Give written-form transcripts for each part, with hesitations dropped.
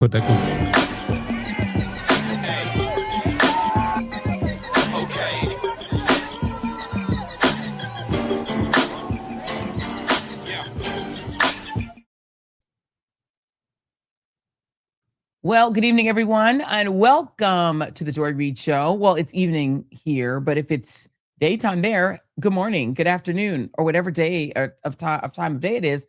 Put that. Well, good evening, everyone, and welcome to the Joy Reid Show. Well, it's evening here, but if it's daytime there, good morning, good afternoon, or whatever day of time of day it is.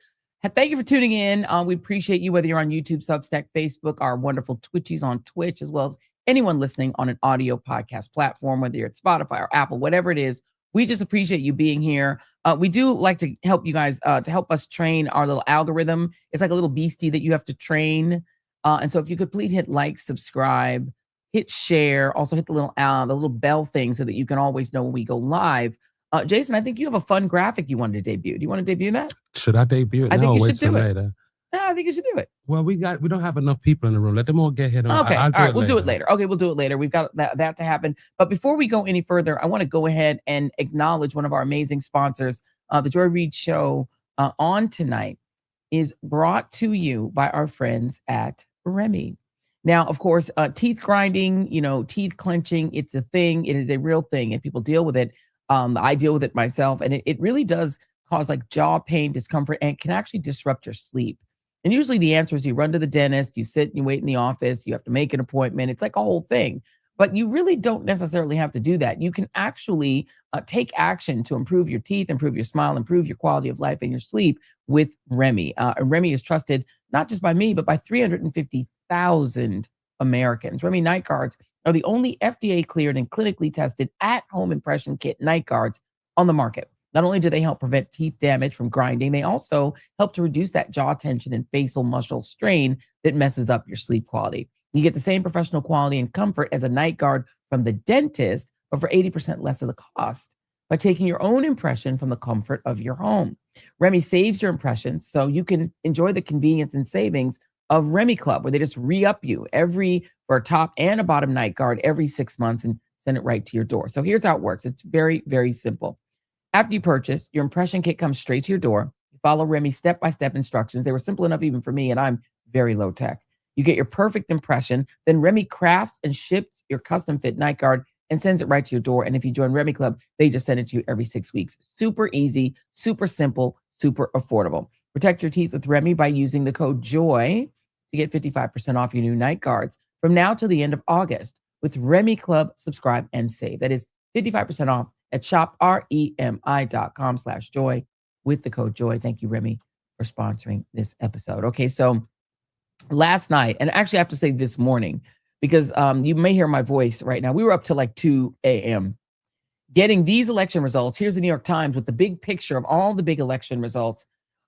Thank you for tuning in. We appreciate you, whether you're on YouTube, Substack, Facebook, our wonderful Twitchies on Twitch, as well as anyone listening on an audio podcast platform, whether you're at Spotify or Apple, whatever it is. We just appreciate you being here. We do like to help you guys, to help us train our little algorithm. It's like a little beastie that you have to train. And so if you could please hit like, subscribe, hit share, also hit the little bell thing so that you can always know when we go live. Jason, I think you have a fun graphic you wanted to debut. Do you want to debut that? Should I debut it? I think you should do it. Later. No, I think you should do it. Well, we don't have enough people in the room. Let them all get here. Okay, all right, we'll do it later. Okay, we'll do it later. We've got that to happen. But before we go any further, I want to go ahead and acknowledge one of our amazing sponsors. The Joy Reid Show on tonight is brought to you by our friends at Remy. Now, of course, teeth grinding, teeth clenching, it's a thing. It is a real thing, and people deal with it. I deal with it myself, and it really does cause like jaw pain, discomfort, and can actually disrupt your sleep. And usually the answer is you run to the dentist, you sit and you wait in the office, you have to make an appointment. It's like a whole thing. But you really don't necessarily have to do that. You can actually take action to improve your teeth, improve your smile, improve your quality of life and your sleep with Remy. Remy is trusted not just by me, but by 350,000 Americans. Remy night guards are the only FDA cleared and clinically tested at-home impression kit night guards on the market. Not only do they help prevent teeth damage from grinding, they also help to reduce that jaw tension and facial muscle strain that messes up your sleep quality. You get the same professional quality and comfort as a night guard from the dentist, but for 80% less of the cost by taking your own impression from the comfort of your home. Remy saves your impressions so you can enjoy the convenience and savings of Remy Club, where they just re-up you for a top and a bottom night guard every 6 months and send it right to your door. So here's how it works. It's very, very simple. After you purchase, your impression kit comes straight to your door. You follow Remy's step-by-step instructions. They were simple enough even for me, and I'm very low tech. You get your perfect impression. Then Remy crafts and ships your custom fit night guard and sends it right to your door. And if you join Remy Club, they just send it to you every 6 weeks. Super easy, super simple, super affordable. Protect your teeth with Remy by using the code JOY to get 55% off your new night guards from now till the end of August with Remy Club. Subscribe and save. That is 55% off at shopremi.com/joy with the code JOY. Thank you, Remy, for sponsoring this episode. Okay, so last night, and actually I have to say this morning, because you may hear my voice right now. We were up to like 2 a.m. getting these election results. Here's the New York Times with the big picture of all the big election results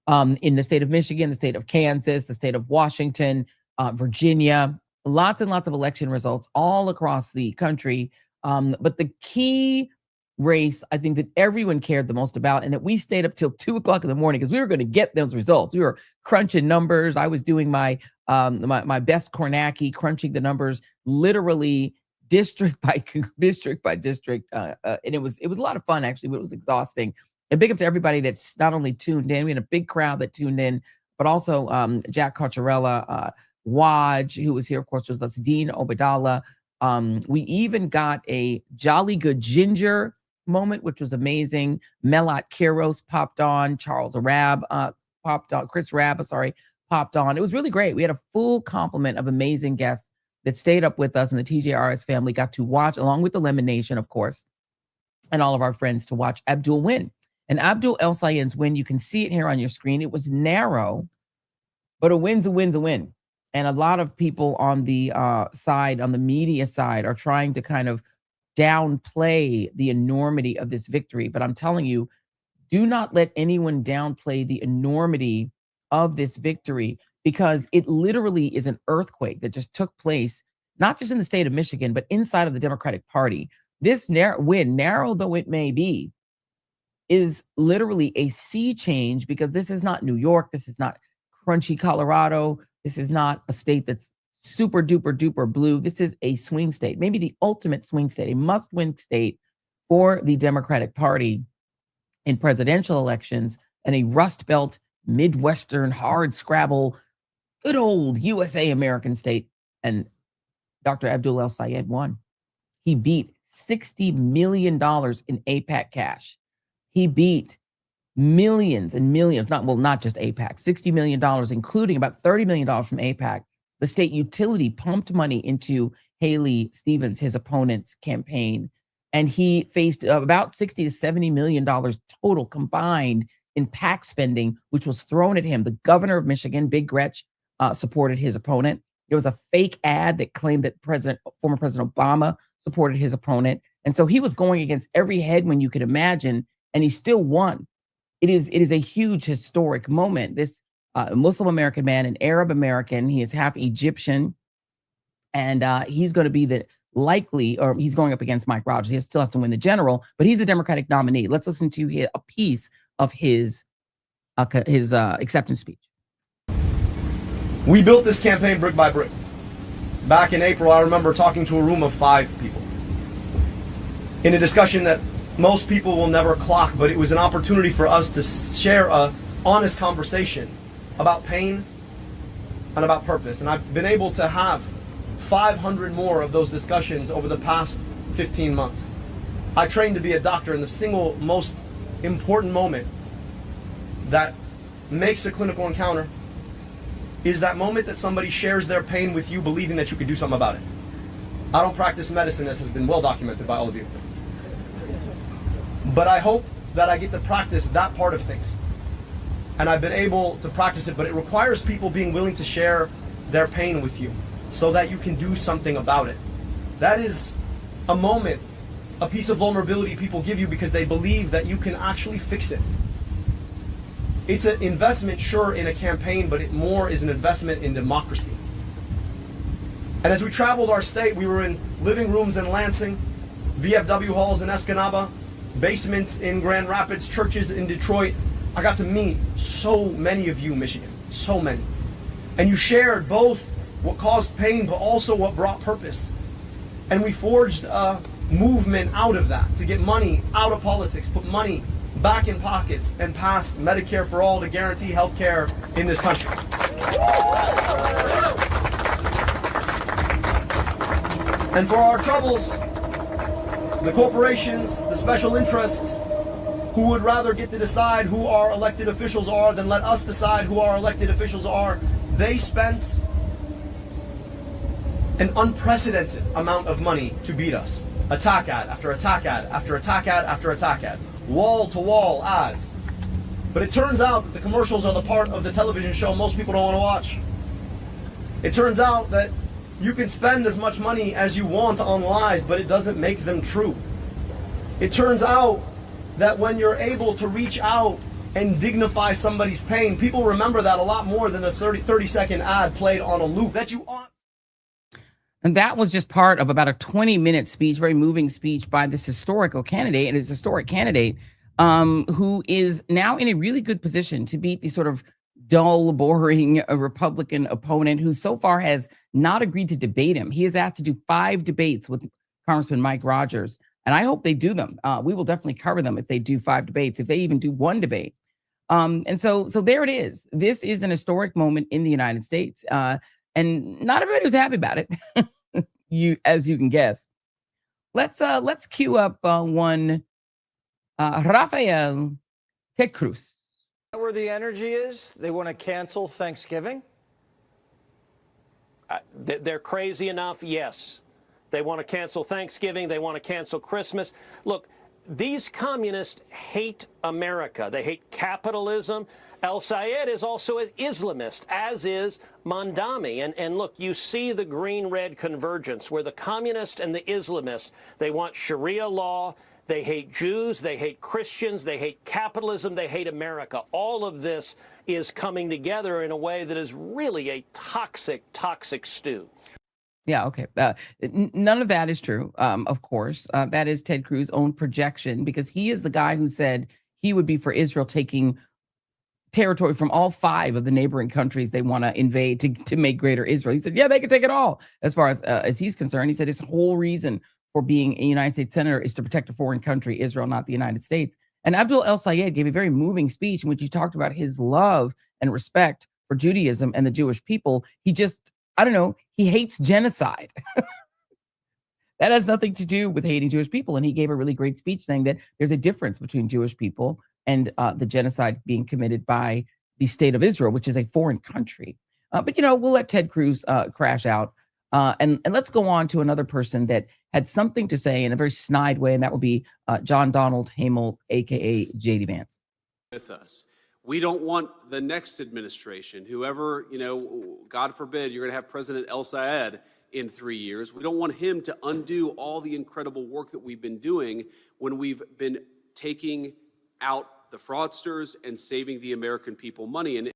in the state of Michigan, the state of Kansas, the state of Washington, Virginia, lots and lots of election results all across the country. But the key race, I think, that everyone cared the most about, and that we stayed up till 2 o'clock in the morning because we were going to get those results. We were crunching numbers. I was doing my best Kornacki, crunching the numbers literally district by district, and it was a lot of fun actually, but it was exhausting. And big up to everybody that's not only tuned in. We had a big crowd that tuned in, but also Jack Cocciarella, Waj, who was here, of course, was us, Dean Obadala. We even got a Jolly Good Ginger moment, which was amazing. Melat Kiros popped on, Charles Arab popped on, Chris Rabb, popped on. It was really great. We had a full complement of amazing guests that stayed up with us, and the TJRS family got to watch, along with the Lemon Nation, of course, and all of our friends, to watch Abdul win. And Abdul El-Sayed's win, you can see it here on your screen. It was narrow, but a win's a win's a win. And a lot of people on the side, on the media side, are trying to kind of downplay the enormity of this victory. But I'm telling you, do not let anyone downplay the enormity of this victory, because it literally is an earthquake that just took place, not just in the state of Michigan, but inside of the Democratic Party. This win, narrow though it may be, is literally a sea change, because this is not New York. This is not crunchy Colorado. This is not a state that's super duper duper blue. This is a swing state, maybe the ultimate swing state, a must-win state for the Democratic Party in presidential elections, and a Rust Belt, Midwestern, hard scrabble good old USA American state. And Dr. Abdul El-Sayed won. He beat $60 million in AIPAC cash. He beat millions and millions, not just AIPAC, $60 million, including about $30 million from AIPAC. The state utility pumped money into Haley Stevens, his opponent's campaign, and he faced about $60 to $70 million total combined in PAC spending, which was thrown at him. The governor of Michigan, Big Gretch, supported his opponent. There was a fake ad that claimed that former President Obama supported his opponent. And so he was going against every headwind you could imagine, and he still won. It is a huge historic moment. This Muslim American man, an Arab American, he is half Egyptian, and he's going to be he's going up against Mike Rogers. He still has to win the general, but he's a Democratic nominee. Let's listen to a piece of his acceptance speech. We built this campaign brick by brick. Back in April, I remember talking to a room of 5 people in a discussion that most people will never clock, but it was an opportunity for us to share an honest conversation about pain and about purpose. And I've been able to have 500 more of those discussions over the past 15 months. I trained to be a doctor, and the single most important moment that makes a clinical encounter is that moment that somebody shares their pain with you, believing that you can do something about it. I don't practice medicine, as has been well documented by all of you. But I hope that I get to practice that part of things. And I've been able to practice it, but it requires people being willing to share their pain with you so that you can do something about it. That is a moment, a piece of vulnerability people give you because they believe that you can actually fix it. It's an investment, sure, in a campaign, but it more is an investment in democracy. And as we traveled our state, we were in living rooms in Lansing, VFW halls in Escanaba, basements in Grand Rapids, churches in Detroit. I got to meet so many of you, Michigan, so many. And you shared both what caused pain, but also what brought purpose. And we forged a movement out of that to get money out of politics, put money back in pockets, and pass Medicare for all to guarantee health care in this country. And for our troubles, the corporations, the special interests, who would rather get to decide who our elected officials are than let us decide who our elected officials are, they spent an unprecedented amount of money to beat us. Attack ad after attack ad after attack ad after attack ad. Wall-to-wall ads. But it turns out that the commercials are the part of the television show most people don't want to watch. It turns out that you can spend as much money as you want on lies, but it doesn't make them true. It turns out that when you're able to reach out and dignify somebody's pain, people remember that a lot more than a 30-second ad played on a loop that you ought. And that was just part of about a 20-minute speech, very moving speech by this historical candidate, and his historic candidate, who is now in a really good position to beat the sort of dull, boring Republican opponent who so far has not agreed to debate him. He is asked to do 5 debates with Congressman Mike Rogers, and I hope they do them. We will definitely cover them if they do 5 debates, if they even do 1 debate. And so there it is. This is an historic moment in the United States, and not everybody was happy about it. As you can guess. Let's cue up one Rafael Ted Cruz. Where the energy is, they want to cancel Thanksgiving. They're crazy enough, yes. They want to cancel Thanksgiving. They want to cancel Christmas. Look, these communists hate America. They hate capitalism. El-Sayed is also an Islamist, as is Mondami. And look, you see the green-red convergence where the communists and the Islamists, they want Sharia law, they hate Jews, they hate Christians, they hate capitalism, they hate America. All of this is coming together in a way that is really a toxic, toxic stew. Yeah, okay. None of that is true, of course. That is Ted Cruz's own projection, because he is the guy who said he would be for Israel taking territory from all 5 of the neighboring countries they want to invade to make greater Israel. He said, yeah, they can take it all. As far as he's concerned, he said his whole reason for being a United States senator is to protect a foreign country, Israel, not the United States. And Abdul El-Sayed gave a very moving speech in which he talked about his love and respect for Judaism and the Jewish people. He just, I don't know, he hates genocide. That has nothing to do with hating Jewish people. And he gave a really great speech saying that there's a difference between Jewish people and the genocide being committed by the state of Israel, which is a foreign country. But, we'll let Ted Cruz crash out. And let's go on to another person that had something to say in a very snide way, and that would be John Donald Hamel, a.k.a. J.D. Vance. With us. We don't want the next administration, whoever, God forbid, you're going to have President El-Sayed in 3 years. We don't want him to undo all the incredible work that we've been doing when we've been taking out the fraudsters and saving the American people money. And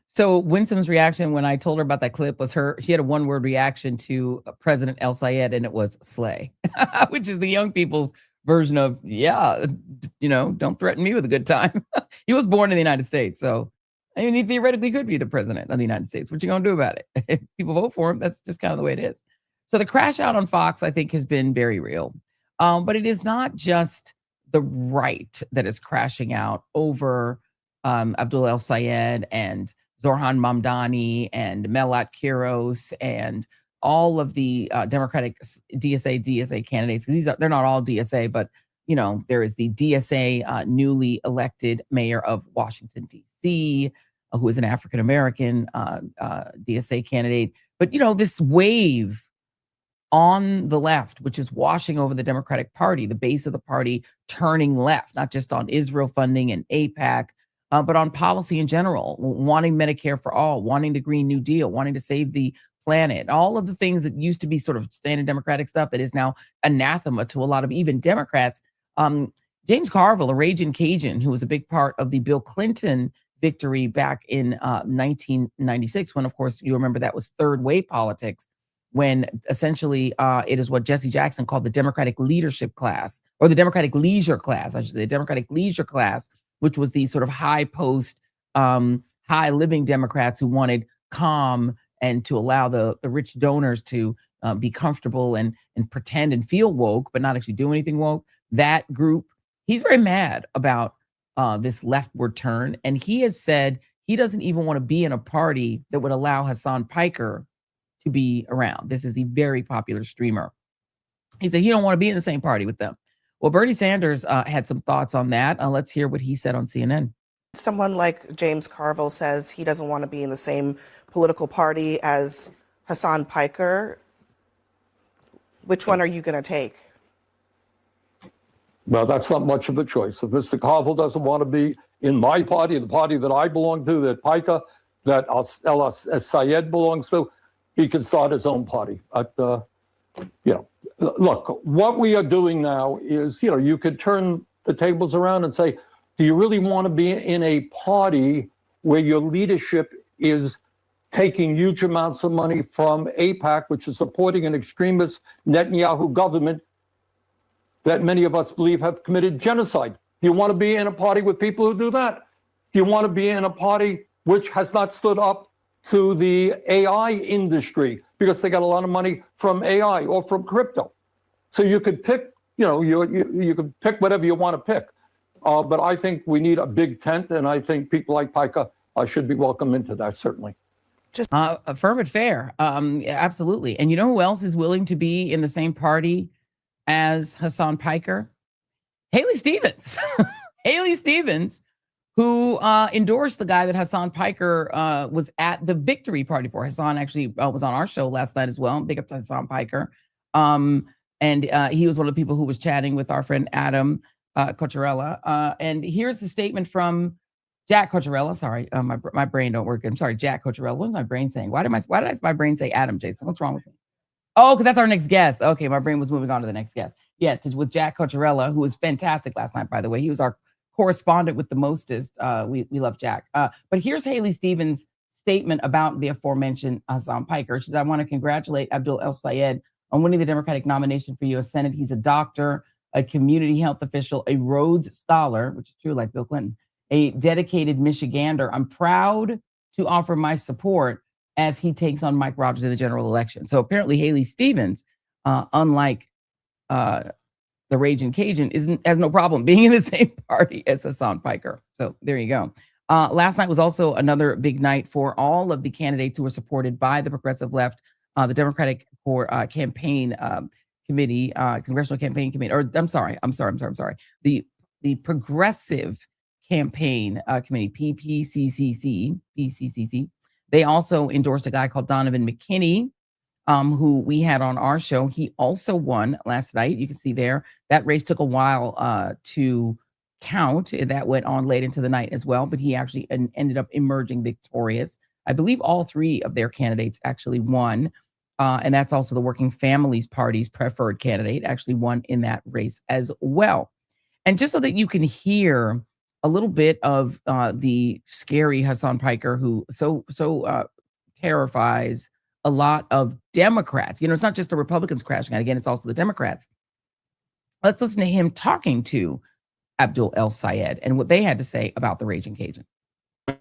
so Winsome's reaction when I told her about that clip was she had a one-word reaction to President El-Sayed, and it was slay, which is the young people's version of, don't threaten me with a good time. He was born in the United States, so he theoretically could be the president of the United States. What you gonna do about it? If people vote for him, that's just kind of the way it is. So the crash out on Fox, I think, has been very real. But it is not just the right that is crashing out over Abdul El-Sayed and Zorhan Mamdani and Melat Kiros and all of the Democratic DSA candidates. They're not all DSA, but there is the DSA newly elected mayor of Washington, D.C., who is an African-American DSA candidate. But, this wave on the left, which is washing over the Democratic Party, the base of the party turning left, not just on Israel funding and AIPAC, but on policy in general, wanting Medicare for all, wanting the Green New Deal, wanting to save the planet, all of the things that used to be sort of standard Democratic stuff that is now anathema to a lot of even Democrats. James Carville, a raging Cajun, who was a big part of the Bill Clinton victory back in 1996, when, of course, you remember that was third way politics, when essentially it is what Jesse Jackson called the Democratic leadership class, or the Democratic leisure class, I should say, the Democratic leisure class, which was the sort of high post, high living Democrats who wanted calm and to allow the rich donors to be comfortable and pretend and feel woke, but not actually do anything woke. That group, he's very mad about this leftward turn. And he has said he doesn't even want to be in a party that would allow Hassan Piker to be around. This is the very popular streamer. He said he don't want to be in the same party with them. Well, Bernie Sanders had some thoughts on that. Let's hear what he said on CNN. Someone like James Carville says he doesn't want to be in the same political party as Hassan Piker. Which one are you going to take? Well, that's not much of a choice. If Mr. Carville doesn't want to be in my party, the party that I belong to, that Piker, that El-Sayed belongs to, he can start his own party. Look, what we are doing now is, you could turn the tables around and say, do you really want to be in a party where your leadership is taking huge amounts of money from AIPAC, which is supporting an extremist Netanyahu government that many of us believe have committed genocide? Do you want to be in a party with people who do that? Do you want to be in a party which has not stood up to the AI industry because they got a lot of money from AI or from crypto? So you could pick, you could pick whatever you want to pick. But I think we need a big tent, and I think people like Piker should be welcome into that, certainly. Affirmative fair. Absolutely. And you know who else is willing to be in the same party as Hassan Piker? Haley Stevens. Haley Stevens, who endorsed the guy that Hassan Piker was at the victory party for. Hassan actually was on our show last night as well. Big up to Hassan Piker. And he was one of the people who was chatting with our friend Adam Cocciarella. And here's the statement from Jack Cocciarella. Sorry, my brain don't work. I'm sorry, Jack Cocciarella. What is my brain saying? Why did my brain say Adam, Jason? What's wrong with me? Oh, because that's our next guest. Okay, my brain was moving on to the next guest. Yeah, with Jack Cocciarella, who was fantastic last night, by the way. He was our correspondent with the mostest. We love Jack. But here's Haley Stevens' statement about the aforementioned Hassan Piker. She said, I want to congratulate Abdul El-Sayed on winning the Democratic nomination for U.S. Senate. He's a doctor, a community health official, a Rhodes Scholar, which is true, like Bill Clinton, a dedicated Michigander. I'm proud to offer my support as he takes on Mike Rogers in the general election. So apparently Haley Stevens, unlike the Raging Cajun, has no problem being in the same party as Hassan Piker. So there you go. Last night was also another big night for all of the candidates who were supported by the progressive left, the Democratic campaign committee, congressional campaign committee, or I'm sorry. The progressive campaign committee, PCCC. They also endorsed a guy called Donovan McKinney, who we had on our show. He also won last night. You can see there that race took a while to count. That went on late into the night as well, but he actually ended up emerging victorious. I believe all three of their candidates actually won. And that's also the Working Families Party's preferred candidate actually won in that race as well. And just so that you can hear a little bit of the scary Hassan Piker, who so terrifies a lot of Democrats. You know, it's not just the Republicans crashing out. Again, it's also the Democrats. Let's listen to him talking to Abdul El-Sayed and what they had to say about the Raging Cajun.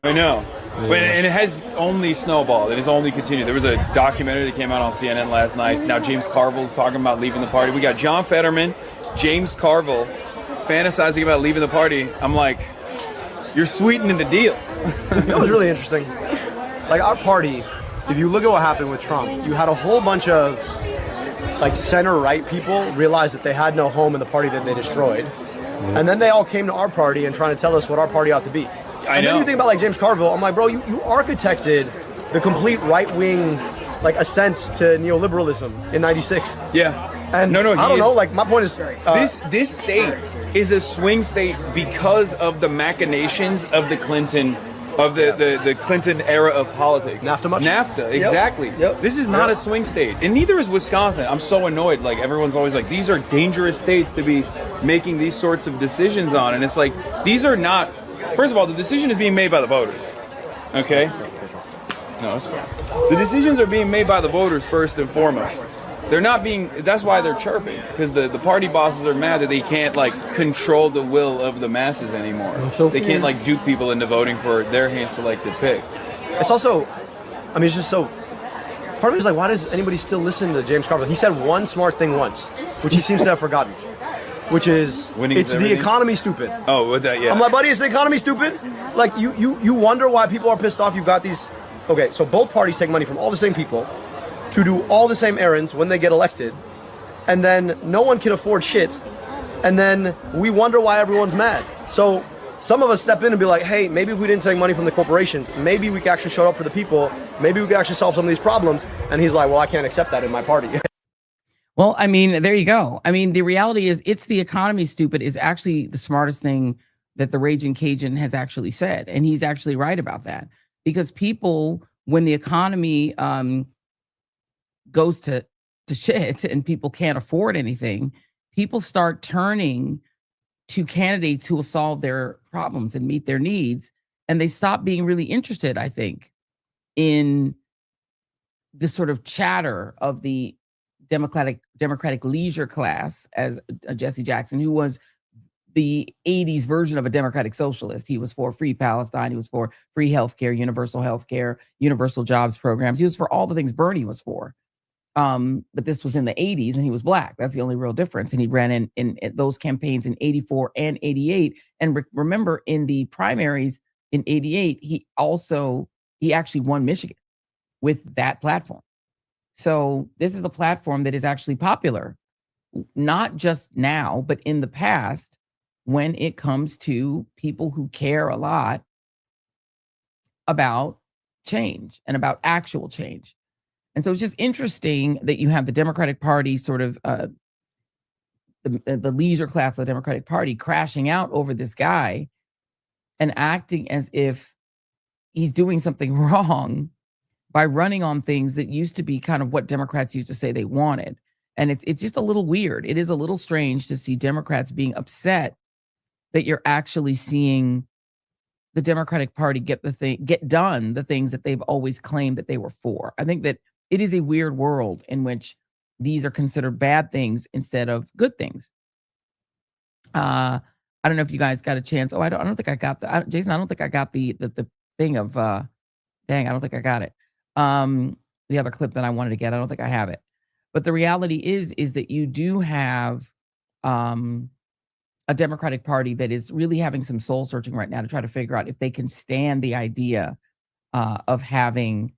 I know. But, and it has only snowballed. It has only continued. There was a documentary that came out on CNN last night. Now James Carville's talking about leaving the party. We got John Fetterman, James Carville fantasizing about leaving the party. I'm like, you're sweetening the deal. It was really interesting. Like our party, if you look at what happened with Trump, you had a whole bunch of like center-right people realize that they had no home in the party that they destroyed. And then they all came to our party and trying to tell us what our party ought to be. And then you think about like James Carville, I'm like, bro, you architected the complete right-wing like ascent to neoliberalism in '96. Yeah. And I don't know, like my point is this state is a swing state because of the machinations of the Clinton the Clinton era of politics. NAFTA, exactly. Yep. This is not a swing state, and neither is Wisconsin. I'm so annoyed. Like everyone's always like, these are dangerous states to be making these sorts of decisions on, and it's like these are not. First of all, the decision is being made by the voters. Okay. No, it's fine. The decisions are being made by the voters first and foremost. They're not being, that's why they're chirping, because the party bosses are mad that they can't like control the will of the masses anymore. They can't like dupe people into voting for their hand-selected pick. It's also, I mean, it's just so, part of me is like, why does anybody still listen to James Carville? He said one smart thing once, which he seems to have forgotten, which is, it's the economy stupid. Oh, with that, yeah. I'm like, buddy, is the economy stupid? Like, you wonder why people are pissed off. You've got these, okay, so both parties take money from all the same people to do all the same errands when they get elected, and then no one can afford shit, and then we wonder why everyone's mad. So some of us step in and be like, hey, maybe if we didn't take money from the corporations, maybe we could actually show up for the people, maybe we could actually solve some of these problems. And he's like, well, I can't accept that in my party. Well, I mean, there you go. I mean, the reality is it's the economy stupid is actually the smartest thing that the Raging Cajun has actually said. And he's actually right about that, because people, when the economy goes to shit and people can't afford anything, people start turning to candidates who will solve their problems and meet their needs. And they stop being really interested, I think, in this sort of chatter of the Democratic leisure class, as Jesse Jackson, who was the 80s version of a democratic socialist. He was for free Palestine. He was for free healthcare, universal jobs programs. He was for all the things Bernie was for. But this was in the 80s and he was black. That's the only real difference. And he ran in those campaigns in 84 and 88. And remember, in the primaries in 88, he actually won Michigan with that platform. So this is a platform that is actually popular, not just now, but in the past, when it comes to people who care a lot about change and about actual change. And so it's just interesting that you have the Democratic Party sort of the leisure class of the Democratic Party crashing out over this guy and acting as if he's doing something wrong by running on things that used to be kind of what Democrats used to say they wanted. And it's just a little weird. It is a little strange to see Democrats being upset that you're actually seeing the Democratic Party get done the things that they've always claimed that they were for. I think that it is a weird world in which these are considered bad things instead of good things. I don't know if you guys got a chance. Oh, I don't think I got Jason. I don't think I got the thing of dang. I don't think I got it. The other clip that I wanted to get. I don't think I have it. But the reality is that you do have a Democratic Party that is really having some soul searching right now to try to figure out if they can stand the idea of having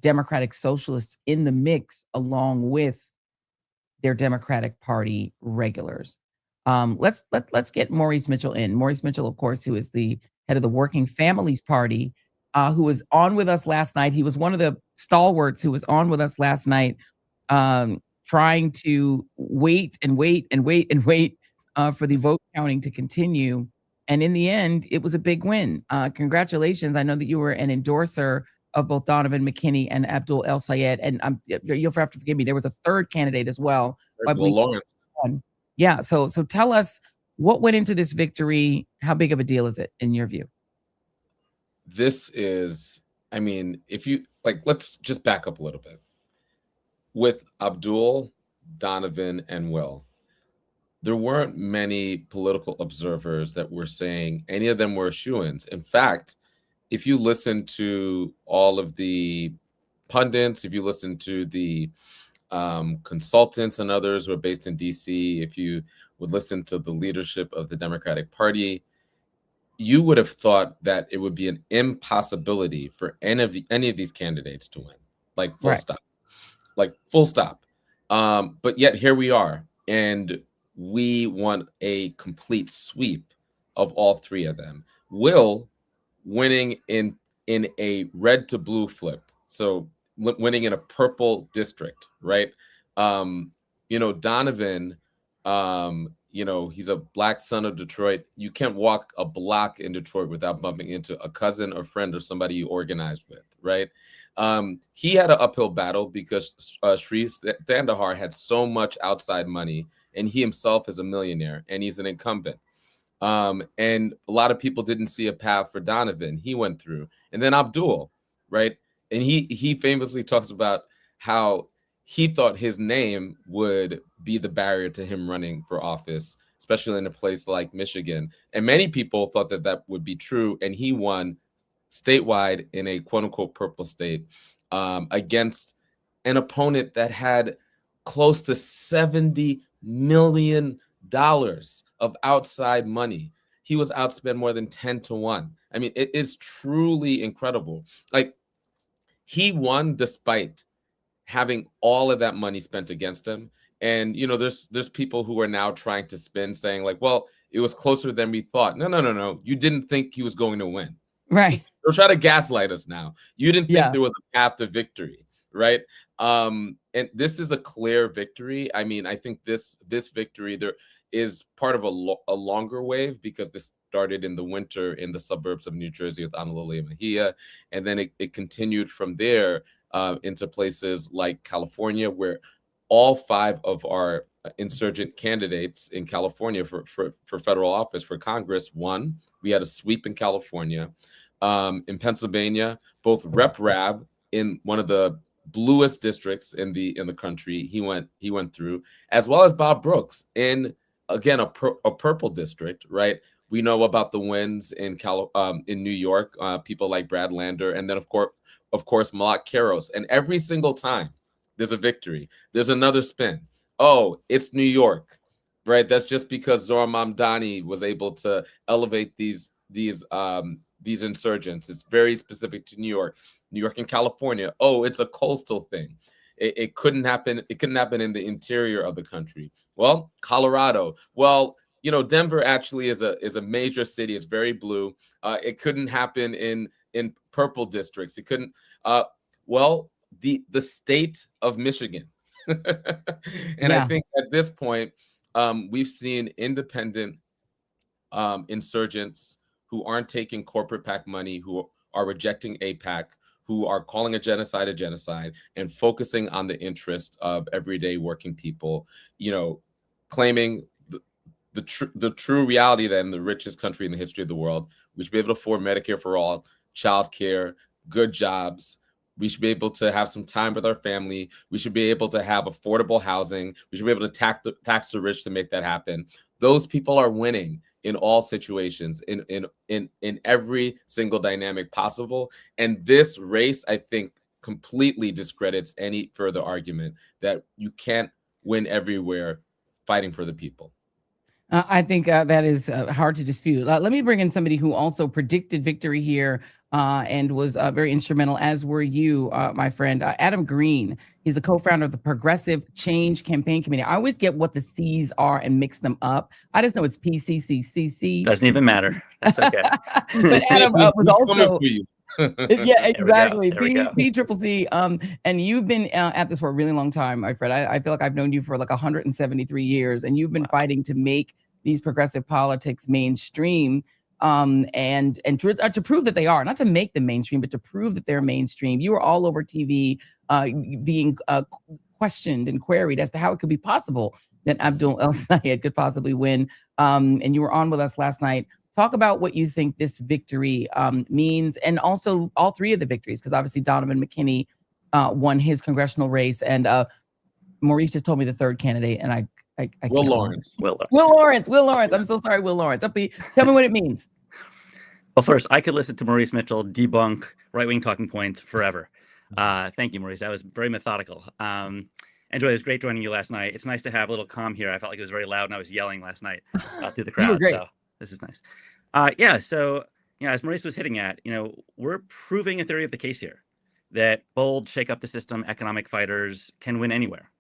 Democratic socialists in the mix along with their Democratic Party regulars. Let's get Maurice Mitchell in. Maurice Mitchell, of course, who is the head of the Working Families Party, who was on with us last night. He was one of the stalwarts who was on with us last night, trying to wait for the vote counting to continue. And in the end, it was a big win. Congratulations. I know that you were an endorser of both Donovan McKinney and Abdul El-Sayed. And you'll have to forgive me, there was a third candidate as well. Lawrence. Yeah. So tell us what went into this victory. How big of a deal is it in your view? This is, I mean, if you like, let's just back up a little bit. With Abdul, Donovan, and Will, there weren't many political observers that were saying any of them were shoo-ins. In fact, if you listen to all of the pundits, if you listen to the consultants and others who are based in DC, if you would listen to the leadership of the Democratic Party, you would have thought that it would be an impossibility for any of these candidates to win. Like full stop. Like full stop. But yet here we are. And we won a complete sweep of all three of them. Will winning in a red to blue flip. So winning in a purple district, right? Donovan, he's a black son of Detroit. You can't walk a block in Detroit without bumping into a cousin or friend or somebody you organized with, right? He had an uphill battle because Sri Thandahar had so much outside money, and he himself is a millionaire, and he's an incumbent. And a lot of people didn't see a path for Donovan. He went through. And then Abdul, right? And he famously talks about how he thought his name would be the barrier to him running for office, especially in a place like Michigan. And many people thought that that would be true. And he won statewide in a quote unquote purple state against an opponent that had close to $70 million of outside money. He was outspent more than 10-1. I mean, it is truly incredible. Like, he won despite having all of that money spent against him. And, there's people who are now trying to spin saying like, well, it was closer than we thought. No. You didn't think he was going to win. Right. They'll try to gaslight us now. You didn't think there was a path to victory, right? And this is a clear victory. I mean, I think this victory there is part of a longer wave because this started in the winter in the suburbs of New Jersey with Ana Lilia Mejia, and then it continued from there into places like California, where all 5 of our insurgent candidates in California for federal office for Congress won. We had a sweep in California. In Pennsylvania, both Rep. Rabb in one of the bluest districts in the country, he went through, as well as Bob Brooks in, again, a purple district, right? We know about the wins in New York, people like Brad Lander, and then of course Malak Keros. And every single time there's a victory, there's another spin. Oh, it's New York, right? That's just because Zohar Mamdani was able to elevate these insurgents. It's very specific to New York and California. Oh, it's a coastal thing. It couldn't happen. It couldn't happen in the interior of the country. Well, Colorado. Well, Denver actually is a major city. It's very blue. It couldn't happen in purple districts. It couldn't. The state of Michigan. And I think at this point, we've seen independent insurgents who aren't taking corporate PAC money, who are rejecting APAC, who are calling a genocide and focusing on the interest of everyday working people, claiming the true reality that in the richest country in the history of the world, we should be able to afford Medicare for all, childcare, good jobs. We should be able to have some time with our family. We should be able to have affordable housing. We should be able to tax the rich to make that happen. Those people are winning in all situations, in every single dynamic possible. And this race, I think, completely discredits any further argument that you can't win everywhere fighting for the people. I think that is hard to dispute. Let me bring in somebody who also predicted victory here and was very instrumental, as were you, my friend, Adam Green. He's the co-founder of the Progressive Change Campaign Committee. I always get what the C's are and mix them up. I just know it's PCCCC. Doesn't even matter. That's okay. But Adam was also... Yeah, exactly. P-triple-C. And you've been at this for a really long time, my friend. I feel like I've known you for like 173 years, and you've been fighting to make these progressive politics mainstream, and to prove that they are, not to make them mainstream, but to prove that they're mainstream. You were all over TV being questioned and queried as to how it could be possible that Abdul El-Sayed could possibly win. And you were on with us last night. Talk about what you think this victory means, and also all three of the victories, because obviously Donovan McKinney won his congressional race, and Maurice just told me the third candidate, and I Will Lawrence. Will Lawrence. I'm so sorry, Will Lawrence. Tell me what it means. Well, first, I could listen to Maurice Mitchell debunk right-wing talking points forever. Thank you, Maurice. That was very methodical. And Joy, it was great joining you last night. It's nice to have a little calm here. I felt like it was very loud, and I was yelling last night through the crowd. You were great. So this is nice. So as Maurice was hitting at, we're proving a theory of the case here, that bold, shake up the system economic fighters can win anywhere.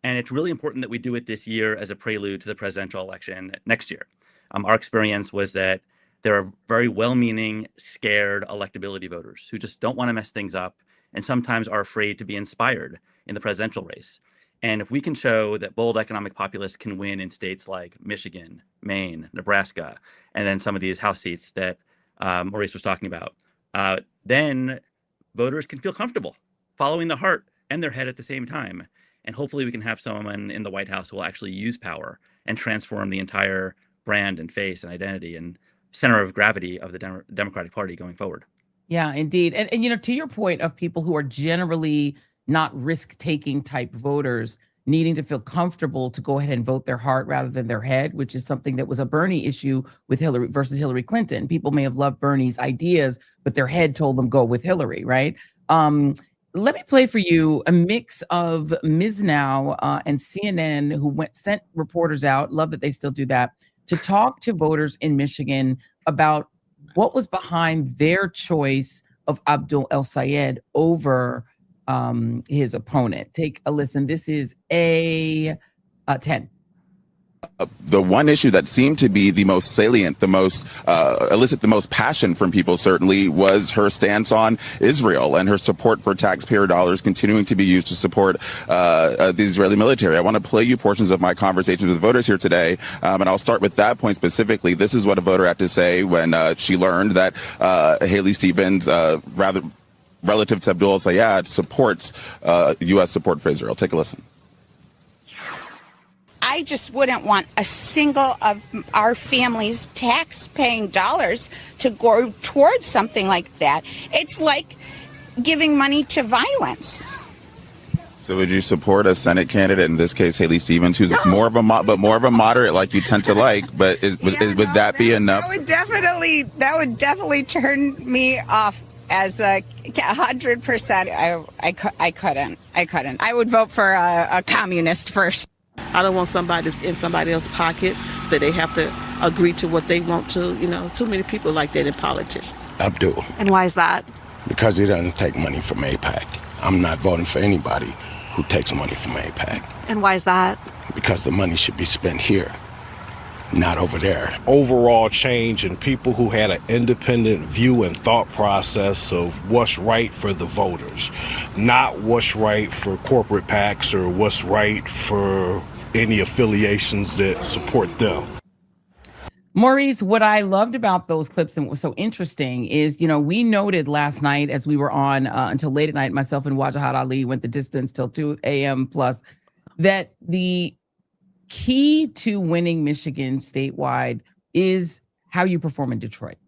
And it's really important that we do it this year as a prelude to the presidential election next year. Our experience was that there are very well-meaning, scared electability voters who just don't want to mess things up and sometimes are afraid to be inspired in the presidential race. And if we can show that bold economic populists can win in states like Michigan, Maine, Nebraska, and then some of these House seats that Maurice was talking about, then voters can feel comfortable following the heart and their head at the same time. And hopefully we can have someone in the White House who will actually use power and transform the entire brand and face and identity and center of gravity of the Democratic Party going forward. Yeah, indeed. And to your point of people who are generally not risk-taking type voters needing to feel comfortable to go ahead and vote their heart rather than their head, which is something that was a Bernie issue with Hillary versus Hillary Clinton. People may have loved Bernie's ideas, but their head told them go with Hillary, right? Let me play for you a mix of Ms. Now and CNN, who sent reporters out, love that they still do that, to talk to voters in Michigan about what was behind their choice of Abdul El-Sayed over his opponent. Take a listen. This is A10. The one issue that seemed to be the most salient, the most elicit the most passion from people, certainly, was her stance on Israel and her support for taxpayer dollars continuing to be used to support the Israeli military. I want to play you portions of my conversations with voters here today, and I'll start with that point specifically. This is what a voter had to say when she learned that Haley Stevens, relative to Abdul El-Sayed, supports U.S. support for Israel. Take a listen. I just wouldn't want a single of our family's tax-paying dollars to go towards something like that. It's like giving money to violence. So would you support a Senate candidate, in this case Haley Stevens, who's more of a moderate like you tend to like, but would that be enough? That would definitely turn me off as 100%. I couldn't. I would vote for a communist first. I don't want somebody that's in somebody else's pocket, that they have to agree to what they want to. Too many people like that in politics. Abdul. And why is that? Because he doesn't take money from AIPAC. I'm not voting for anybody who takes money from AIPAC. And why is that? Because the money should be spent here, not over there. Overall change in people who had an independent view and thought process of what's right for the voters, not what's right for corporate PACs or what's right for any affiliations that support them. Maurice, what I loved about those clips and what was so interesting is, we noted last night as we were on until late at night, myself and Wajahat Ali went the distance till 2 a.m. plus, that the key to winning Michigan statewide is how you perform in Detroit.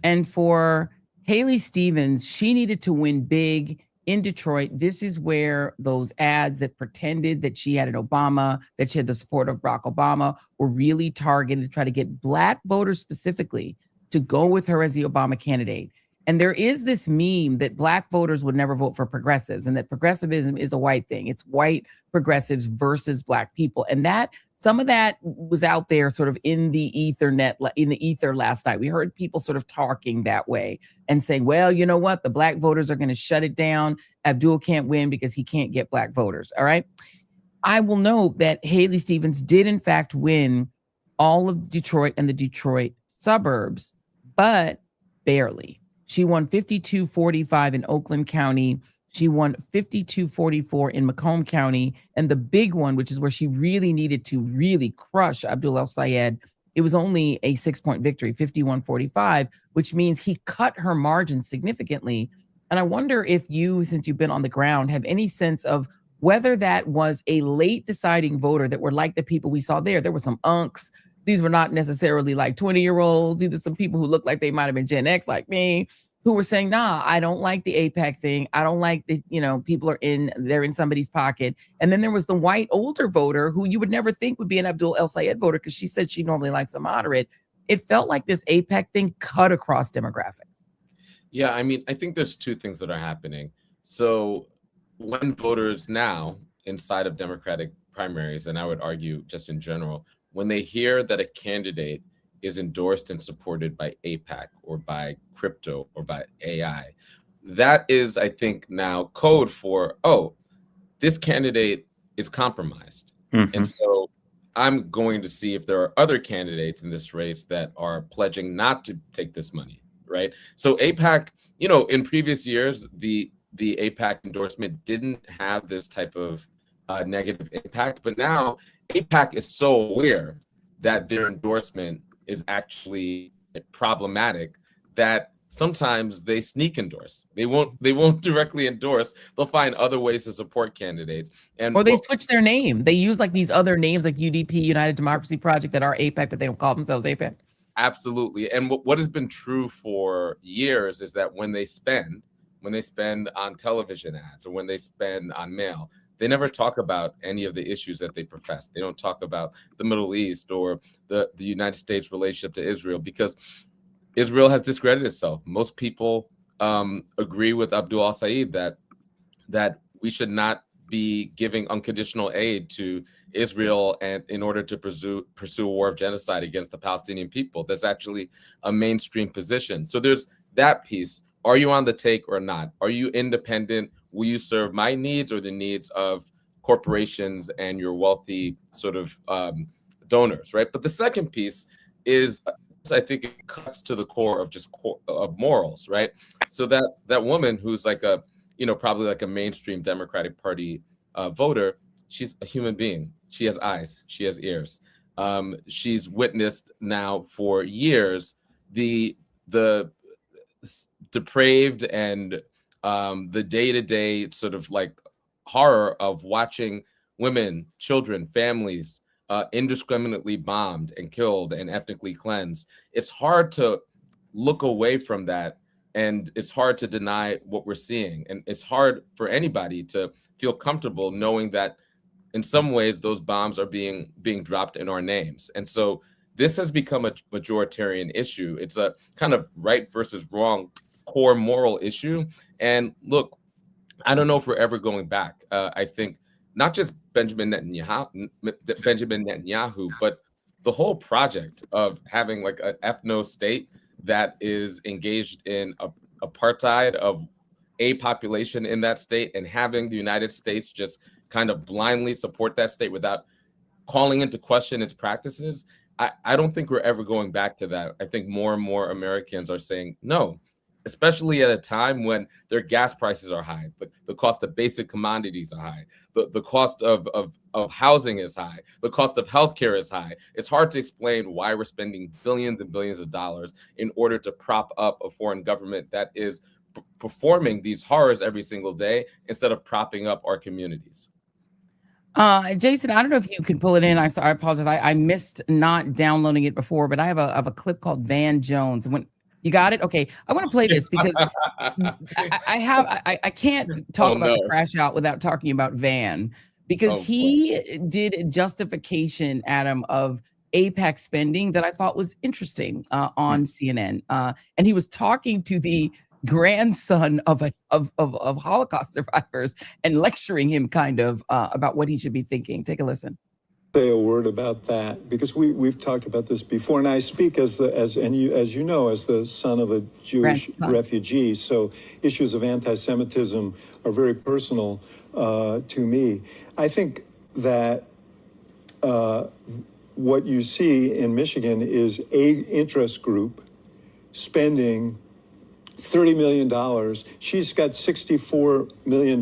And for Haley Stevens, she needed to win big in Detroit. This is where those ads that pretended that she had that she had the support of Barack Obama, were really targeted to try to get Black voters specifically to go with her as the Obama candidate. And there is this meme that Black voters would never vote for progressives, and that progressivism is a white thing. It's white progressives versus Black people. And that some of that was out there sort of in the ether last night. We heard people sort of talking that way and saying, well, you know what? The Black voters are going to shut it down. Abdul can't win because he can't get Black voters. All right. I will note that Haley Stevens did in fact win all of Detroit and the Detroit suburbs, but barely. She won 52-45 in Oakland County. She won 52-44 in Macomb County. And the big one, which is where she really needed to really crush Abdul El-Sayed, it was only a 6-point victory, 51-45, which means he cut her margin significantly. And I wonder if you, since you've been on the ground, have any sense of whether that was a late deciding voter that were like the people we saw there. There were some unks. These were not necessarily like 20-year-olds. These are some people who looked like they might have been Gen X like me, who were saying, nah, I don't like the AIPAC thing. I don't like the, people they're in somebody's pocket. And then there was the white older voter who you would never think would be an Abdul El-Sayed voter because she said she normally likes a moderate. It felt like this AIPAC thing cut across demographics. Yeah, I mean, I think there's two things that are happening. So when voters now inside of Democratic primaries, and I would argue just in general, when they hear that a candidate is endorsed and supported by AIPAC or by crypto or by AI, that is, I think, now code for, oh, this candidate is compromised. Mm-hmm. And so I'm going to see if there are other candidates in this race that are pledging not to take this money, right? So AIPAC, in previous years, the AIPAC endorsement didn't have this type of negative impact, but now AIPAC is so aware that their endorsement is actually problematic that sometimes they sneak endorse. They won't directly endorse. They'll find other ways to support candidates. Or they switch their name. They use like these other names like UDP, United Democracy Project, that are AIPAC, but they don't call themselves AIPAC. Absolutely. And what has been true for years is that when they spend on television ads or when they spend on mail, they never talk about any of the issues that they profess. They don't talk about the Middle East or the United States relationship to Israel, because Israel has discredited itself. Most people agree with Abdul El-Sayed that we should not be giving unconditional aid to Israel and in order to pursue a war of genocide against the Palestinian people. That's actually a mainstream position. So there's that piece. Are you on the take or not? Are you independent? Will you serve my needs or the needs of corporations and your wealthy sort of donors, right? But the second piece is, I think it cuts to the core of just of morals, right? So that woman who's like probably like a mainstream Democratic Party voter, she's a human being. She has eyes, she has ears. She's witnessed now for years the depraved and the day-to-day sort of like horror of watching women, children, families indiscriminately bombed and killed and ethnically cleansed. It's hard to look away from that, and it's hard to deny what we're seeing. And it's hard for anybody to feel comfortable knowing that in some ways those bombs are being dropped in our names. And so this has become a majoritarian issue. It's a kind of right versus wrong core moral issue. And look, I don't know if we're ever going back. I think not just Benjamin Netanyahu, but the whole project of having like an ethno state that is engaged in apartheid of a population in that state, and having the United States just kind of blindly support that state without calling into question its practices. I don't think we're ever going back to that. I think more and more Americans are saying no, especially at a time when their gas prices are high, but the cost of basic commodities are high, the cost of housing is high, the cost of healthcare is high. It's hard to explain why we're spending billions and billions of dollars in order to prop up a foreign government that is performing these horrors every single day instead of propping up our communities. Jason, I don't know if you can pull it in. I apologize. I missed not downloading it before, but I have a clip called Van Jones. When you got it? Okay. I want to play this because I can't talk about the crash out without talking about Van, because he did justification, Adam, of AIPAC spending that I thought was interesting on CNN. And he was talking to the grandson of Holocaust survivors and lecturing him kind of about what he should be thinking. Take a listen. Say a word about that, because we've talked about this before, and I speak as you know, as the son of a Jewish refugee, so issues of anti-Semitism are very personal to me. I think that what you see in Michigan is a interest group spending $30 million. She's got $64 million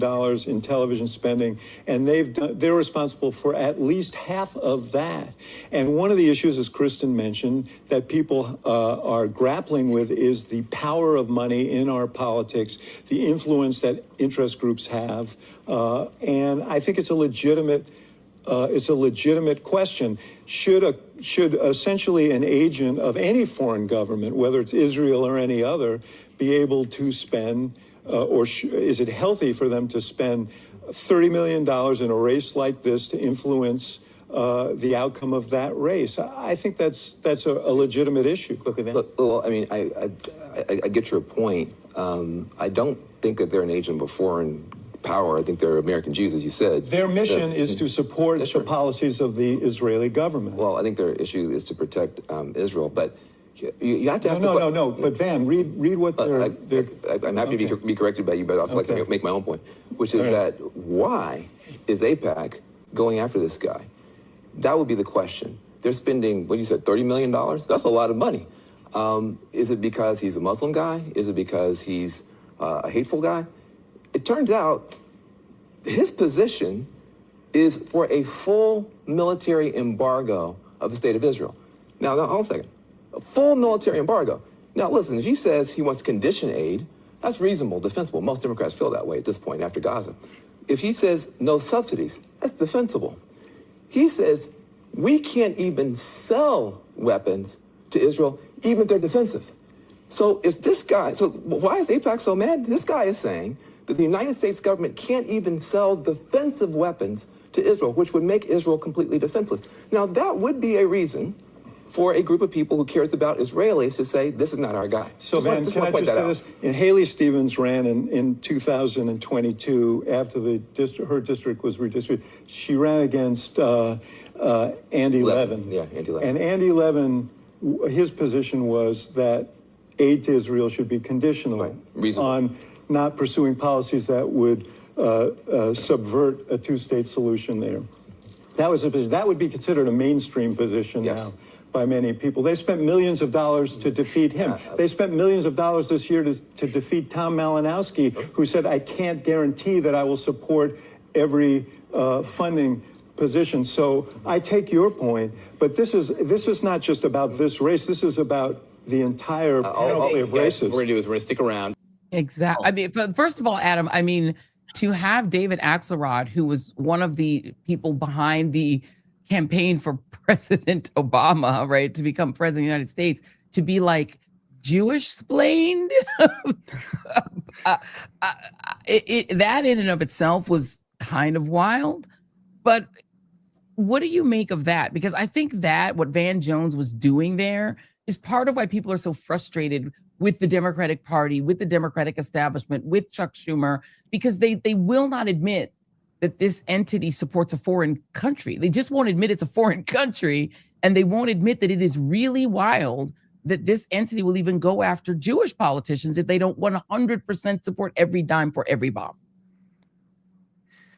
in television spending, and they're responsible for at least half of that. And one of the issues, as Kristen mentioned, that people are grappling with is the power of money in our politics, the influence that interest groups have. And I think it's a legitimate question. Should essentially an agent of any foreign government, whether it's Israel or any other, be able to spend, is it healthy for them to spend $30 million in a race like this to influence the outcome of that race? I think that's a legitimate issue. Look, well, I mean, I get your point. I don't think that they're an agent of a foreign power. I think they're American Jews, as you said. Their mission is to support the policies of the Israeli government. Well, I think their issue is to protect Israel, but you have to have no. But Van, read what they're. I'm happy to be corrected by you, but I also like to make my own point, which is that why is AIPAC going after this guy? That would be the question. They're spending, what you said, $30 million? That's a lot of money. Is it because he's a Muslim guy? Is it because he's a hateful guy? It turns out his position is for a full military embargo of the state of Israel. Now, hold on a second. A full military embargo. Now, listen, if he says he wants to condition aid, that's reasonable, defensible. Most Democrats feel that way at this point after Gaza. If he says no subsidies, that's defensible. He says we can't even sell weapons to Israel, even if they're defensive. So if this guy, so why is AIPAC so mad? This guy is saying that the United States government can't even sell defensive weapons to Israel, which would make Israel completely defenseless. Now, that would be a reason for a group of people who cares about Israelis to say, this is not our guy. So, Van, can I just say this? And Haley Stevens ran in 2022 after her district was redistricted. She ran against Andy Levin. Yeah, Andy Levin. And Andy Levin, his position was that aid to Israel should be conditional on not pursuing policies that would subvert a two-state solution there. That was a position. That would be considered a mainstream position now by many people. They spent millions of dollars to defeat him. They spent millions of dollars this year to defeat Tom Malinowski, who said, I can't guarantee that I will support every funding position. So I take your point, but this is not just about this race. This is about the entire panoply of races. What we're going to do is we're going to stick around. Exactly. I mean, first of all, Adam, I mean, to have David Axelrod, who was one of the people behind the campaign for President Obama, right, to become president of the United States, to be like Jewish-splained, that in and of itself was kind of wild. But what do you make of that? Because I think that what Van Jones was doing there is part of why people are so frustrated with the Democratic Party, with the Democratic establishment, with Chuck Schumer, because they will not admit that this entity supports a foreign country. They just won't admit it's a foreign country, and they won't admit that it is really wild that this entity will even go after Jewish politicians if they don't 100% support every dime for every bomb.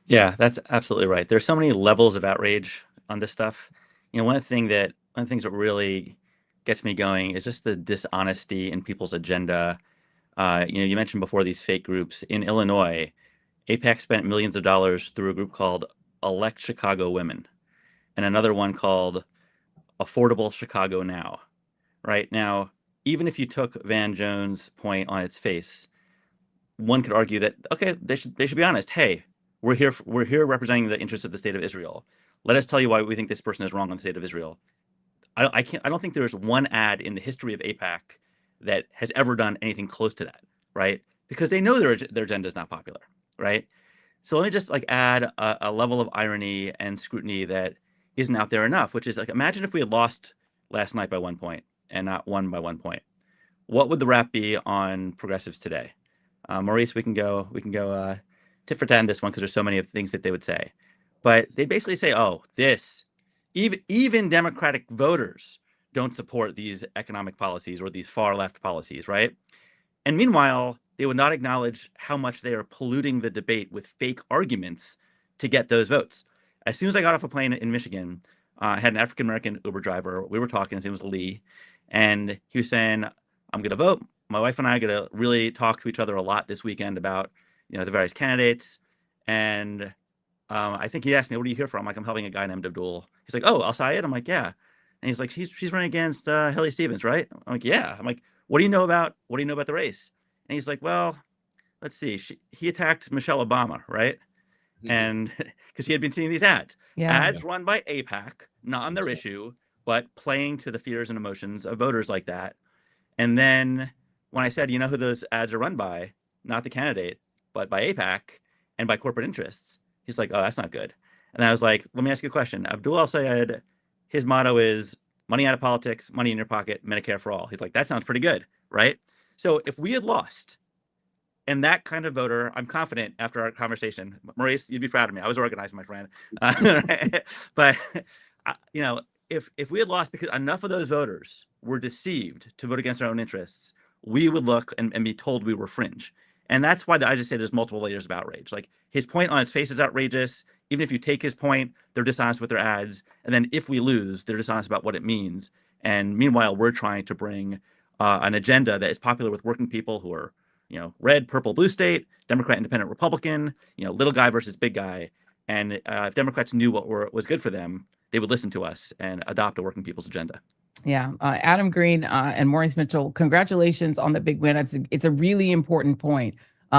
Yeah, that's absolutely right. There's so many levels of outrage on this stuff. You know, one of the things that really gets me going is just the dishonesty in people's agenda. You mentioned before these fake groups in Illinois. AIPAC spent millions of dollars through a group called Elect Chicago Women and another one called Affordable Chicago Now. Right now, even if you took Van Jones' point on its face, one could argue that, okay, they should be honest. Hey, we're here representing the interests of the state of Israel. Let us tell you why we think this person is wrong on the state of Israel. I don't think there's one ad in the history of AIPAC that has ever done anything close to that, right? Because they know their agenda is not popular, right? So let me just add a level of irony and scrutiny that isn't out there enough, which is imagine if we had lost last night by 1 point and not won by 1 point. what would the rap be on progressives today? Maurice, we can go tit for tat on this one because there's so many of things that they would say. But they basically say, oh, even Democratic voters don't support these economic policies or these far left policies, right? And meanwhile, they would not acknowledge how much they are polluting the debate with fake arguments to get those votes. As soon as I got off a plane in Michigan, I had an African-American Uber driver. We were talking, his name was Lee, and he was saying, I'm going to vote. My wife and I are going to really talk to each other a lot this weekend about, the various candidates. And I think he asked me, what are you here for? I'm like, I'm helping a guy named Abdul. He's like, oh, El-Sayed? I'm like, yeah. And he's like, she's running against Haley Stevens, right? I'm like, yeah. I'm like, what do you know about the race? And he's like, well, let's see. He attacked Michelle Obama, right? Mm-hmm. And because he had been seeing these ads. Ads run by AIPAC, not on their issue, but playing to the fears and emotions of voters like that. And then when I said, you know who those ads are run by? Not the candidate, but by AIPAC and by corporate interests. He's like, oh, that's not good. And I was like, let me ask you a question. Abdul El-Sayed, his motto is money out of politics, money in your pocket, Medicare for all. He's like, that sounds pretty good, right? So if we had lost, and that kind of voter, I'm confident after our conversation, Maurice, you'd be proud of me. I was organized, my friend. But, if we had lost because enough of those voters were deceived to vote against their own interests, we would look and be told we were fringe. And that's why I just say there's multiple layers of outrage. Like his point on its face is outrageous. Even if you take his point, they're dishonest with their ads. And then if we lose, they're dishonest about what it means. And meanwhile, we're trying to bring an agenda that is popular with working people who are, red, purple, blue state, Democrat, independent, Republican, little guy versus big guy. And if Democrats knew what was good for them, they would listen to us and adopt a working people's agenda. Yeah. Adam Green and Maurice Mitchell, congratulations on the big win. It's a really important point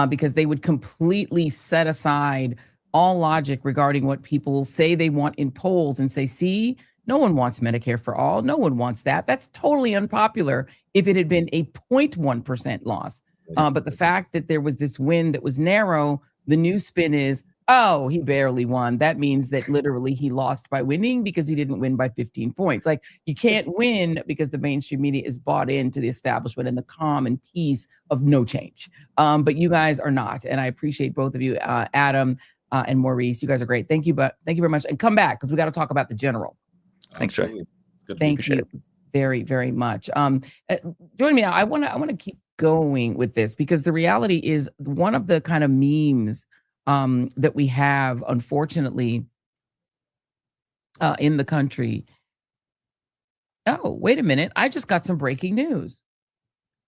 because they would completely set aside all logic regarding what people say they want in polls and say, see, no one wants Medicare for all. No one wants that. That's totally unpopular if it had been a 0.1% loss. But the fact that there was this win that was narrow, the new spin is, oh, he barely won. That means that literally he lost by winning because he didn't win by 15 points. Like you can't win because the mainstream media is bought into the establishment and the calm and peace of no change. But you guys are not. And I appreciate both of you, Adam and Maurice. You guys are great. Thank you. But thank you very much. And come back because we got to talk about the general. Thanks, Joy. Thank you very, very much. Join me now. I want to keep going with this because the reality is one of the kind of memes that we have, unfortunately, in the country. Oh, wait a minute. I just got some breaking news.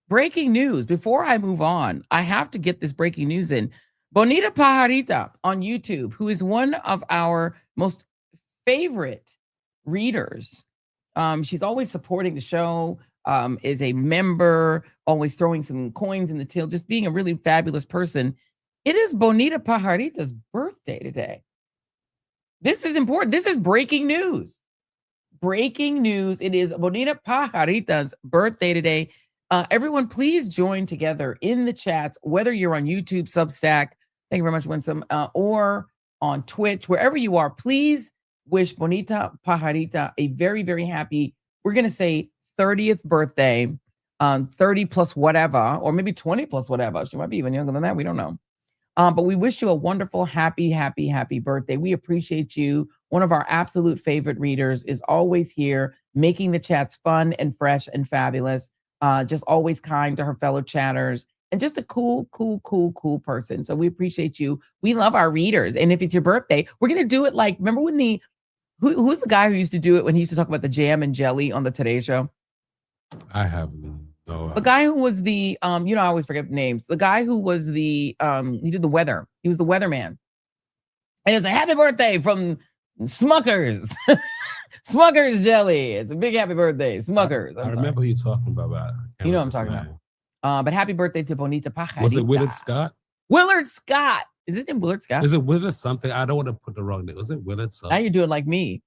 Breaking news. Before I move on, I have to get this breaking news in. Bonita Pajarita on YouTube, who is one of our most favorite readers. She's always supporting the show, is a member, always throwing some coins in the till, just being a really fabulous person. It is Bonita Pajarita's birthday today. This is important. This is breaking news. Breaking news. It is Bonita Pajarita's birthday today. Everyone, please join together in the chats, whether you're on YouTube, Substack, thank you very much, Winsome, or on Twitch, wherever you are, please wish Bonita Pajarita a very, very happy, we're going to say 30th birthday, 30 plus whatever, or maybe 20 plus whatever. She might be even younger than that. We don't know. But we wish you a wonderful, happy, happy, happy birthday. We appreciate you. One of our absolute favorite readers is always here, making the chats fun and fresh and fabulous. Just always kind to her fellow chatters and just a cool person. So we appreciate you. We love our readers. And if it's your birthday, we're going to do it like, remember when who's the guy who used to do it when he used to talk about the jam and jelly on the Today Show? I have no. The guy who was the, I always forget the names. The guy who was the, he did the weather. He was the weatherman. And it was a happy birthday from Smuckers. Smuckers jelly. It's a big happy birthday. Smuckers. I remember who you're talking about. You know what I'm talking about. But happy birthday to Bonita Pajarita. Was it Willard Scott? Willard Scott. Is his name Willard Scott? Is it Willard something? I don't want to put the wrong name. Was it Willard something? Now you're doing like me.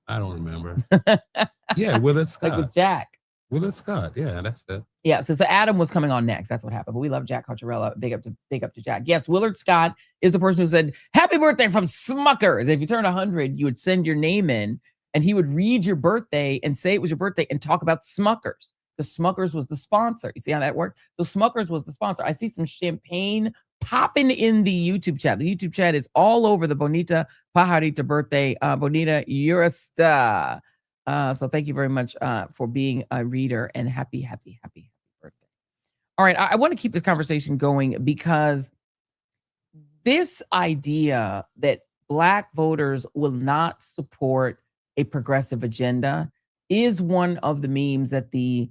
I don't remember. Yeah, Willard Scott. Like with Jack. Willard Scott. Yeah, that's it. Yeah, so Adam was coming on next. That's what happened. But we love Jack Cocciarella. Big up to Jack. Yes, Willard Scott is the person who said, happy birthday from Smuckers. If you turn 100, you would send your name in and he would read your birthday and say it was your birthday and talk about Smuckers. The Smuckers was the sponsor. You see how that works? So Smuckers was the sponsor. I see some champagne popping in the YouTube chat. The YouTube chat is all over the Bonita Pajarita birthday. Bonita, you're a star. So thank you very much for being a reader, and happy birthday. All right, I want to keep this conversation going because this idea that Black voters will not support a progressive agenda is one of the memes that the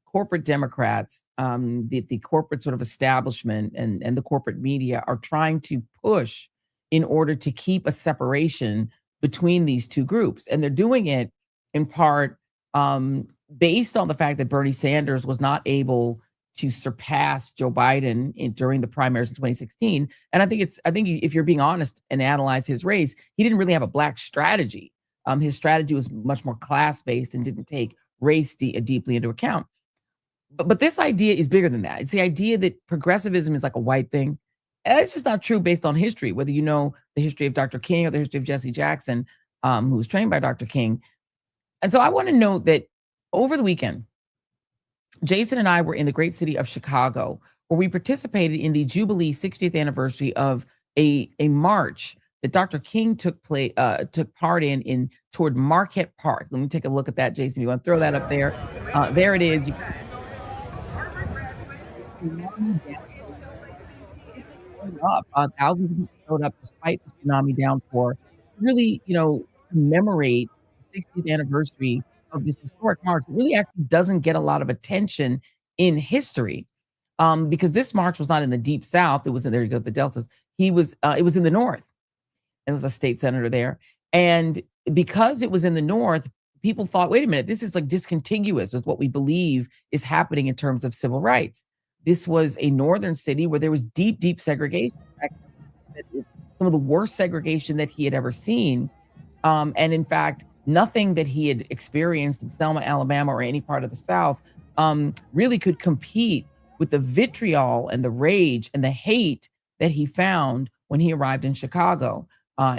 corporate Democrats, the corporate sort of establishment and the corporate media are trying to push in order to keep a separation between these two groups. And they're doing it in part based on the fact that Bernie Sanders was not able to surpass Joe Biden during the primaries in 2016. And I think if you're being honest and analyze his race, he didn't really have a Black strategy. His strategy was much more class-based and didn't take race deeply into account. But this idea is bigger than that. It's the idea that progressivism is like a white thing. And it's just not true based on history, whether you know the history of Dr. King or the history of Jesse Jackson, who was trained by Dr. King. And so I want to note that over the weekend, Jason and I were in the great city of Chicago, where we participated in the Jubilee 60th anniversary of a march that Dr. King took part in toward Marquette Park. Let me take a look at that, Jason. You want to throw that up there? There it is. Thousands of people showed up despite the tsunami downpour. Really, commemorate the 60th anniversary of this historic march. It really actually doesn't get a lot of attention in history because this march was not in the deep South. It was there you go, the Deltas. It was in the North. There was a state senator there. And because it was in the North, people thought, wait a minute, this is like discontiguous with what we believe is happening in terms of civil rights. This was a northern city where there was deep segregation. Some of the worst segregation that he had ever seen. And in fact, nothing that he had experienced in Selma, Alabama, or any part of the South really could compete with the vitriol and the rage and the hate that he found when he arrived in Chicago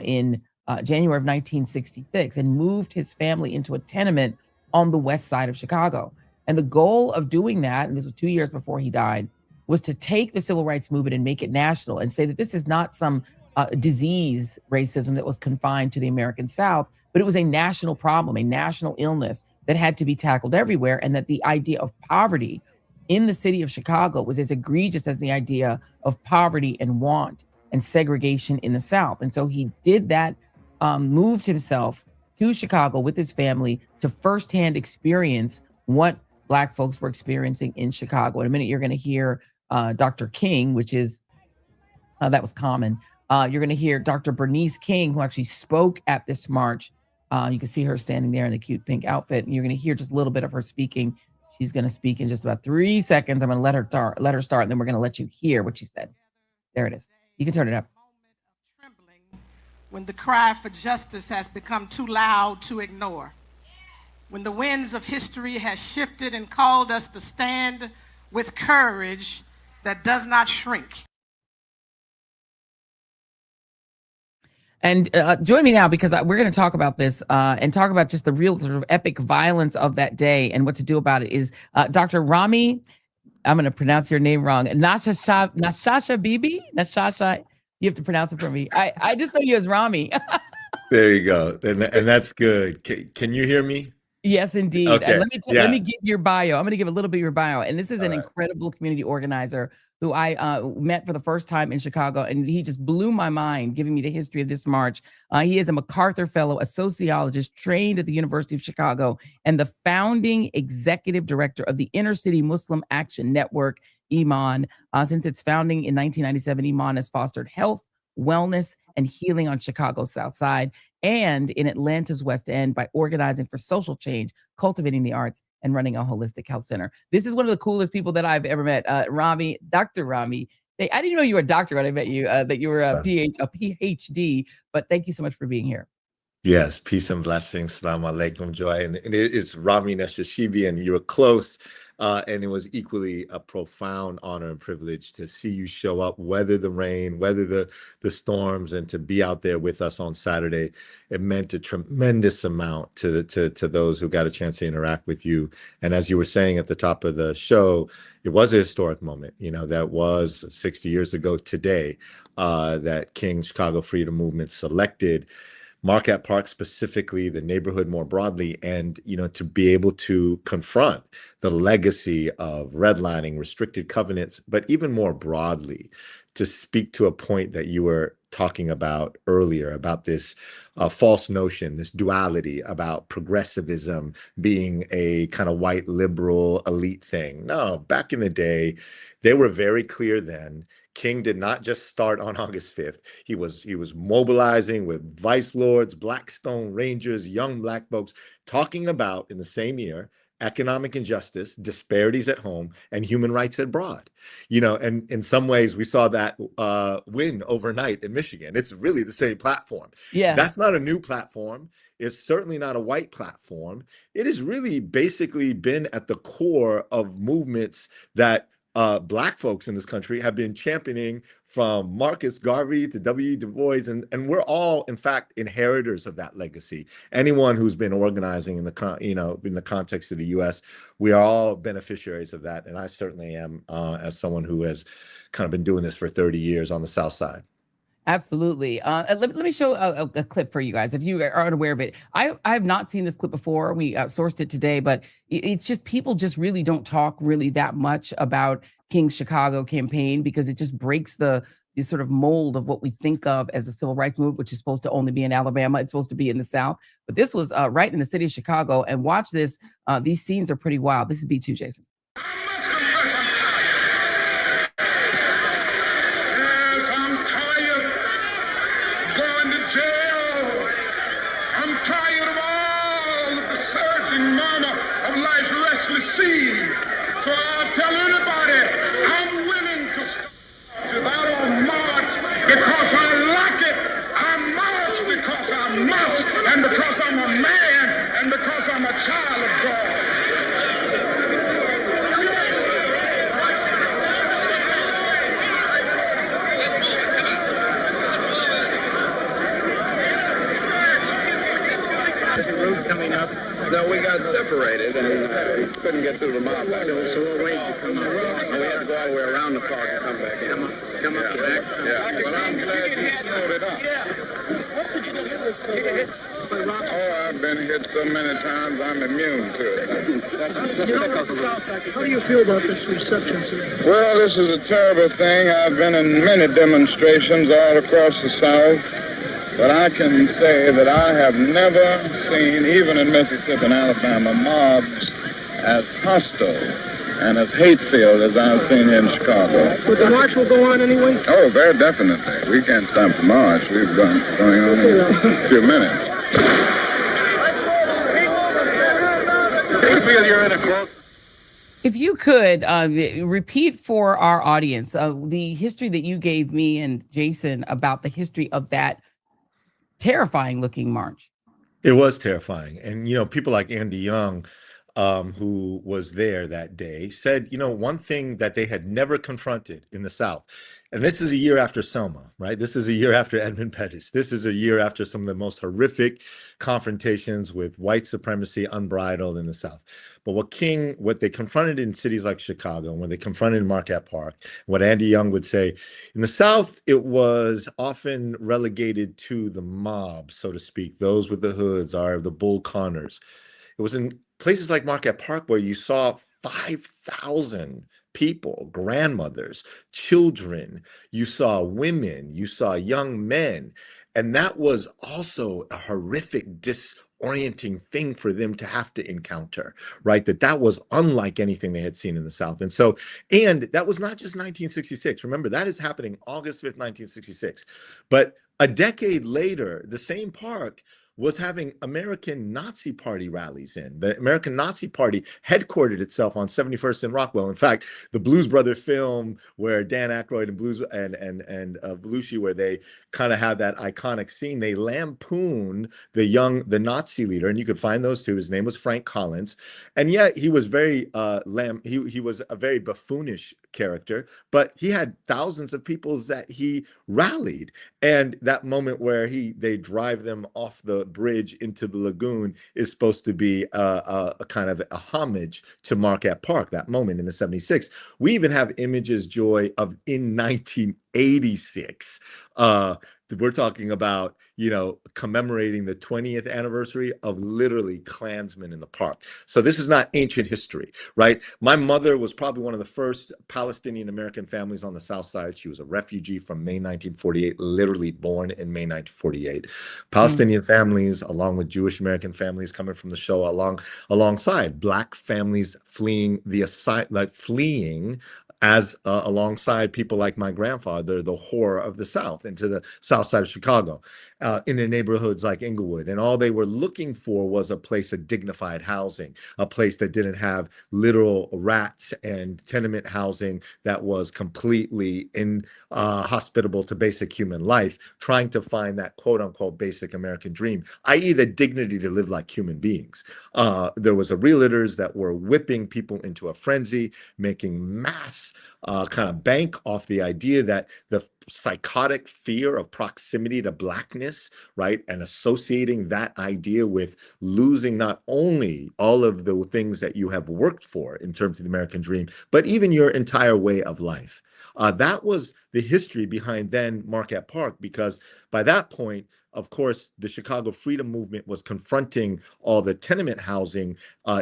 in January of 1966 and moved his family into a tenement on the west side of Chicago. And the goal of doing that, and this was 2 years before he died, was to take the civil rights movement and make it national and say that this is not some disease racism that was confined to the American South, but it was a national problem, a national illness that had to be tackled everywhere, and that the idea of poverty in the city of Chicago was as egregious as the idea of poverty and want and segregation in the South. And so he did that, moved himself to Chicago with his family to firsthand experience what Black folks were experiencing in Chicago. In a minute, you're going to hear Dr. King, which is, that was common. You're going to hear Dr. Bernice King, who actually spoke at this march. You can see her standing there in a cute pink outfit. And you're going to hear just a little bit of her speaking. She's going to speak in just about 3 seconds. I'm going to let her start, and then we're going to let you hear what she said. There it is. You can turn it up. When the cry for justice has become too loud to ignore. When the winds of history has shifted and called us to stand with courage that does not shrink. And join me now because we're going to talk about this and talk about just the real sort of epic violence of that day and what to do about it is Dr. Rami, I'm going to pronounce your name wrong, Nashashibi? Nashasha, you have to pronounce it for me. I just know you as Rami. There you go. And that's good. Can you hear me? Yes, indeed. Okay. Let me give your bio. I'm going to give a little bit of your bio. And this is an incredible community organizer who I met for the first time in Chicago. And he just blew my mind giving me the history of this march. He is a MacArthur Fellow, a sociologist trained at the University of Chicago, and the founding executive director of the Inner City Muslim Action Network, IMAN. Since its founding in 1997, IMAN has fostered health, wellness, and healing on Chicago's South Side and in Atlanta's West End by organizing for social change, cultivating the arts, and running a holistic health center. This is one of the coolest people that I've ever met. Rami, Dr. Rami. I didn't know you were a doctor when I met you, that you were a PhD, but thank you so much for being here. Yes, peace and blessings. Salam alaikum, Joy. And it's Rami Nashashibi, and you were close. And it was equally a profound honor and privilege to see you show up, weather the rain, weather the storms, and to be out there with us on Saturday. It meant a tremendous amount to those who got a chance to interact with you. And as you were saying at the top of the show, it was a historic moment. You know, that was 60 years ago today, that King's Chicago Freedom Movement selected Marquette Park, specifically the neighborhood more broadly, and, you know, to be able to confront the legacy of redlining, restricted covenants, but even more broadly, to speak to a point that you were talking about earlier, about this false notion, this duality about progressivism being a kind of white liberal elite thing. No, back in the day, they were very clear then. King did not just start on August 5th. He was mobilizing with vice lords, Blackstone Rangers, young Black folks, talking about, in the same year, economic injustice, disparities at home, and human rights abroad. You know, and in some ways we saw that win overnight in Michigan. It's really the same platform. Yeah. That's not a new platform. It's certainly not a white platform. It has really basically been at the core of movements that Black folks in this country have been championing, from Marcus Garvey to W. Du Bois, and we're all, in fact, inheritors of that legacy. Anyone who's been organizing in the context of the U.S., we are all beneficiaries of that, and I certainly am, as someone who has kind of been doing this for 30 years on the South Side. Absolutely. Let me show a clip for you guys if you are unaware of it. I have not seen this clip before. We sourced it today, but it's just people just really don't talk really that much about King's Chicago campaign, because it just breaks the sort of mold of what we think of as a civil rights movement, which is supposed to only be in Alabama. It's supposed to be in the South. But this was right in the city of Chicago. And watch this. These scenes are pretty wild. This is B2, Jason. So I'll tell anybody, I'm willing to start out on march because I like it. I march because I must, and because I'm a man, and because I'm a child of God. The road coming up. No, we got separated and we couldn't get through the mob back there. So we'll wait to come up. And we had to go all the way around the park and come back in. Come up the back? Yeah. Well, I'm glad you slowed it up. Oh, I've been hit so many times, I'm immune to it. How do you feel about this reception, sir? Well, this is a terrible thing. I've been in many demonstrations all across the South. But I can say that I have never seen, even in Mississippi and Alabama, mobs as hostile and as hate-filled as I've seen here in Chicago. But the march will go on anyway? Oh, very definitely. We can't stop the march. We've been going on in a few minutes. I feel you're in a close. If you could repeat for our audience the history that you gave me and Jason about the history of that terrifying looking march. It was terrifying. And, you know, people like Andy Young, who was there that day, said, you know, one thing that they had never confronted in the South, and this is a year after Selma, right? This is a year after Edmund Pettus. This is a year after some of the most horrific confrontations with white supremacy unbridled in the South. But what they confronted in cities like Chicago, and when they confronted in Marquette Park, what Andy Young would say, in the South, it was often relegated to the mob, so to speak, those with the hoods are the Bull Connors. It was in places like Marquette Park where you saw 5,000 people, grandmothers, children, you saw women, you saw young men. And that was also a horrific disorienting thing for them to have to encounter, right? That was unlike anything they had seen in the South. And that was not just 1966. Remember, that is happening August 5th, 1966. But a decade later, the same park was having American Nazi Party rallies in. The American Nazi Party headquartered itself on 71st and Rockwell. In fact, the Blues Brothers film where Dan Aykroyd and Belushi, where they kind of have that iconic scene, they lampoon the Nazi leader, and you could find those two. His name was Frank Collins, and yet he was very he was a very buffoonish character, but he had thousands of people that he rallied. And that moment where they drive them off the bridge into the lagoon is supposed to be a kind of a homage to Marquette Park, that moment in the 76. We even have images, Joy, of in 1986. We're talking about, commemorating the 20th anniversary of literally Klansmen in the park. So this is not ancient history, right? My mother was probably one of the first Palestinian American families on the South Side. She was a refugee from May 1948, literally born in May 1948. Palestinian families, along with Jewish American families coming from the show alongside Black families fleeing as alongside people like my grandfather, the horror of the South, into the South Side of Chicago, in the neighborhoods like Inglewood. And all they were looking for was a place of dignified housing, a place that didn't have literal rats and tenement housing that was completely inhospitable to basic human life, trying to find that quote unquote basic American dream, i.e. the dignity to live like human beings. There was realtors that were whipping people into a frenzy, making mass kind of bank off the idea that the psychotic fear of proximity to Blackness, right, and associating that idea with losing not only all of the things that you have worked for in terms of the American dream, but even your entire way of life. That was the history behind then Marquette Park, because by that point, of course, the Chicago Freedom Movement was confronting all the tenement housing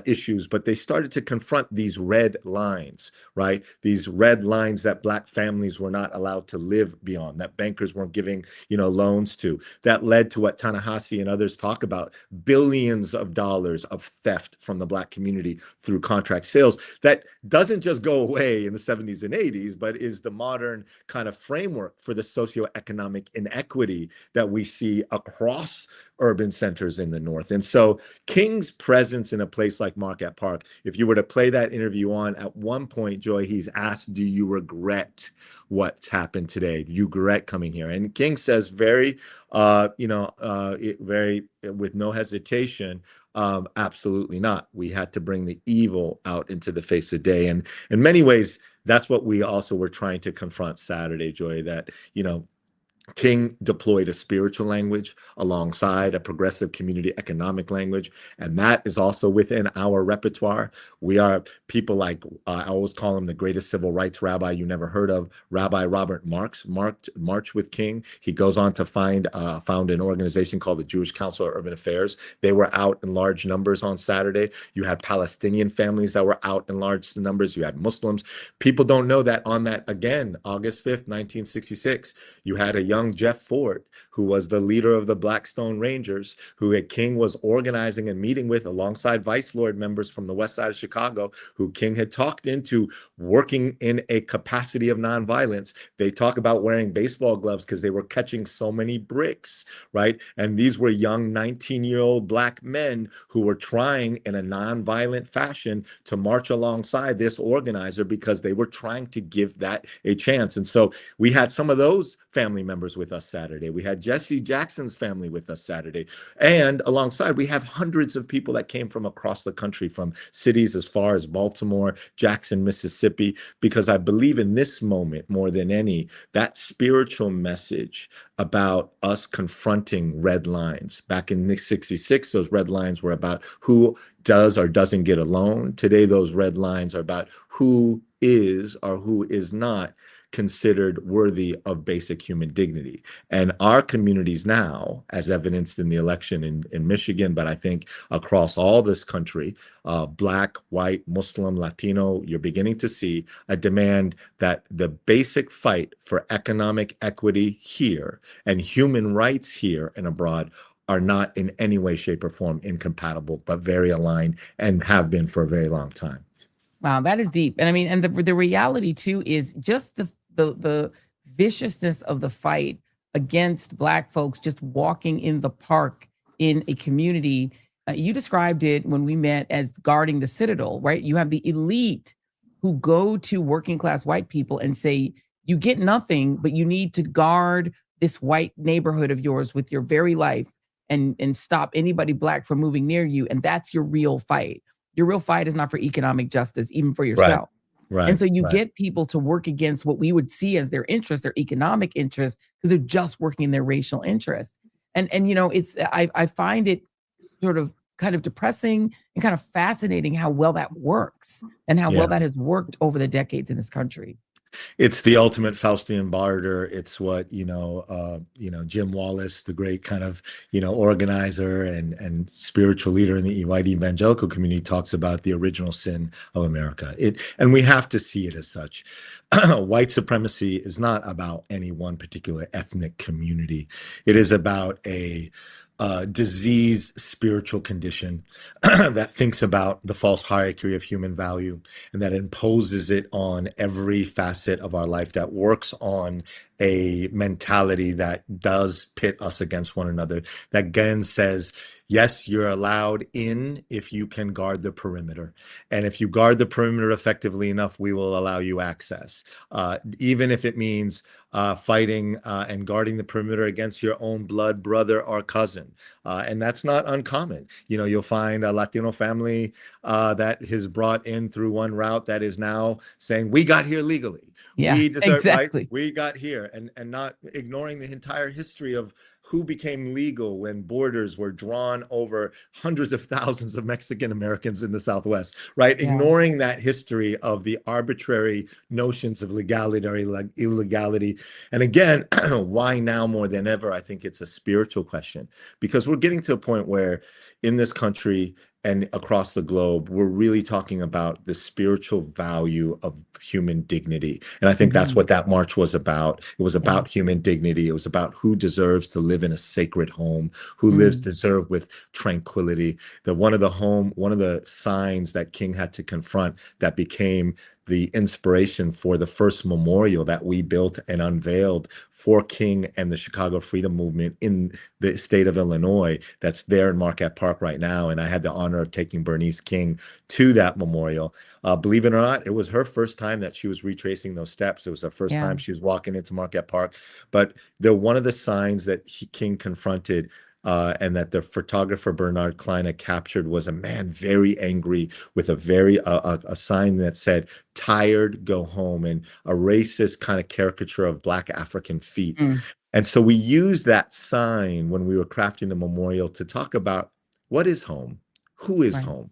issues, but they started to confront these red lines, right? These red lines that Black families were not allowed to live beyond, that bankers weren't giving, loans to. That led to what Ta-Nehisi and others talk about, billions of dollars of theft from the Black community through contract sales. That doesn't just go away in the 70s and 80s, but is the modern kind of framework for the socioeconomic inequity that we see across urban centers in the North. And so King's presence in a place like Marquette Park, if you were to play that interview on, at one point, Joy, he's asked, do you regret what's happened today? Do you regret coming here? And King says very, very with no hesitation, absolutely not. We had to bring the evil out into the face of day. And in many ways, that's what we also were trying to confront Saturday, Joy, that, King deployed a spiritual language alongside a progressive community economic language, and that is also within our repertoire. We are people like, I always call him the greatest civil rights rabbi you never heard of, Rabbi Robert Marks, March with King. He goes on to found an organization called the Jewish Council of Urban Affairs. They were out in large numbers on Saturday. You had Palestinian families that were out in large numbers. You had Muslims. People don't know that on that, again, August 5th, 1966, you had a young Jeff Ford, who was the leader of the Blackstone Rangers, who King was organizing and meeting with alongside Vice Lord members from the west side of Chicago, who King had talked into working in a capacity of nonviolence. They talk about wearing baseball gloves because they were catching so many bricks, right? And these were young 19-year-old Black men who were trying in a nonviolent fashion to march alongside this organizer because they were trying to give that a chance. And so we had some of those family members with us Saturday. We had Jesse Jackson's family with us Saturday. And alongside, we have hundreds of people that came from across the country, from cities as far as Baltimore, Jackson, Mississippi, because I believe in this moment more than any, that spiritual message about us confronting red lines. Back in 1966, those red lines were about who does or doesn't get a loan. Today, those red lines are about who is or who is not considered worthy of basic human dignity. And our communities now, as evidenced in the election in Michigan, but I think across all this country, Black, white, Muslim, Latino, you're beginning to see a demand that the basic fight for economic equity here and human rights here and abroad are not in any way, shape, or form incompatible, but very aligned and have been for a very long time. Wow, that is deep. And I mean, and the reality too is just the viciousness of the fight against Black folks just walking in the park in a community. You described it when we met as guarding the citadel, right? You have the elite who go to working class white people and say, you get nothing, but you need to guard this white neighborhood of yours with your very life and stop anybody Black from moving near you. And that's your real fight. Your real fight is not for economic justice, even for yourself. Right. And so you get people to work against what we would see as their interest, their economic interest, because they're just working in their racial interest. And it's I find it sort of kind of depressing and kind of fascinating how well that works and how well that has worked over the decades in this country. It's the ultimate Faustian barter. It's what, Jim Wallace, the great kind of, organizer and spiritual leader in the white evangelical community, talks about the original sin of America. And we have to see it as such. White supremacy is not about any one particular ethnic community. It is about a diseased spiritual condition that thinks about the false hierarchy of human value and that imposes it on every facet of our life, that works on a mentality that does pit us against one another, that again says, yes, you're allowed in if you can guard the perimeter. And if you guard the perimeter effectively enough, we will allow you access, even if it means fighting and guarding the perimeter against your own blood brother or cousin. And that's not uncommon. You'll find a Latino family that is brought in through one route that is now saying, we got here legally. Yeah, we deserve, exactly. Right? We got here, and not ignoring the entire history of who became legal when borders were drawn over hundreds of thousands of Mexican Americans in the Southwest, right? Yeah. Ignoring that history of the arbitrary notions of legality or illegality. And again, why now more than ever? I think it's a spiritual question, because we're getting to a point where in this country and across the globe, we're really talking about the spiritual value of human dignity. And I think that's what that march was about. It was about human dignity. It was about who deserves to live in a sacred home, who deserve with tranquility. That one of the signs that King had to confront that became the inspiration for the first memorial that we built and unveiled for King and the Chicago Freedom Movement in the state of Illinois, that's there in Marquette Park right now. And I had the honor of taking Bernice King to that memorial. Believe it or not, it was her first time that she was retracing those steps. It was the first time she was walking into Marquette Park. But one of the signs that King confronted and that the photographer Bernard Kleine captured was a man very angry with a sign that said, tired, go home, and a racist kind of caricature of Black African feet. And so we used that sign when we were crafting the memorial to talk about what is home, who is home,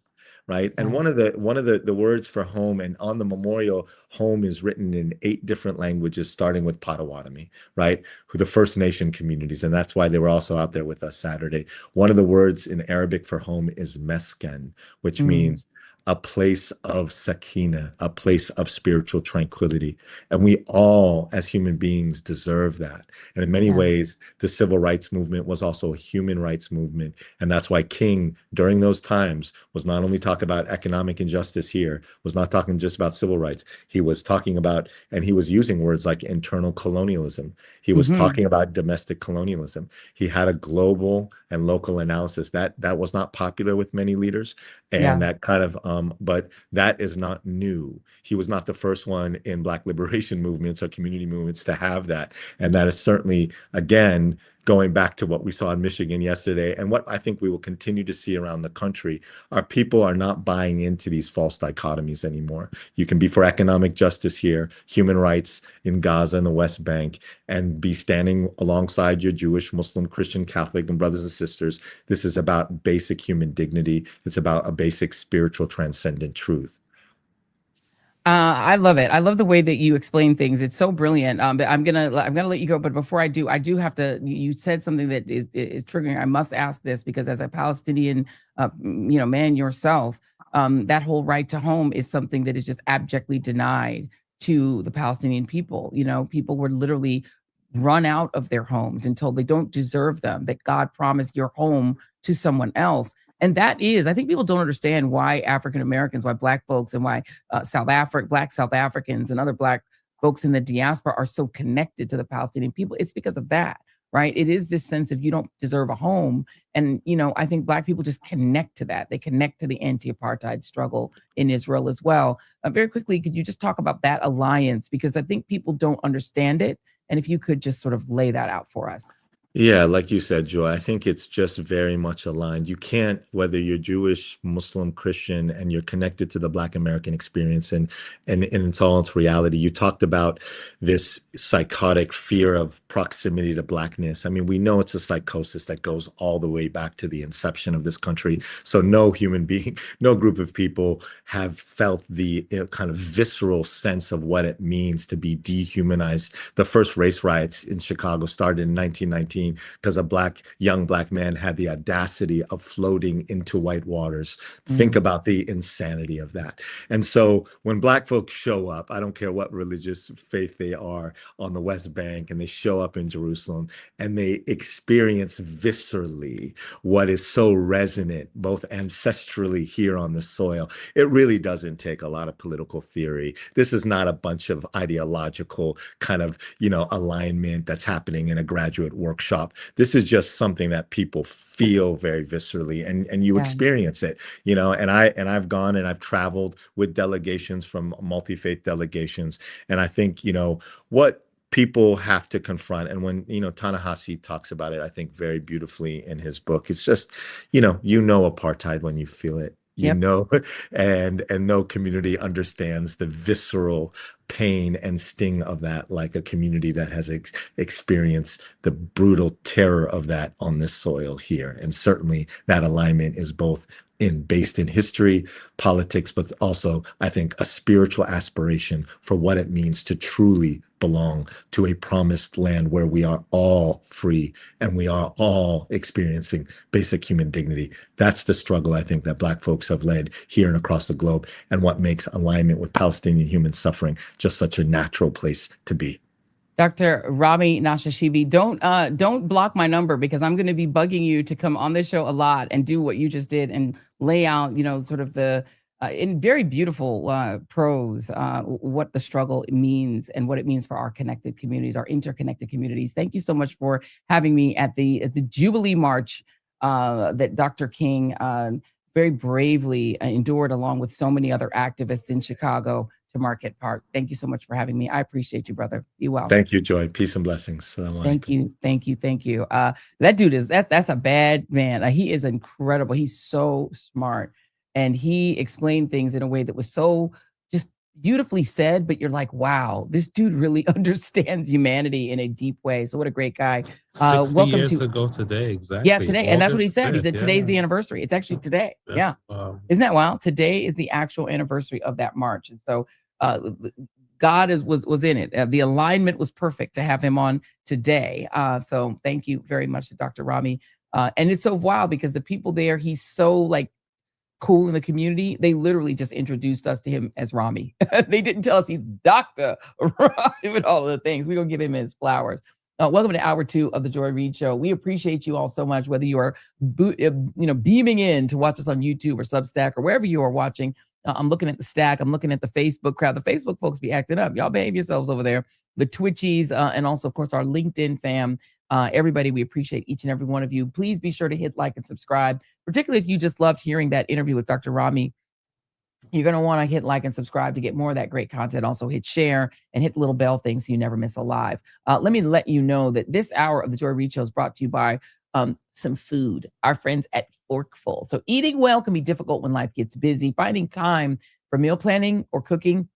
right? And one of the words for home, and on the memorial, home is written in 8 different languages, starting with Potawatomi, right? Who the First Nation communities, and that's why they were also out there with us Saturday. One of the words in Arabic for home is mesken, which means a place of sakina, a place of spiritual tranquility. And we all, as human beings, deserve that. And in many ways, the civil rights movement was also a human rights movement. And that's why King, during those times, was not only talking about economic injustice here, was not talking just about civil rights. He was talking about, and he was using words like internal colonialism. He was talking about domestic colonialism. He had a global and local analysis that was not popular with many leaders. And that kind of, but that is not new. He was not the first one in Black liberation movements or community movements to have that. And that is certainly, again, going back to what we saw in Michigan yesterday, and what I think we will continue to see around the country. Our people are not buying into these false dichotomies anymore. You can be for economic justice here, human rights in Gaza and the West Bank, and be standing alongside your Jewish, Muslim, Christian, Catholic, and brothers and sisters. This is about basic human dignity. It's about a basic spiritual transcendent truth. I love it. I love the way that you explain things. It's so brilliant. But I'm gonna let you go. But before I do have to. You said something that is triggering. I must ask this, because as a Palestinian, man yourself, that whole right to home is something that is just abjectly denied to the Palestinian people. People were literally run out of their homes and told they don't deserve them. That God promised your home to someone else. And that is, I think people don't understand why African Americans, why Black folks, and why Black South Africans and other Black folks in the diaspora are so connected to the Palestinian people. It's because of that, right? It is this sense of you don't deserve a home. And, I think Black people just connect to that. They connect to the anti-apartheid struggle in Israel as well. Very quickly, could you just talk about that alliance? Because I think people don't understand it. And if you could just sort of lay that out for us. Yeah, like you said, Joy, I think it's just very much aligned. You can't, whether you're Jewish, Muslim, Christian, and you're connected to the Black American experience and it's all its reality. You talked about this psychotic fear of proximity to Blackness. I mean, we know it's a psychosis that goes all the way back to the inception of this country. So no human being, no group of people have felt the kind of visceral sense of what it means to be dehumanized. The first race riots in Chicago started in 1919. Because a young black man had the audacity of floating into white waters. Think about the insanity of that. And so when Black folks show up, I don't care what religious faith they are, on the West Bank, and they show up in Jerusalem and they experience viscerally what is so resonant, both ancestrally here on the soil, it really doesn't take a lot of political theory. This is not a bunch of ideological kind of, alignment that's happening in a graduate workshop. This is just something that people feel very viscerally, and you experience it, and I've gone and I've traveled with delegations from multi-faith delegations. And I think, what people have to confront, and when, Ta-Nehisi talks about it, I think very beautifully in his book, it's just, apartheid when you feel it. And no community understands the visceral pain and sting of that like a community that has experienced the brutal terror of that on this soil here. And certainly that alignment is both based in history, politics, but also, I think, a spiritual aspiration for what it means to truly belong to a promised land where we are all free and we are all experiencing basic human dignity. That's the struggle, I think, that Black folks have led here and across the globe, and what makes alignment with Palestinian human suffering just such a natural place to be. Dr. Rami Nashashibi, don't block my number, because I'm going to be bugging you to come on this show a lot and do what you just did and lay out, sort of the in very beautiful prose what the struggle means and what it means for our connected communities, our interconnected communities. Thank you so much for having me at the Jubilee March that Dr. King very bravely endured along with so many other activists in Chicago to Market Park. Thank you so much for having me. I appreciate you, brother. Be well. Thank you, Joy. Peace and blessings. Thank you. That dude that's a bad man. He is incredible. He's so smart. And he explained things in a way that was so just beautifully said, but you're like, wow, this dude really understands humanity in a deep way. So what a great guy. 60 years ago today, exactly. Yeah, today. And that's what he August said. He 5th, said, today's the anniversary. It's actually today. Isn't that wild? Today is the actual anniversary of that march. And so God was in it. The alignment was perfect to have him on today. So thank you very much to Dr. Rami. And it's so wild because the people there, he's so like cool in the community. They literally just introduced us to him as Rami. They didn't tell us he's Dr. Rami with all of the things. We're going to give him his flowers. Welcome to hour 2 of the Joy Reid Show. We appreciate you all so much, whether you are beaming in to watch us on YouTube or Substack or wherever you are watching. I'm looking at the stack. I'm looking at the Facebook crowd. The Facebook folks be acting up. Y'all behave yourselves over there. The Twitchies and also, of course, our LinkedIn fam. Everybody, we appreciate each and every one of you. Please be sure to hit like and subscribe, particularly if you just loved hearing that interview with Dr. Rami. You're going to want to hit like and subscribe to get more of that great content. Also hit share and hit the little bell thing so you never miss a live. Let me let you know that this hour of the Joy Reid Show is brought to you by some food, our friends at Forkful. So eating well can be difficult when life gets busy. Finding time for meal planning or cooking,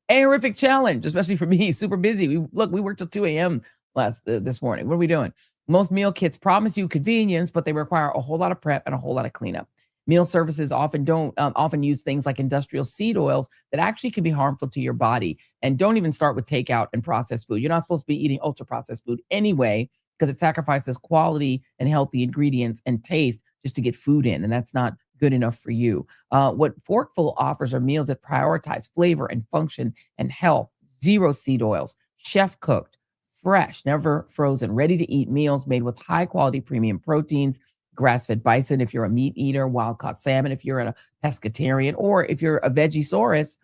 a horrific challenge, especially for me, super busy. We worked till 2 a.m. This morning. What are we doing? Most meal kits promise you convenience, but they require a whole lot of prep and a whole lot of cleanup. Meal services often use things like industrial seed oils that actually can be harmful to your body. And don't even start with takeout and processed food. You're not supposed to be eating ultra processed food anyway, because it sacrifices quality and healthy ingredients and taste just to get food in. And that's not good enough for you. What Forkful offers are meals that prioritize flavor and function and health. 0 seed oils, chef cooked, fresh, never frozen, ready to eat meals made with high quality premium proteins, grass-fed bison if you're a meat eater, wild-caught salmon if you're a pescatarian, or if you're a vegisaurus,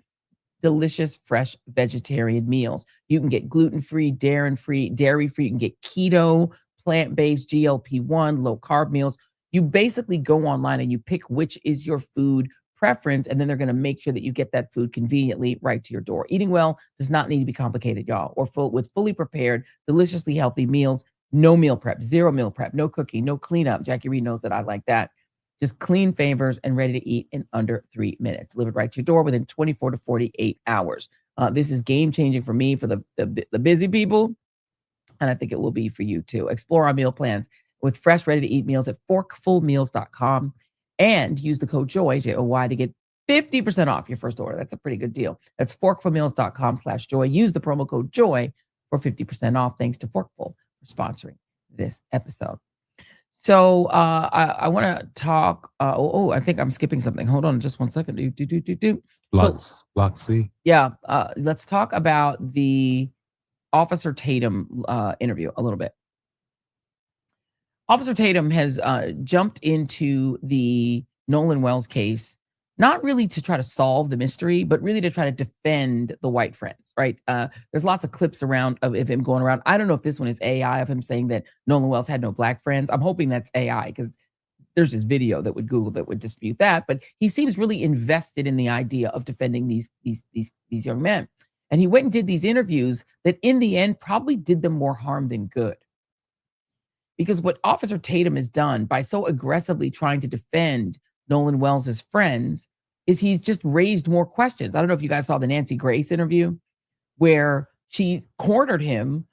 delicious fresh vegetarian meals. You can get gluten-free, dairy-free, you can get keto, plant-based, GLP-1, low-carb meals. You basically go online and you pick which is your food preference, and then they're going to make sure that you get that food conveniently right to your door. Eating well does not need to be complicated, y'all. With fully prepared, deliciously healthy meals, no meal prep, zero meal prep, no cooking, no cleanup. Jackie Reid knows that I like that. Just clean favors and ready to eat in under 3 minutes. Delivered right to your door within 24 to 48 hours. This is game-changing for me, for the busy people, and I think it will be for you too. Explore our meal plans with fresh, ready-to-eat meals at forkfulmeals.com. And use the code JOY, J-O-Y, to get 50% off your first order. That's a pretty good deal. That's forkfulmeals.com/joy. Use the promo code JOY for 50% off. Thanks to Forkful for sponsoring this episode. So I want to talk. I think I'm skipping something. Hold on just one second. Block C. Yeah. Let's talk about the Officer Tatum interview a little bit. Officer Tatum has jumped into the Nolan Wells case, not really to try to solve the mystery, but really to try to defend the white friends, right? There's lots of clips around of him going around. I don't know if this one is AI of him saying that Nolan Wells had no black friends. I'm hoping that's AI because there's this video that would Google that would dispute that. But he seems really invested in the idea of defending these young men. And he went and did these interviews that in the end probably did them more harm than good. Because what Officer Tatum has done by so aggressively trying to defend Nolan Wells' friends is he's just raised more questions. I don't know if you guys saw the Nancy Grace interview where she cornered him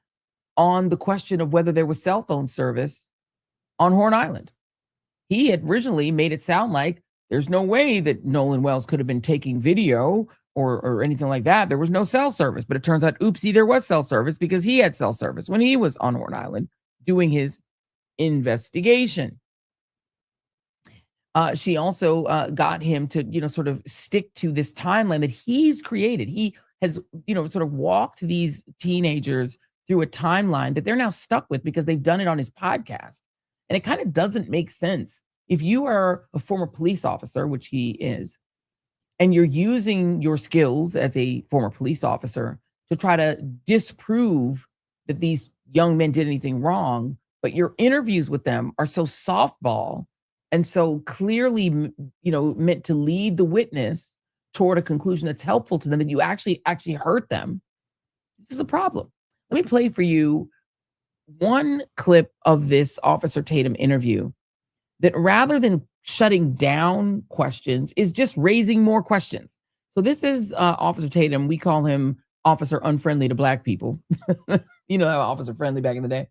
on the question of whether there was cell phone service on Horn Island. He had originally made it sound like there's no way that Nolan Wells could have been taking video or anything like that. There was no cell service. But it turns out, oopsie, there was cell service because he had cell service when he was on Horn Island doing his investigation. She also got him to, sort of stick to this timeline that he's created. He has, sort of walked these teenagers through a timeline that they're now stuck with because they've done it on his podcast. And it kind of doesn't make sense. If you are a former police officer, which he is, and you're using your skills as a former police officer to try to disprove that these young men did anything wrong, but your interviews with them are so softball and so clearly, meant to lead the witness toward a conclusion that's helpful to them that you actually hurt them. This is a problem. Let me play for you one clip of this Officer Tatum interview that, rather than shutting down questions, is just raising more questions. So this is Officer Tatum. We call him Officer Unfriendly to Black people. You know how Officer Friendly back in the day?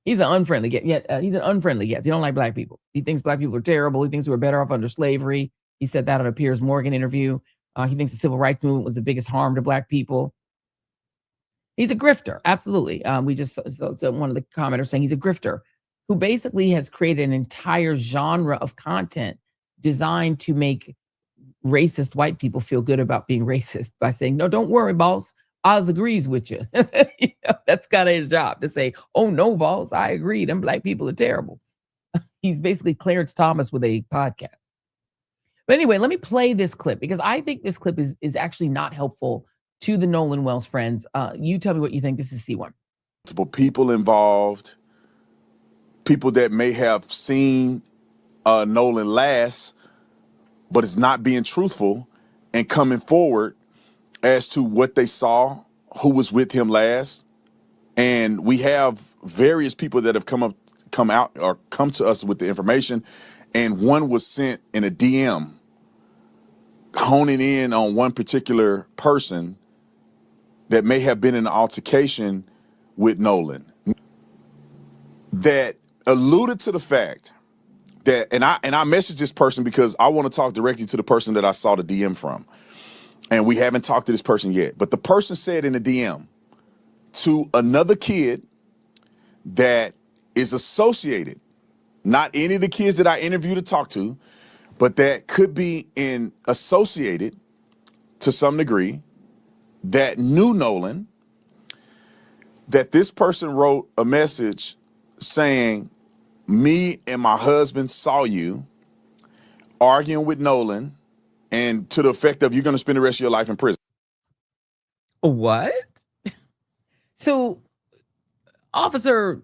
He's an unfriendly guest. He's an unfriendly guest. He don't like black people. He thinks black people are terrible. He thinks we were better off under slavery. He said that on a Piers Morgan interview. He thinks the civil rights movement was the biggest harm to black people. He's a grifter, absolutely. We just saw one of the commenters saying he's a grifter who basically has created an entire genre of content designed to make racist white people feel good about being racist by saying, no, don't worry, boss. Oz agrees with you. That's kind of his job, to say, oh, no, boss, I agree. Them black people are terrible. He's basically Clarence Thomas with a podcast. But anyway, let me play this clip because I think this clip is actually not helpful to the Nolan Wells friends. You tell me what you think. This is C1. Multiple people involved, people that may have seen Nolan last, but is not being truthful and coming forward as to what they saw, who was with him last. And we have various people that have come out or come to us with the information. And one was sent in a DM honing in on one particular person that may have been in an altercation with Nolan that alluded to the fact that, and I messaged this person because I want to talk directly to the person that I saw the DM from. And we haven't talked to this person yet. But the person said in the DM to another kid that is associated, not any of the kids that I interviewed to talk to, but that could be associated to some degree, that knew Nolan, that this person wrote a message saying, me and my husband saw you arguing with Nolan, and to the effect of, you're going to spend the rest of your life in prison. What? So, Officer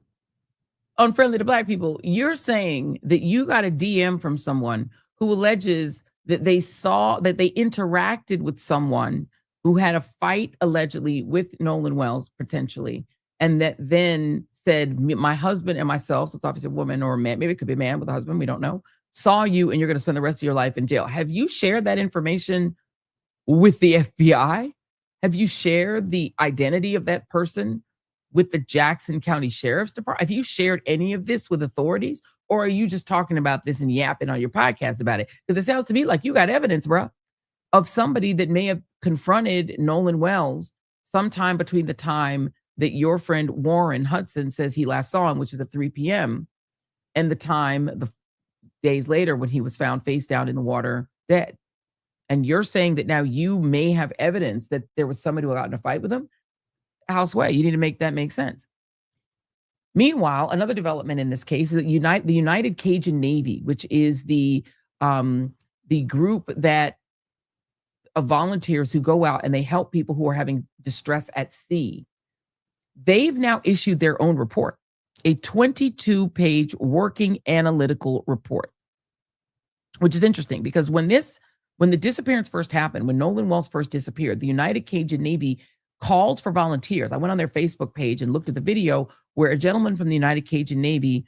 unfriendly to Black people, you're saying that you got a DM from someone who alleges that they interacted with someone who had a fight allegedly with Nolan Wells potentially, and that then said, my husband and myself, so it's obviously a woman or a man, maybe it could be a man with a husband, we don't know, saw you and you're going to spend the rest of your life in jail. Have you shared that information with the FBI? Have you shared the identity of that person with the Jackson County Sheriff's Department? Have you shared any of this with authorities? Or are you just talking about this and yapping on your podcast about it? Because it sounds to me like you got evidence, bro, of somebody that may have confronted Nolan Wells sometime between the time that your friend Warren Hudson says he last saw him, which is at 3 p.m., and the time, the days later, when he was found face down in the water dead. And you're saying that now you may have evidence that there was somebody who got in a fight with him? Houseway, you need to make that make sense. Meanwhile, another development in this case is that the United Cajun Navy, which is the group that of volunteers who go out and they help people who are having distress at sea. They've now issued their own report, a 22-page working analytical report, which is interesting because when the disappearance first happened, when Nolan Wells first disappeared, the United Cajun Navy called for volunteers. I went on their Facebook page and looked at the video where a gentleman from the United Cajun Navy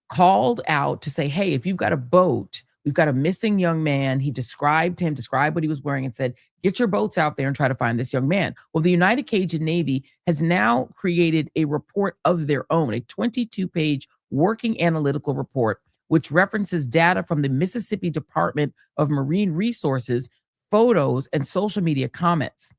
called out to say, hey, if you've got a boat, we've got a missing young man. He described what he was wearing and said, get your boats out there and try to find this young man. Well, the United Cajun Navy has now created a report of their own, a 22-page working analytical report, which references data from the Mississippi Department of Marine Resources, photos, and social media comments.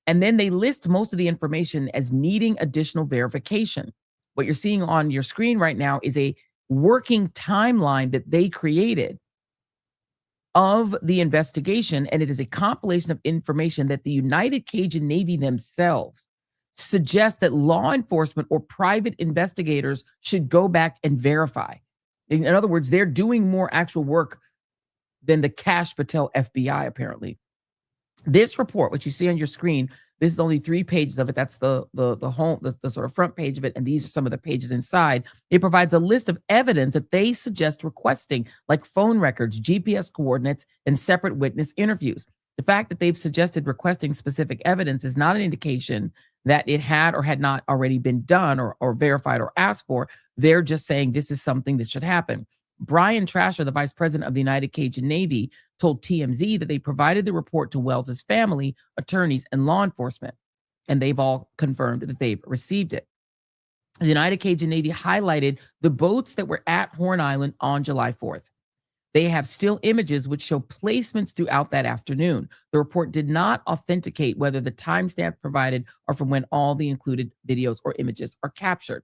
And then they list most of the information as needing additional verification. What you're seeing on your screen right now is a working timeline that they created of the investigation, and it is a compilation of information that the United Cajun Navy themselves suggest that law enforcement or private investigators should go back and verify. In other words, they're doing more actual work than the Cash Patel FBI, apparently. This report, which you see on your screen, this is only 3 pages of it. That's the sort of front page of it, and these are some of the pages inside. It provides a list of evidence that they suggest requesting, like phone records, GPS coordinates, and separate witness interviews. The fact that they've suggested requesting specific evidence is not an indication that it had or had not already been done or verified or asked for. They're just saying this is something that should happen. Brian Trasher, the vice president of the United Cajun Navy, told TMZ that they provided the report to Wells's family, attorneys, and law enforcement, and they've all confirmed that they've received it. The United Cajun Navy highlighted the boats that were at Horn Island on July 4th. They have still images which show placements throughout that afternoon. The report did not authenticate whether the timestamps provided are from when all the included videos or images are captured.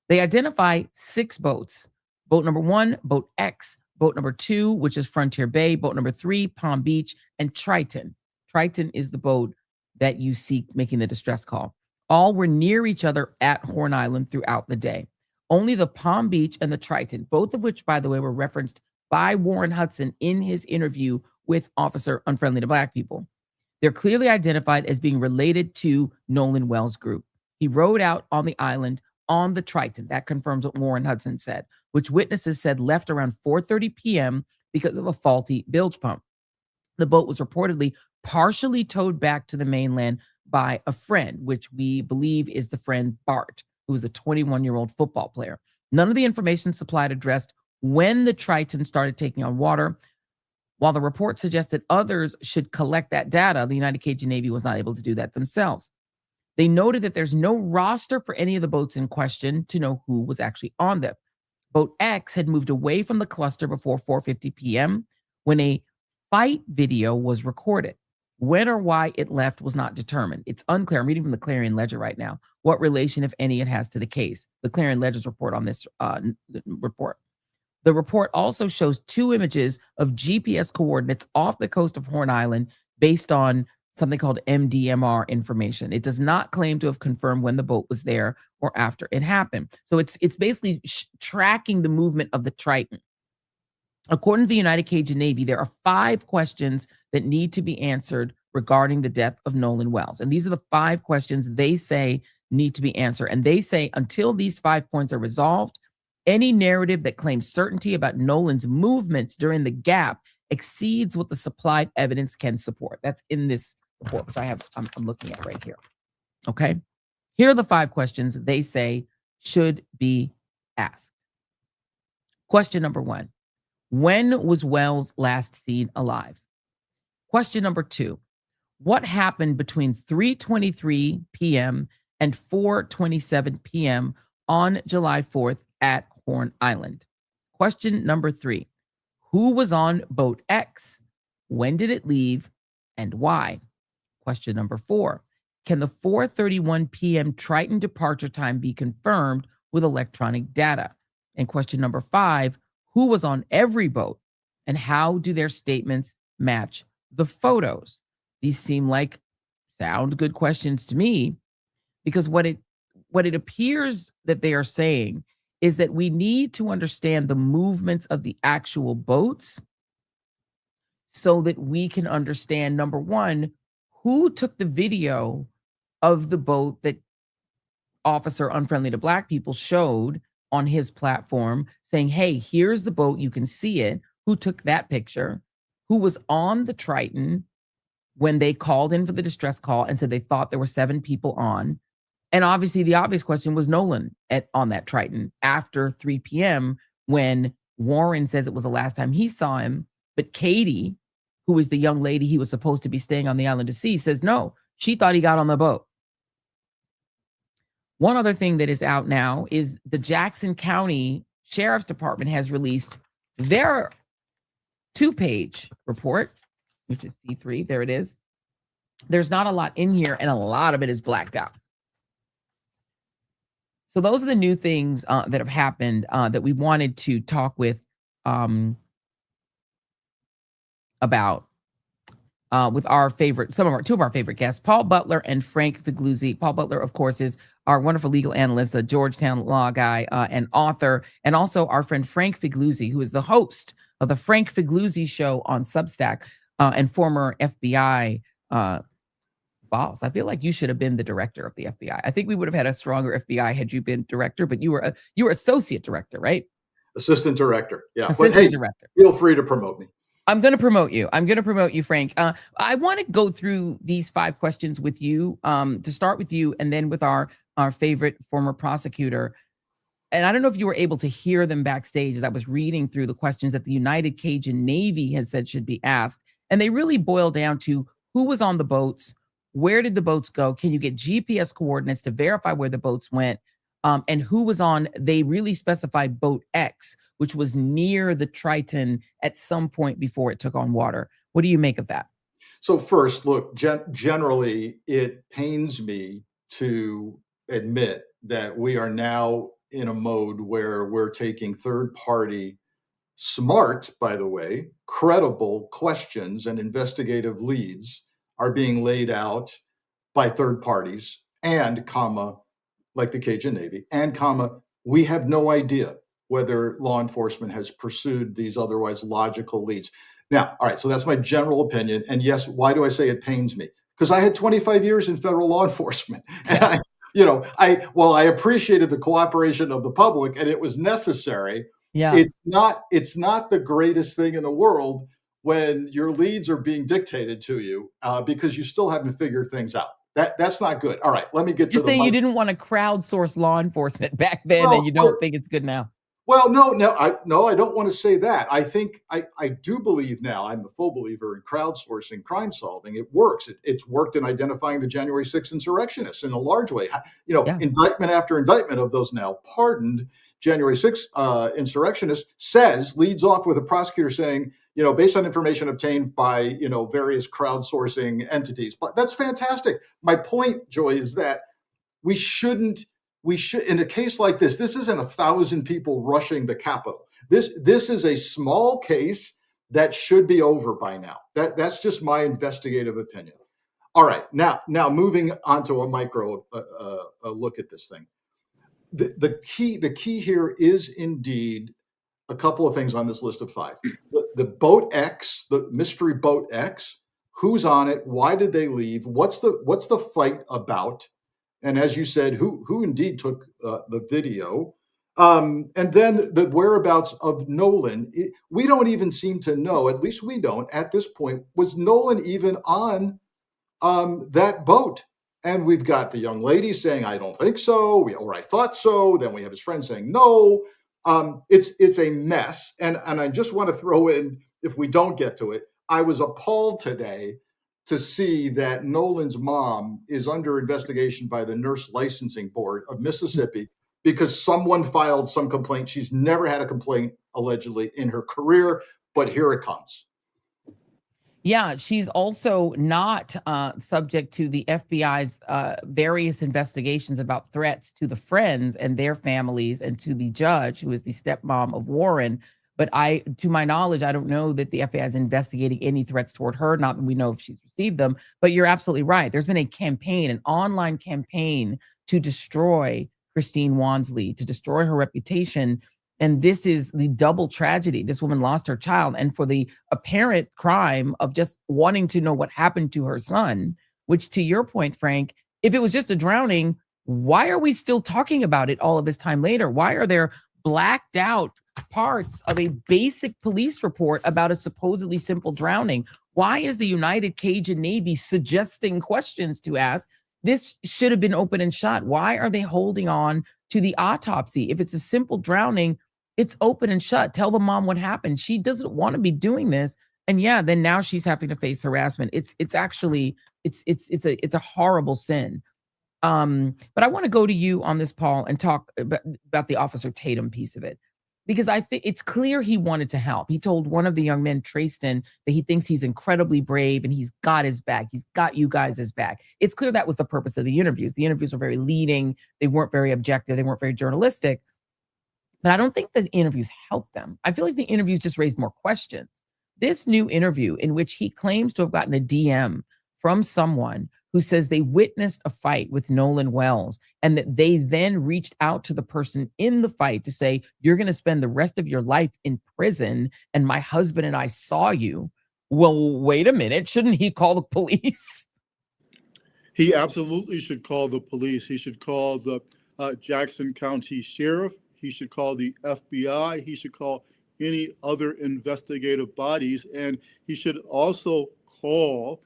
They identify 6 boats. Boat number 1, Boat X, boat number 2, which is Frontier Bay, boat number 3, Palm Beach, and Triton. Triton is the boat that you see making the distress call. All were near each other at Horn Island throughout the day. Only the Palm Beach and the Triton, both of which, by the way, were referenced by Warren Hudson in his interview with Officer Unfriendly to Black People. They're clearly identified as being related to Nolan Wells' group. He rode out on the island on the Triton. That confirms what Warren Hudson said, which witnesses said left around 4:30 p.m. because of a faulty bilge pump. The boat was reportedly partially towed back to the mainland by a friend, which we believe is the friend Bart, who was a 21-year-old football player. None of the information supplied addressed when the Triton started taking on water. While the report suggested others should collect that data, the United Cajun Navy was not able to do that themselves. They noted that there's no roster for any of the boats in question to know who was actually on them. Boat X had moved away from the cluster before 4:50 p.m. when a fight video was recorded. When or why it left was not determined. It's unclear. I'm reading from the Clarion Ledger right now, what relation, if any, it has to the case. The Clarion Ledger's report on this report. The report also shows 2 images of GPS coordinates off the coast of Horn Island based on something called MDMR information. It does not claim to have confirmed when the boat was there or after it happened. So it's basically tracking the movement of the Triton. According to the United Cajun Navy, there are 5 questions that need to be answered regarding the death of Nolan Wells. And these are the 5 questions they say need to be answered. And they say until these 5 points are resolved, any narrative that claims certainty about Nolan's movements during the gap exceeds what the supplied evidence can support. That's in this report, which I'm looking at right here. Okay. Here are the 5 questions they say should be asked. Question number 1. When was Wells last seen alive? Question number 2. What happened between 3:23 p.m. and 4:27 p.m. on July 4th at Horn Island? Question number 3. Who was on boat X? When did it leave and why? Question number 4. Can the 4:31 p.m. Triton departure time be confirmed with electronic data? And question number 5, who was on every boat and how do their statements match the photos? These sound good questions to me, because what it appears that they are saying is that we need to understand the movements of the actual boats so that we can understand, number 1, who took the video of the boat that Officer Unfriendly to Black People showed on his platform saying, hey, here's the boat, you can see it. Who took that picture? Who was on the Triton when they called in for the distress call and said they thought there were 7 people on? And obviously the obvious question was Nolan on that Triton after 3 p.m. when Warren says it was the last time he saw him. But Katie, who is the young lady he was supposed to be staying on the island to see, says no, she thought he got on the boat. One other thing that is out now is the Jackson County Sheriff's Department has released their 2-page report, which is C3. There it is. There's not a lot in here, and a lot of it is blacked out. So those are the new things that have happened that we wanted to talk with about with our favorite, two of our favorite guests, Paul Butler and Frank Figliuzzi. Paul Butler, of course, is our wonderful legal analyst, a Georgetown law guy, and author, and also our friend Frank Figliuzzi, who is the host of the Frank Figliuzzi Show on Substack, and former FBI boss. I feel like you should have been the director of the FBI. I think we would have had a stronger FBI had you been director, but you were associate director, right? Assistant director. Yeah. Assistant director. Feel free to promote me. I'm going to promote you, Frank. I want to go through these 5 questions with you, to start with you and then with our favorite former prosecutor. And I don't know if you were able to hear them backstage as I was reading through the questions that the United Cajun Navy has said should be asked. And they really boil down to who was on the boats, where did the boats go, can you get GPS coordinates to verify where the boats went, and who was on, they really specify boat X, which was near the Triton at some point before it took on water. What do you make of that? So first, look, generally, it pains me to admit that we are now in a mode where we're taking third-party, smart, by the way, credible questions and investigative leads are being laid out by third parties and, like the Cajun Navy, and, we have no idea whether law enforcement has pursued these otherwise logical leads. Now, all right, so that's my general opinion. And yes, why do I say it pains me? Because I had 25 years in federal law enforcement. And I appreciated the cooperation of the public and it was necessary. Yeah. It's not the greatest thing in the world when your leads are being dictated to you because you still haven't figured things out. That's not good. All right, let me get to You're saying you didn't want to crowdsource law enforcement back then, and you don't think it's good now. Well, no, I don't want to say that. I think I do believe now, I'm a full believer in crowdsourcing crime solving. It works. It's worked in identifying the January 6th insurrectionists in a large way. Indictment after indictment of those now pardoned January 6th insurrectionists leads off with a prosecutor saying, based on information obtained by, various crowdsourcing entities. But that's fantastic. My point, Joy, is that we should, in a case like this isn't 1,000 people rushing the Capitol. This is a small case that should be over by now. That's just my investigative opinion. All right, now moving on to a micro look at this thing. The key here is indeed a couple of things on this list of 5. The boat X, the mystery boat X, who's on it? Why did they leave? What's the fight about? And as you said, who indeed took the video. And then the whereabouts of Nolan. We don't even seem to know, at least we don't at this point, was Nolan even on that boat? And we've got the young lady saying, I don't think so, or I thought so. Then we have his friend saying, no. It's a mess. And I just want to throw in, if we don't get to it, I was appalled today to see that Nolan's mom is under investigation by the Nurse Licensing Board of Mississippi because someone filed some complaint. She's never had a complaint, allegedly, in her career, but here it comes. Yeah, she's also not subject to the FBI's various investigations about threats to the friends and their families and to the judge, who is the stepmom of Warren. But to my knowledge, I don't know that the FBI is investigating any threats toward her. Not that we know if she's received them, but you're absolutely right. There's been a campaign, an online campaign to destroy Christine Wansley, to destroy her reputation. And this is the double tragedy. This woman lost her child, and for the apparent crime of just wanting to know what happened to her son, which, to your point, Frank, if it was just a drowning, why are we still talking about it all of this time later? Why are there blacked out parts of a basic police report about a supposedly simple drowning? Why is the United Cajun Navy suggesting questions to ask? This should have been open and shut. Why are they holding on to the autopsy? If it's a simple drowning, it's open and shut. Tell the mom what happened. She doesn't want to be doing this. And yeah, then now she's having to face harassment. It's a horrible sin. But I want to go to you on this, Paul, and talk about the Officer Tatum piece of it, because I think it's clear he wanted to help. He told one of the young men, Trayston, that he thinks he's incredibly brave and he's got his back. He's got you guys' back. It's clear that was the purpose of the interviews. The interviews were very leading. They weren't very objective. They weren't very journalistic. But I don't think the interviews helped them. I feel like the interviews just raised more questions. This new interview, in which he claims to have gotten a DM from someone who says they witnessed a fight with Nolan Wells and that they then reached out to the person in the fight to say, you're going to spend the rest of your life in prison, and my husband and I saw you. Well, wait a minute. Shouldn't he call the police? He absolutely should call the police. He should call the Jackson County Sheriff. He should call the FBI. He should call any other investigative bodies. And he should also call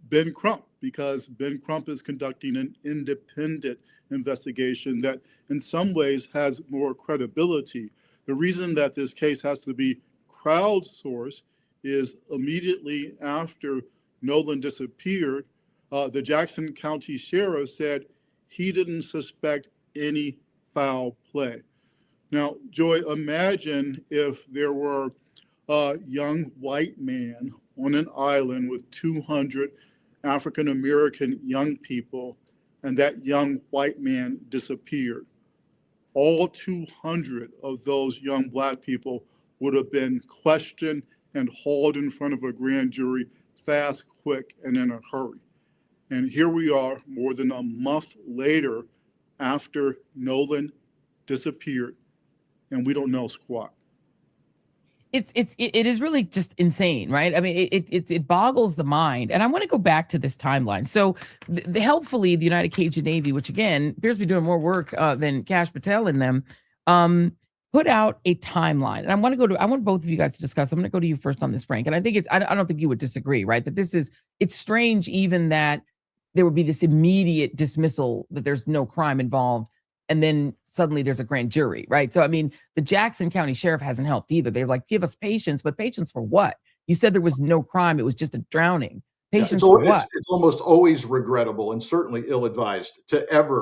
Ben Crump, because Ben Crump is conducting an independent investigation that in some ways has more credibility. The reason that this case has to be crowdsourced is immediately after Nolan disappeared, the Jackson County Sheriff said he didn't suspect any foul play. Now, Joy, imagine if there were a young white man on an island with 200 African-American young people, and that young white man disappeared. All 200 of those young Black people would have been questioned and hauled in front of a grand jury fast, quick, and in a hurry. And here we are, more than a month later, after Nolan disappeared, and we don't know squat. It is really just insane, right? I mean, it boggles the mind. And I want to go back to this timeline. So helpfully, the United Cajun Navy, which again appears to be doing more work than Kash Patel in them, put out a timeline. And I want both of you guys to discuss. I'm going to go to you first on this, Frank. And I think I don't think you would disagree, right? That it's strange even that there would be this immediate dismissal that there's no crime involved, and then suddenly there's a grand jury, right? So, I mean, the Jackson County Sheriff hasn't helped either. They're like, give us patience, but patience for what? You said there was no crime. It was just a drowning. Patience for what? It's almost always regrettable and certainly ill-advised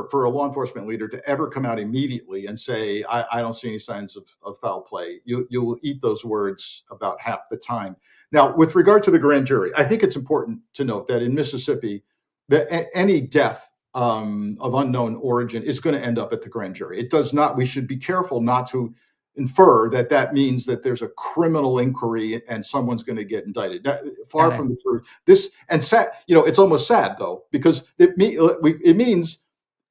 for a law enforcement leader to ever come out immediately and say, I don't see any signs of foul play. You will eat those words about half the time. Now, with regard to the grand jury, I think it's important to note that in Mississippi, that any death of unknown origin is going to end up at the grand jury. It does not. We should be careful not to infer that means that there's a criminal inquiry and someone's going to get indicted. Far from the truth. It's almost sad though, because it means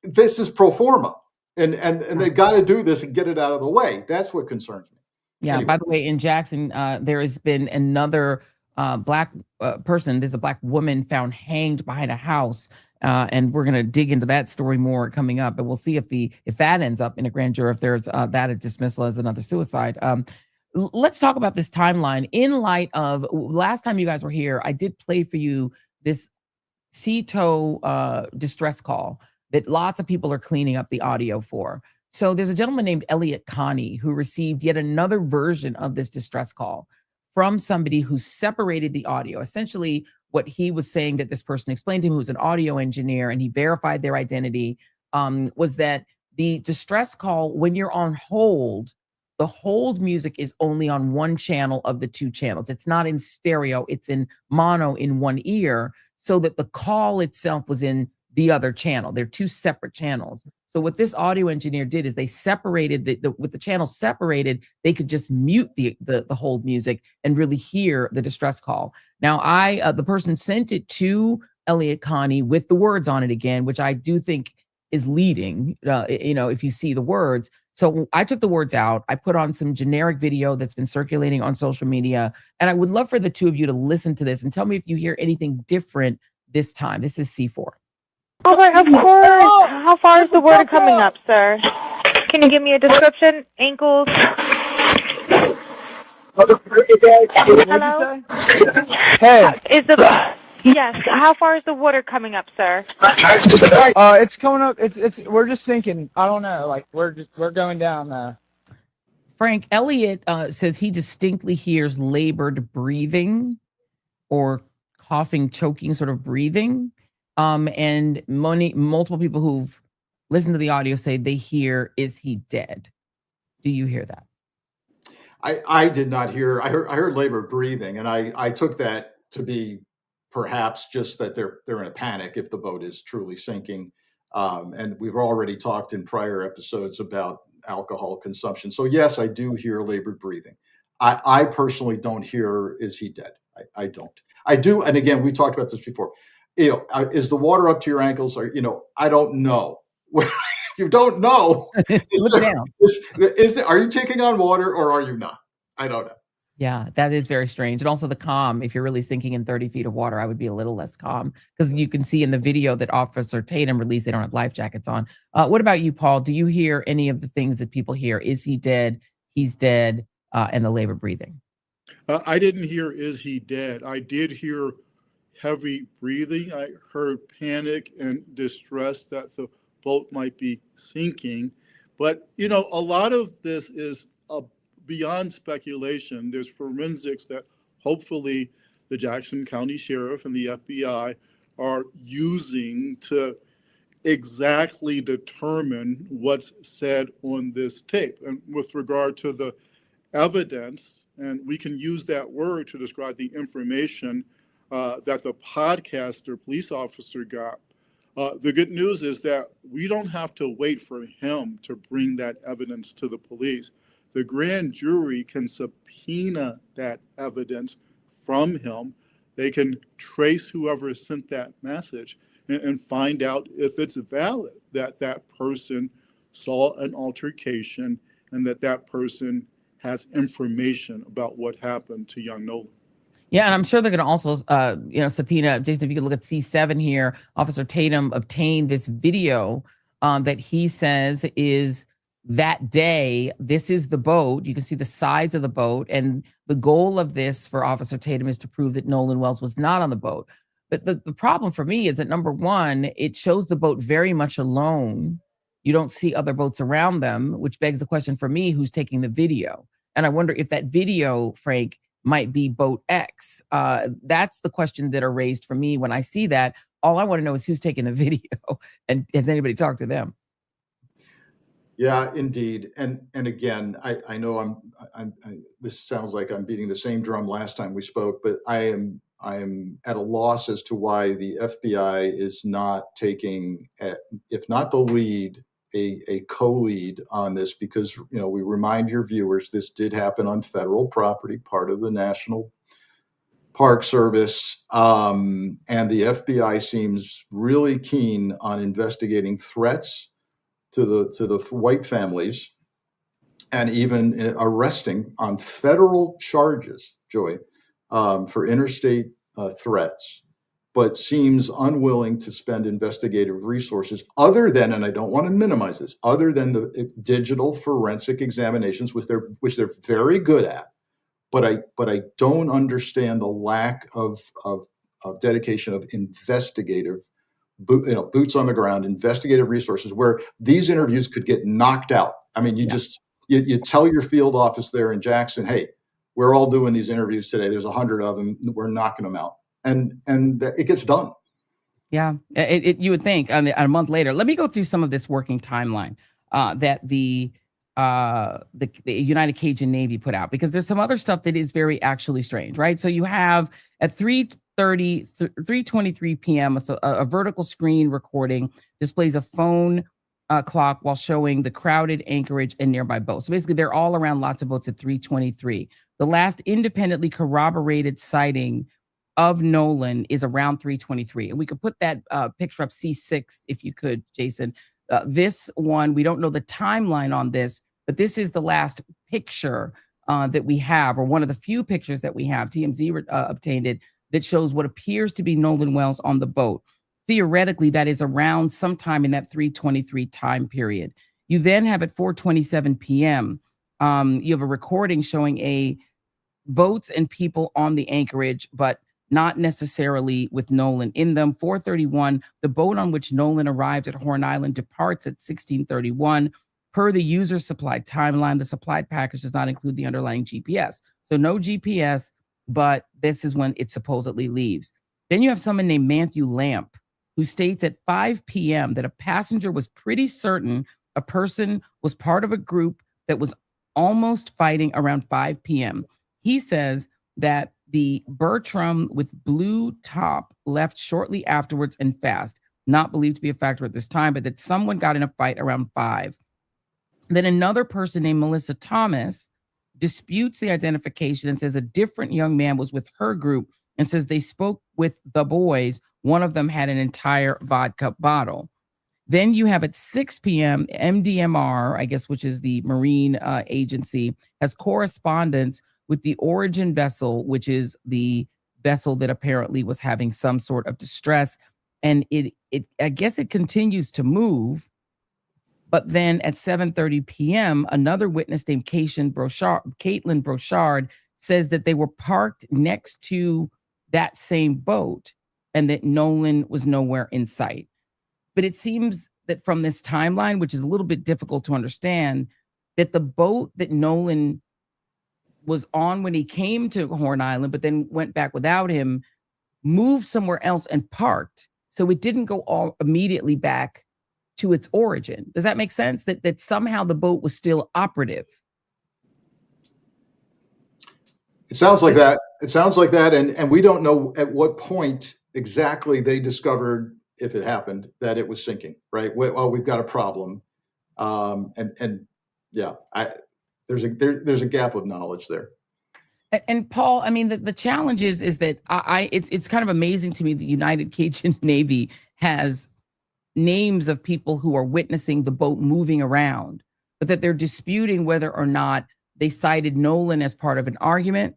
this is pro forma, and they've got to do this and get it out of the way. That's what concerns me. Yeah. Anyway. By the way, in Jackson, there has been another Black person. There's a Black woman found hanged behind a house And we're going to dig into that story more coming up, but we'll see if that ends up in a grand jury, if there's that a dismissal as another suicide. Let's talk about this timeline in light of last time you guys were here. I did play for you this CETO distress call that lots of people are cleaning up the audio for. So there's a gentleman named Elliot Connie who received yet another version of this distress call from somebody who separated the audio. Essentially, what he was saying that this person explained to him, who's an audio engineer, and he verified their identity, was that the distress call, when you're on hold, the hold music is only on one channel of the two channels. It's not in stereo, it's in mono in one ear, so that the call itself was in the other channel. They're two separate channels. So what this audio engineer did is they separated with the channels separated, they could just mute the hold music and really hear the distress call. Now the person sent it to Elliot Connie with the words on it again, which I do think is leading, if you see the words. So I took the words out. I put on some generic video that's been circulating on social media. And I would love for the two of you to listen to this and tell me if you hear anything different this time. This is C4. All right, of course. How far is the water coming up, sir? Can you give me a description? Ankles? Hello? Hey. Yes, how far is the water coming up, sir? It's coming up. We're just sinking. I don't know. Like we're going down. Frank, Elliot says he distinctly hears labored breathing or coughing, choking sort of breathing. And multiple people who've listened to the audio say they hear, is he dead? Do you hear that? I did not hear. I heard labored breathing, and I took that to be perhaps just that they're in a panic if the boat is truly sinking. And we've already talked in prior episodes about alcohol consumption. So yes, I do hear labored breathing. I personally don't hear, is he dead? I don't. I do. And again, we talked about this before. Is the water up to your ankles? Or, I don't know. You don't know. Are you taking on water or are you not? I don't know. Yeah, that is very strange. And also the calm, if you're really sinking in 30 feet of water, I would be a little less calm because you can see in the video that Officer Tatum released, they don't have life jackets on. What about you, Paul? Do you hear any of the things that people hear? Is he dead? He's dead. And the labor breathing. I didn't hear, is he dead? I did hear heavy breathing. I heard panic and distress that the boat might be sinking. But, a lot of this is beyond speculation. There's forensics that hopefully the Jackson County Sheriff and the FBI are using to exactly determine what's said on this tape. And with regard to the evidence, and we can use that word to describe the information that the podcaster police officer got. The good news is that we don't have to wait for him to bring that evidence to the police. The grand jury can subpoena that evidence from him. They can trace whoever sent that message and find out if it's valid that that person saw an altercation and that person has information about what happened to young Nolan. Yeah, and I'm sure they're going to also, subpoena. Jason, if you could look at C7 here, Officer Tatum obtained this video that he says is that day. This is the boat. You can see the size of the boat. And the goal of this for Officer Tatum is to prove that Nolan Wells was not on the boat. But the problem for me is that, number one, it shows the boat very much alone. You don't see other boats around them, which begs the question for me, who's taking the video? And I wonder if that video, Frank, might be boat X. That's the question that are raised for me when I see that. All I want to know is who's taking the video, and has anybody talked to them? Yeah, indeed. And again, I know this sounds like I'm beating the same drum last time we spoke, but I am at a loss as to why the FBI is not taking, if not the lead, a co-lead on this, because we remind your viewers this did happen on federal property, part of the National Park Service, and the FBI seems really keen on investigating threats to the white families, and even arresting on federal charges, Joy, for interstate threats. but seems unwilling to spend investigative resources other than, and I don't want to minimize this, other than the digital forensic examinations, which they're very good at. But I don't understand the lack of dedication of investigative, boots on the ground, investigative resources where these interviews could get knocked out. I mean, you tell your field office there in Jackson, hey, we're all doing these interviews today. There's 100 of them. We're knocking them out. And it gets done. Yeah, you would think a month later. Let me go through some of this working timeline that the United Cajun Navy put out, because there's some other stuff that is very actually strange, right? So you have at 3:23 p.m. a vertical screen recording displays a phone clock while showing the crowded anchorage and nearby boats. So basically, they're all around lots of boats at 3:23. The last independently corroborated sighting of Nolan is around 3:23. And we could put that picture up, C6, if you could, Jason. This one, we don't know the timeline on this, but this is the last picture that we have, or one of the few pictures that we have. TMZ obtained it, that shows what appears to be Nolan Wells on the boat. Theoretically, that is around sometime in that 3:23 time period. You then have at 4:27 p.m., you have a recording showing boats and people on the anchorage, but not necessarily with Nolan in them. 4:31, the boat on which Nolan arrived at Horn Island departs at 16:31. Per the user supplied timeline, the supplied package does not include the underlying GPS. So no GPS, but this is when it supposedly leaves. Then you have someone named Matthew Lamp, who states at 5 p.m. that a passenger was pretty certain a person was part of a group that was almost fighting around 5 p.m. He says that the Bertram with blue top left shortly afterwards and fast, not believed to be a factor at this time, but that someone got in a fight around 5. Then another person named Melissa Thomas disputes the identification and says a different young man was with her group and says they spoke with the boys. One of them had an entire vodka bottle. Then you have at 6 p.m., MDMR, I guess, which is the Marine agency, has correspondence with the Origin vessel, which is the vessel that apparently was having some sort of distress. And I guess it continues to move. But then at 7:30 p.m., another witness named Caitlin Brochard says that they were parked next to that same boat and that Nolan was nowhere in sight. But it seems that from this timeline, which is a little bit difficult to understand, that the boat that Nolan was on when he came to Horn Island, but then went back without him, moved somewhere else and parked. So it didn't go all immediately back to its origin. Does that make sense? That somehow the boat was still operative? It sounds like that. And we don't know at what point exactly they discovered, if it happened, that it was sinking, right? Well, we've got a problem. There's a gap of knowledge there. And Paul, I mean, the challenge is that it's kind of amazing to me that United Cajun Navy has names of people who are witnessing the boat moving around, but that they're disputing whether or not they cited Nolan as part of an argument,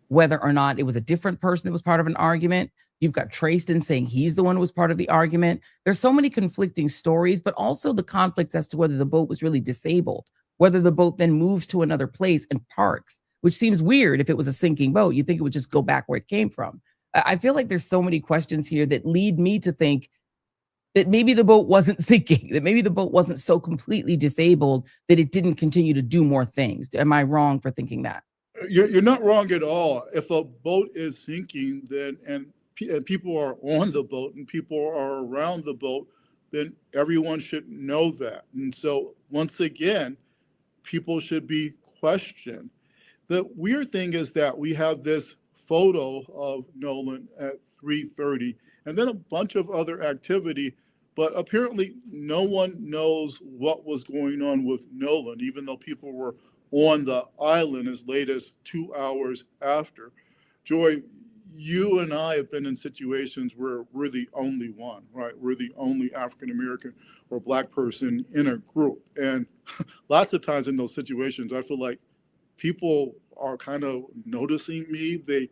whether or not it was a different person that was part of an argument. You've got Trayston saying he's the one who was part of the argument. There's so many conflicting stories, but also the conflicts as to whether the boat was really disabled, whether the boat then moves to another place and parks, which seems weird. If it was a sinking boat, you'd think it would just go back where it came from. I feel like there's so many questions here that lead me to think that maybe the boat wasn't sinking, that maybe the boat wasn't so completely disabled that it didn't continue to do more things. Am I wrong for thinking that? You're not wrong at all. If a boat is sinking, then and people are on the boat and people are around the boat, then everyone should know that. And so once again, people should be questioned. The weird thing is that we have this photo of Nolan at 3:30 and then a bunch of other activity, but apparently no one knows what was going on with Nolan, even though people were on the island as late as 2 hours after. Joy, you and I have been in situations where we're the only one, right? We're the only African-American or Black person in a group. And lots of times in those situations, I feel like people are kind of noticing me. They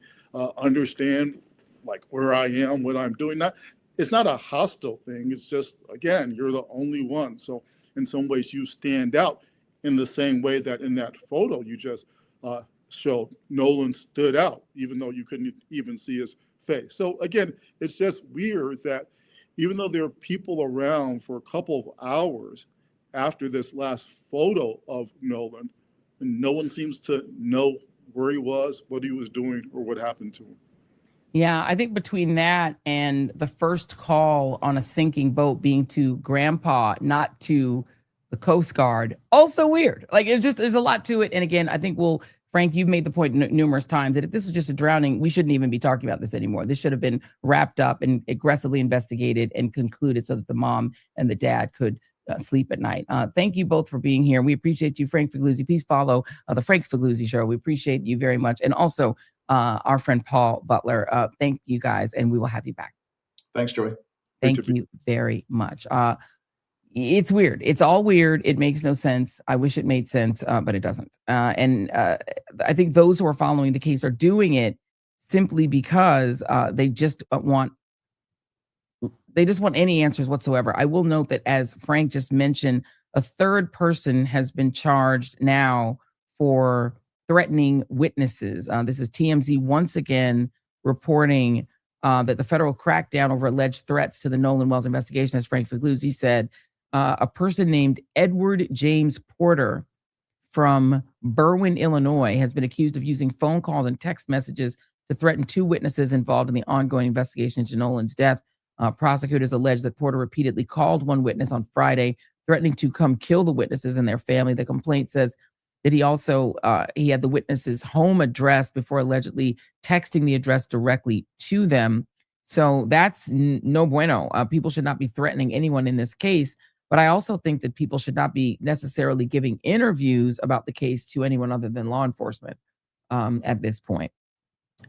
understand like where I am, what I'm doing. It's not a hostile thing. It's just, again, you're the only one. So in some ways you stand out in the same way that in that photo you just showed, Nolan stood out, even though you couldn't even see his face. So again, it's just weird that even though there are people around for a couple of hours after this last photo of Nolan, no one seems to know where he was, what he was doing, or what happened to him. Yeah, I think between that and the first call on a sinking boat being to grandpa, not to the Coast Guard, also weird. Like, it's just, there's a lot to it. And again, I think Frank, you've made the point numerous times that if this was just a drowning, we shouldn't even be talking about this anymore. This should have been wrapped up and aggressively investigated and concluded so that the mom and the dad could sleep at night. Thank you both for being here. We appreciate you, Frank Figliuzzi. Please follow the Frank Figliuzzi Show. We appreciate you very much. And also our friend Paul Butler. Thank you guys, and we will have you back. Thanks, Joy. Thank you very much. It's weird. It's all weird. It makes no sense. I wish it made sense, but it doesn't. And I think those who are following the case are doing it simply because they just want any answers whatsoever. I will note that, as Frank just mentioned, a third person has been charged now for threatening witnesses. This is TMZ once again reporting that the federal crackdown over alleged threats to the Nolan Wells investigation, as Frank Figliuzzi said, a person named Edward James Porter from Berwyn, Illinois, has been accused of using phone calls and text messages to threaten two witnesses involved in the ongoing investigation into Nolan's death. Prosecutors allege that Porter repeatedly called one witness on Friday, threatening to come kill the witnesses and their family. The complaint says that he also he had the witnesses' home address before allegedly texting the address directly to them. So that's no bueno. People should not be threatening anyone in this case. But I also think that people should not be necessarily giving interviews about the case to anyone other than law enforcement at this point.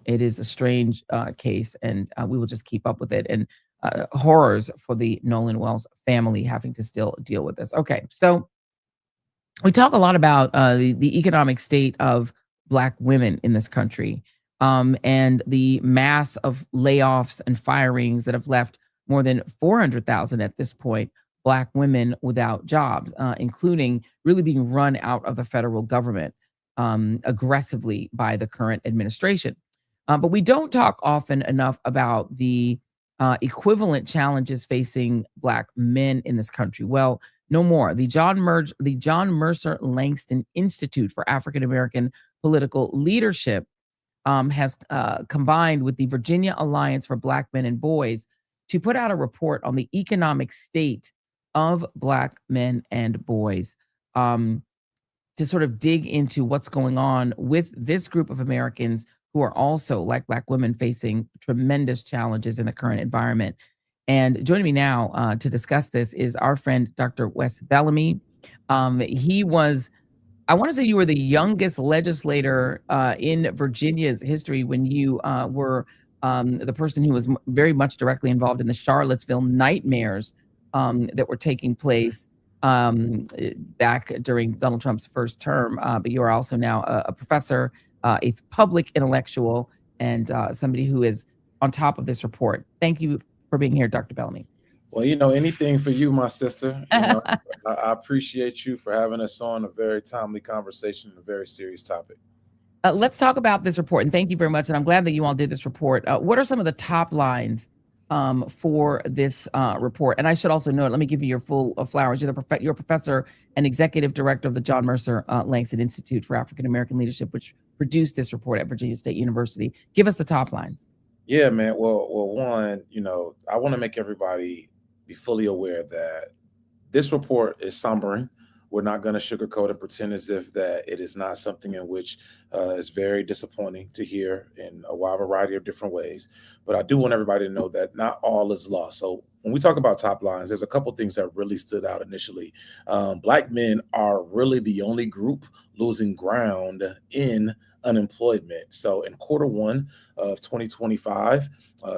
It is a strange case, and we will just keep up with it. And horrors for the Nolan Wells family having to still deal with this. Okay, so we talk a lot about the economic state of Black women in this country and the mass of layoffs and firings that have left more than 400,000 at this point Black women without jobs, including really being run out of the federal government aggressively by the current administration. But we don't talk often enough about the equivalent challenges facing Black men in this country. Well, no more. The John Mercer Langston Institute for African American Political Leadership has combined with the Virginia Alliance for Black Men and Boys to put out a report on the economic state of Black men and boys, to sort of dig into what's going on with this group of Americans who are also, like Black women, facing tremendous challenges in the current environment. And joining me now to discuss this is our friend, Dr. Wes Bellamy. He was, I want to say you were the youngest legislator in Virginia's history when you were the person who was very much directly involved in the Charlottesville nightmares that were taking place back during Donald Trump's first term. But you are also now a professor, a public intellectual, and somebody who is on top of this report. Thank you for being here, Dr. Bellamy. Well, anything for you, my sister. I appreciate you for having us on a very timely conversation on a very serious topic. Let's talk about this report, and thank you very much. And I'm glad that you all did this report. What are some of the top lines for this report? And I should also note, let me give you your full flowers. You're a professor and executive director of the John Mercer Langston Institute for African American Leadership, which produced this report at Virginia State University. Give us the top lines. Yeah, man. Well, one, I want to make everybody be fully aware that this report is sombering. We're not going to sugarcoat and pretend as if that it is not something in which is very disappointing to hear in a wide variety of different ways. But I do want everybody to know that not all is lost. So when we talk about top lines, there's a couple things that really stood out initially. Black men are really the only group losing ground in unemployment. So in quarter one of 2025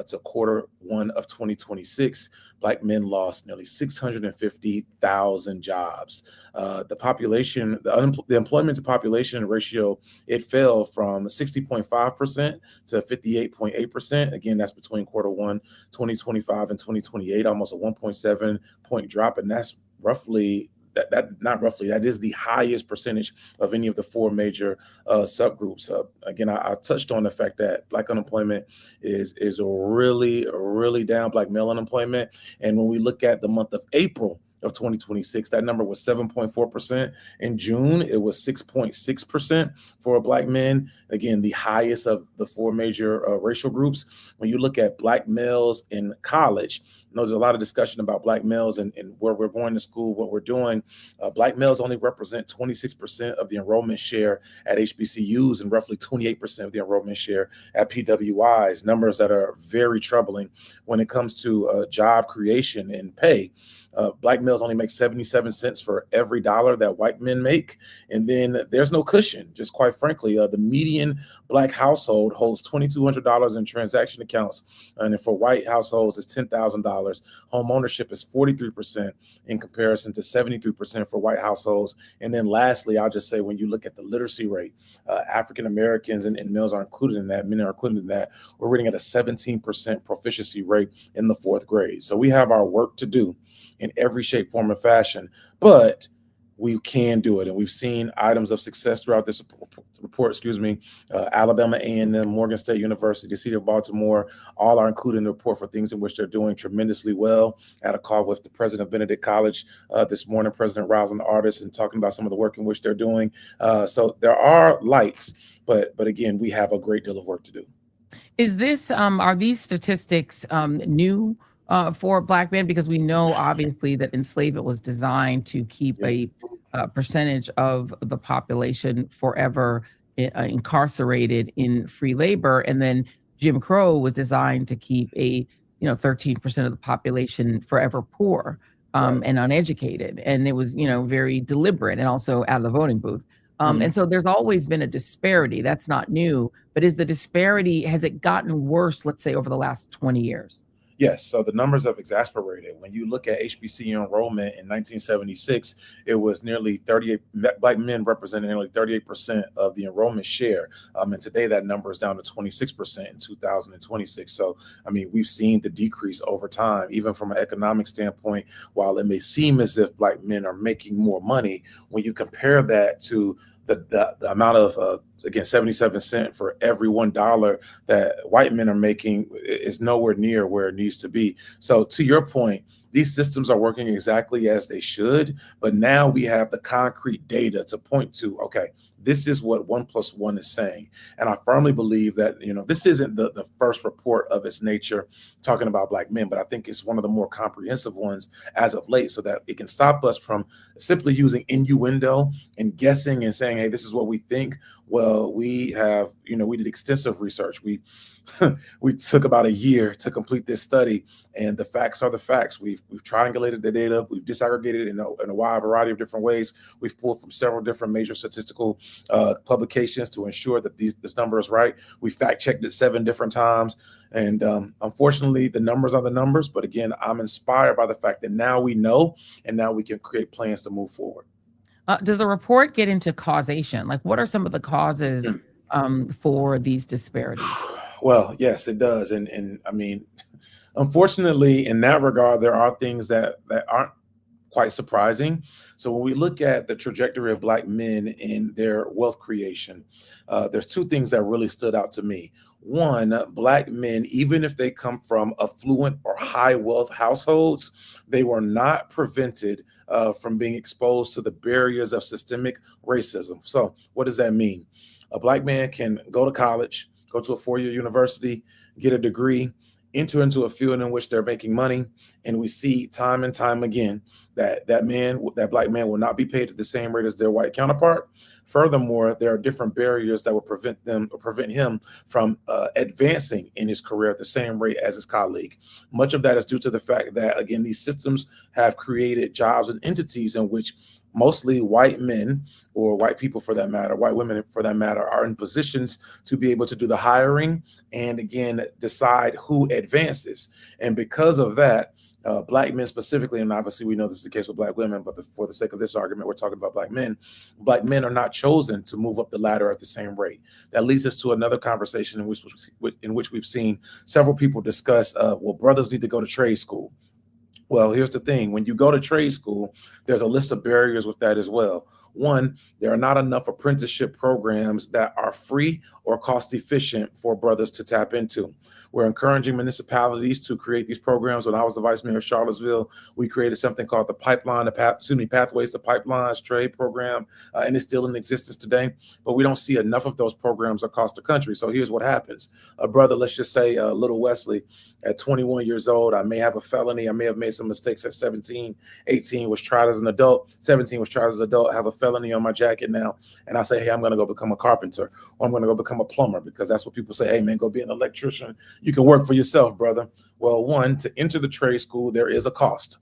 to quarter one of 2026, Black men lost nearly 650,000 jobs. The population, the employment to population ratio, it fell from 60.5% to 58.8%. Again, that's between quarter one, 2025 and 2028, almost a 1.7 point drop. And that's roughly that is the highest percentage of any of the four major subgroups. Again, I touched on the fact that Black unemployment is really down, Black male unemployment. And when we look at the month of April of 2026, that number was 7.4%. In June, it was 6.6% for Black men. Again, the highest of the four major racial groups. When you look at Black males in college, there's a lot of discussion about Black males and where we're going to school, what we're doing. Black males only represent 26% of the enrollment share at HBCUs and roughly 28% of the enrollment share at PWIs, numbers that are very troubling when it comes to job creation and pay. Black males only make 77 cents for every dollar that white men make. And then there's no cushion, just quite frankly. The median Black household holds $2,200 in transaction accounts. And for white households, it's $10,000. Home ownership is 43% in comparison to 73% for white households. And then lastly, I'll just say, when you look at the literacy rate, African Americans and males are included in that, men are included in that. We're reading at a 17% proficiency rate in the 4th grade. So we have our work to do in every shape, form, and fashion, but we can do it. And we've seen items of success throughout this report, Alabama A&M, Morgan State University, the City of Baltimore, all are included in the report for things in which they're doing tremendously well. I had a call with the president of Benedict College this morning, President Rousing the artists, and talking about some of the work in which they're doing. So there are lights, but again, we have a great deal of work to do. Is this, are these statistics new for Black men? Because we know obviously that enslavement was designed to keep a percentage of the population forever incarcerated in free labor, and then Jim Crow was designed to keep 13% of the population forever poor and uneducated, and it was very deliberate and also out of the voting booth. And so there's always been a disparity. That's not new, but has it gotten worse, let's say, over the last 20 years? Yes, so the numbers have exasperated. When you look at HBCU enrollment in 1976, it was nearly 38, Black men represented nearly 38% of the enrollment share. And today that number is down to 26% in 2026. So, I mean, we've seen the decrease over time, even from an economic standpoint. While it may seem as if Black men are making more money, when you compare that to the amount of, again, 77 cents for every $1 that white men are making is nowhere near where it needs to be. So to your point, these systems are working exactly as they should, but now we have the concrete data to point to, okay, this is what 1 + 1 is saying. And I firmly believe that, this isn't the first report of its nature talking about Black men, but I think it's one of the more comprehensive ones as of late, so that it can stop us from simply using innuendo and guessing and saying, hey, this is what we think. Well, we have, we did extensive research. We took about a year to complete this study, and the facts are the facts. We've triangulated the data. We've disaggregated it in a wide variety of different ways. We've pulled from several different major statistical publications to ensure that this number is right. We fact checked it 7 different times. And unfortunately, the numbers are the numbers. But again, I'm inspired by the fact that now we know, and now we can create plans to move forward. Does the report get into causation? Like, what are some of the causes for these disparities? Well, yes, it does. And I mean, unfortunately, in that regard, there are things that aren't quite surprising. So when we look at the trajectory of Black men in their wealth creation, there's 2 things that really stood out to me. One, Black men, even if they come from affluent or high wealth households, they were not prevented from being exposed to the barriers of systemic racism. So what does that mean? A Black man can go to college, go to a 4-year university, get a degree, enter into a field in which they're making money, and we see time and time again that that Black man will not be paid at the same rate as their white counterpart. Furthermore, there are different barriers that will prevent him from advancing in his career at the same rate as his colleague. Much of that is due to the fact that, again, these systems have created jobs and entities in which mostly white men, or white people for that matter, white women for that matter, are in positions to be able to do the hiring and, again, decide who advances. And because of that, Black men specifically, and obviously we know this is the case with Black women, but for the sake of this argument, we're talking about Black men. Black men are not chosen to move up the ladder at the same rate. That leads us to another conversation in which we've seen several people discuss, well, brothers need to go to trade school. Well, here's the thing. When you go to trade school, there's a list of barriers with that as well. One, there are not enough apprenticeship programs that are free or cost efficient for brothers to tap into. We're encouraging municipalities to create these programs. When I was the vice mayor of Charlottesville, we created something called the Pathways to Pipelines trade program, and it's still in existence today. But we don't see enough of those programs across the country. So here's what happens. A brother, let's just say little Wesley, at 21 years old, I may have a felony. I may have made some mistakes at 17, 18, was tried as an adult, 17 was tried as an adult, have a felony on my jacket now. And I say, hey, I'm going to go become a carpenter, or I'm going to go become a plumber, because that's what people say. Hey, man, go be an electrician. You can work for yourself, brother. Well, one, to enter the trade school, there is a cost.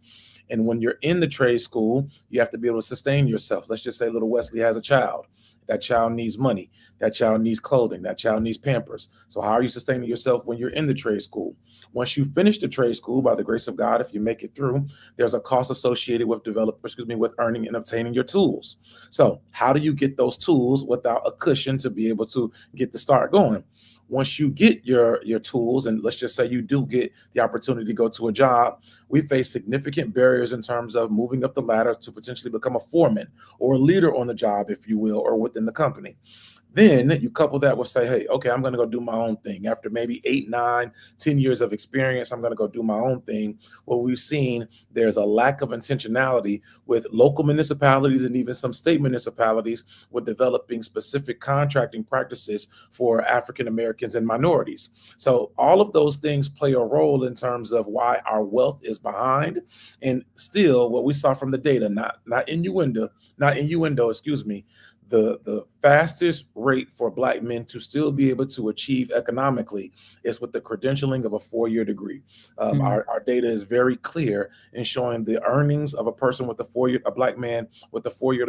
And when you're in the trade school, you have to be able to sustain yourself. Let's just say little Wesley has a child. That child needs money. That child needs clothing. That child needs Pampers. So how are you sustaining yourself when you're in the trade school? Once you finish the trade school, by the grace of God, if you make it through, there's a cost associated with with earning and obtaining your tools. So how do you get those tools without a cushion to be able to get the start going? Once you get your tools, and let's just say you do get the opportunity to go to a job, we face significant barriers in terms of moving up the ladder to potentially become a foreman or a leader on the job, if you will, or within the company. Then you couple that with say, hey, okay, I'm going to go do my own thing. After maybe 8, 9, 10 years of experience, I'm going to go do my own thing. Well, we've seen there's a lack of intentionality with local municipalities and even some state municipalities with developing specific contracting practices for African Americans and minorities. So all of those things play a role in terms of why our wealth is behind. And still, what we saw from the data, not innuendo, the fastest rate for Black men to still be able to achieve economically is with the credentialing of a 4-year degree. Our data is very clear in showing the earnings of a person with a Black man with a 4-year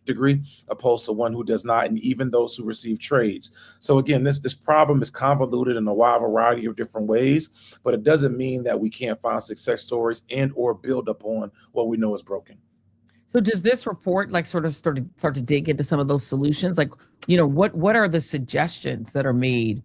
degree opposed to one who does not, and even those who receive trades. So again, this problem is convoluted in a wide variety of different ways, but it doesn't mean that we can't find success stories and or build upon what we know is broken. So does this report start to dig into some of those solutions? Like, what are the suggestions that are made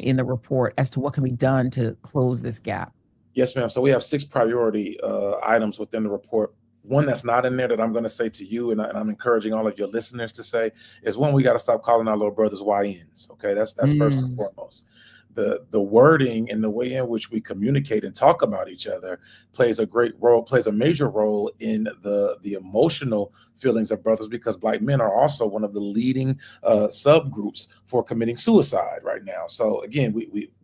in the report as to what can be done to close this gap? Yes, ma'am. So we have 6 priority items within the report. One that's not in there that I'm going to say to you, and I'm encouraging all of your listeners to say, is one, we got to stop calling our little brothers Whines. Okay, that's first and foremost. The wording and the way in which we communicate and talk about each other plays a major role in the emotional feelings of brothers, because Black men are also one of the leading subgroups for committing suicide right now. So again,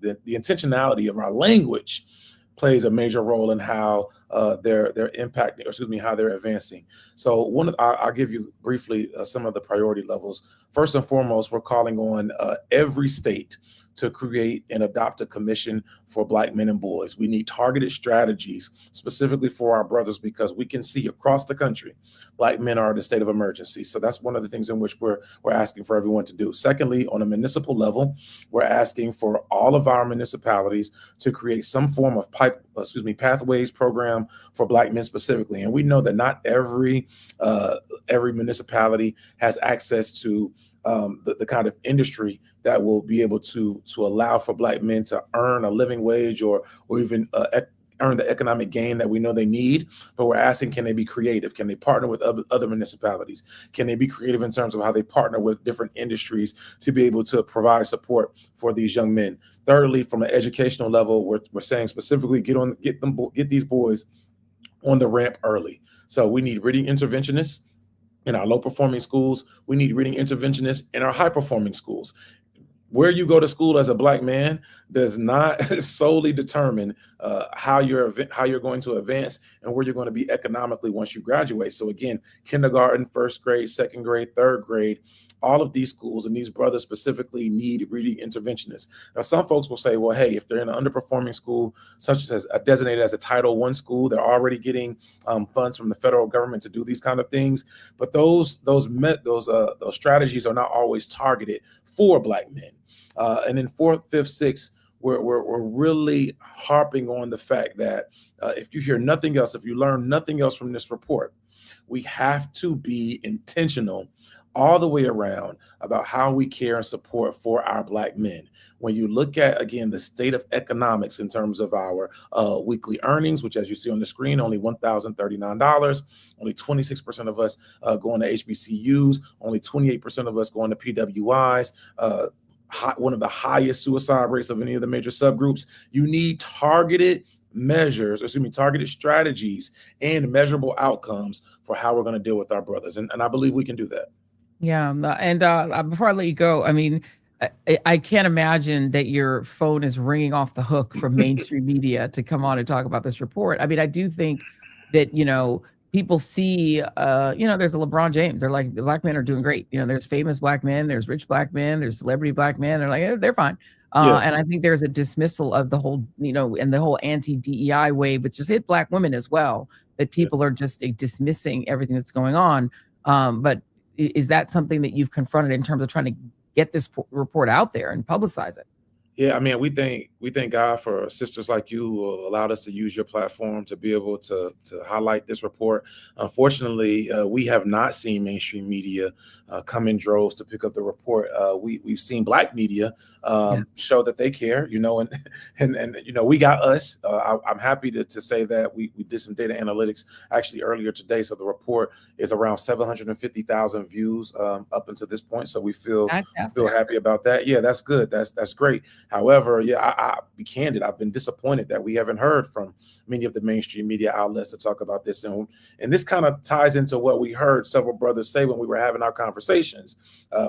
the intentionality of our language plays a major role in how they're impacting, how they're advancing. So I'll give you briefly some of the priority levels. First and foremost, we're calling on every state to create and adopt a commission for Black men and boys. We need targeted strategies specifically for our brothers, because we can see across the country, Black men are in a state of emergency. So that's one of the things in which we're asking for everyone to do. Secondly, on a municipal level, we're asking for all of our municipalities to create some form of pathways program for Black men specifically. And we know that not every municipality has access to the kind of industry that will be able to allow for Black men to earn a living wage or even earn the economic gain that we know they need. But we're asking, can they be creative? Can they partner with other municipalities? Can they be creative in terms of how they partner with different industries to be able to provide support for these young men? Thirdly, from an educational level, we're saying specifically get these boys on the ramp early. So we need reading interventionists in our low-performing schools. We need reading interventionists in our high-performing schools. Where you go to school as a Black man does not solely determine how you're going to advance and where you're going to be economically once you graduate. So again, kindergarten, first grade, second grade, third grade, all of these schools and these brothers specifically need reading interventionists. Now, some folks will say, well, hey, if they're in an underperforming school, such as designated as a Title I school, they're already getting funds from the federal government to do these kind of things. But those strategies are not always targeted for Black men. And in 4th, 5th, 6th, we're really harping on the fact that if you hear nothing else, if you learn nothing else from this report, we have to be intentional all the way around about how we care and support for our Black men. When you look at, again, the state of economics in terms of our weekly earnings, which, as you see on the screen, only $1,039, only 26% of us going to HBCUs, only 28% of us going to PWIs, one of the highest suicide rates of any of the major subgroups. You need targeted targeted strategies and measurable outcomes for how we're going to deal with our brothers. And I believe we can do that. Yeah. And before I let you go, I mean, I can't imagine that your phone is ringing off the hook from mainstream media to come on and talk about this report. I mean, I do think that, people see, there's a LeBron James. They're like, the Black men are doing great. There's famous Black men, there's rich Black men, there's celebrity Black men. They're like, they're fine. And I think there's a dismissal of the whole, and the whole anti-DEI wave, which just hit Black women as well, that people are just dismissing everything that's going on. But is that something that you've confronted in terms of trying to get this report out there and publicize it? Yeah, I mean, we thank God for sisters like you who allowed us to use your platform to be able to highlight this report. Unfortunately, we have not seen mainstream media come in droves to pick up the report. We've seen Black media show that they care, and we got us. I'm happy to say that we did some data analytics actually earlier today. So the report is around 750,000 views up until this point. So we feel happy about that. Yeah, that's good. That's great. However, I'll be candid. I've been disappointed that we haven't heard from many of the mainstream media outlets to talk about this. And this kind of ties into what we heard several brothers say when we were having our conversations.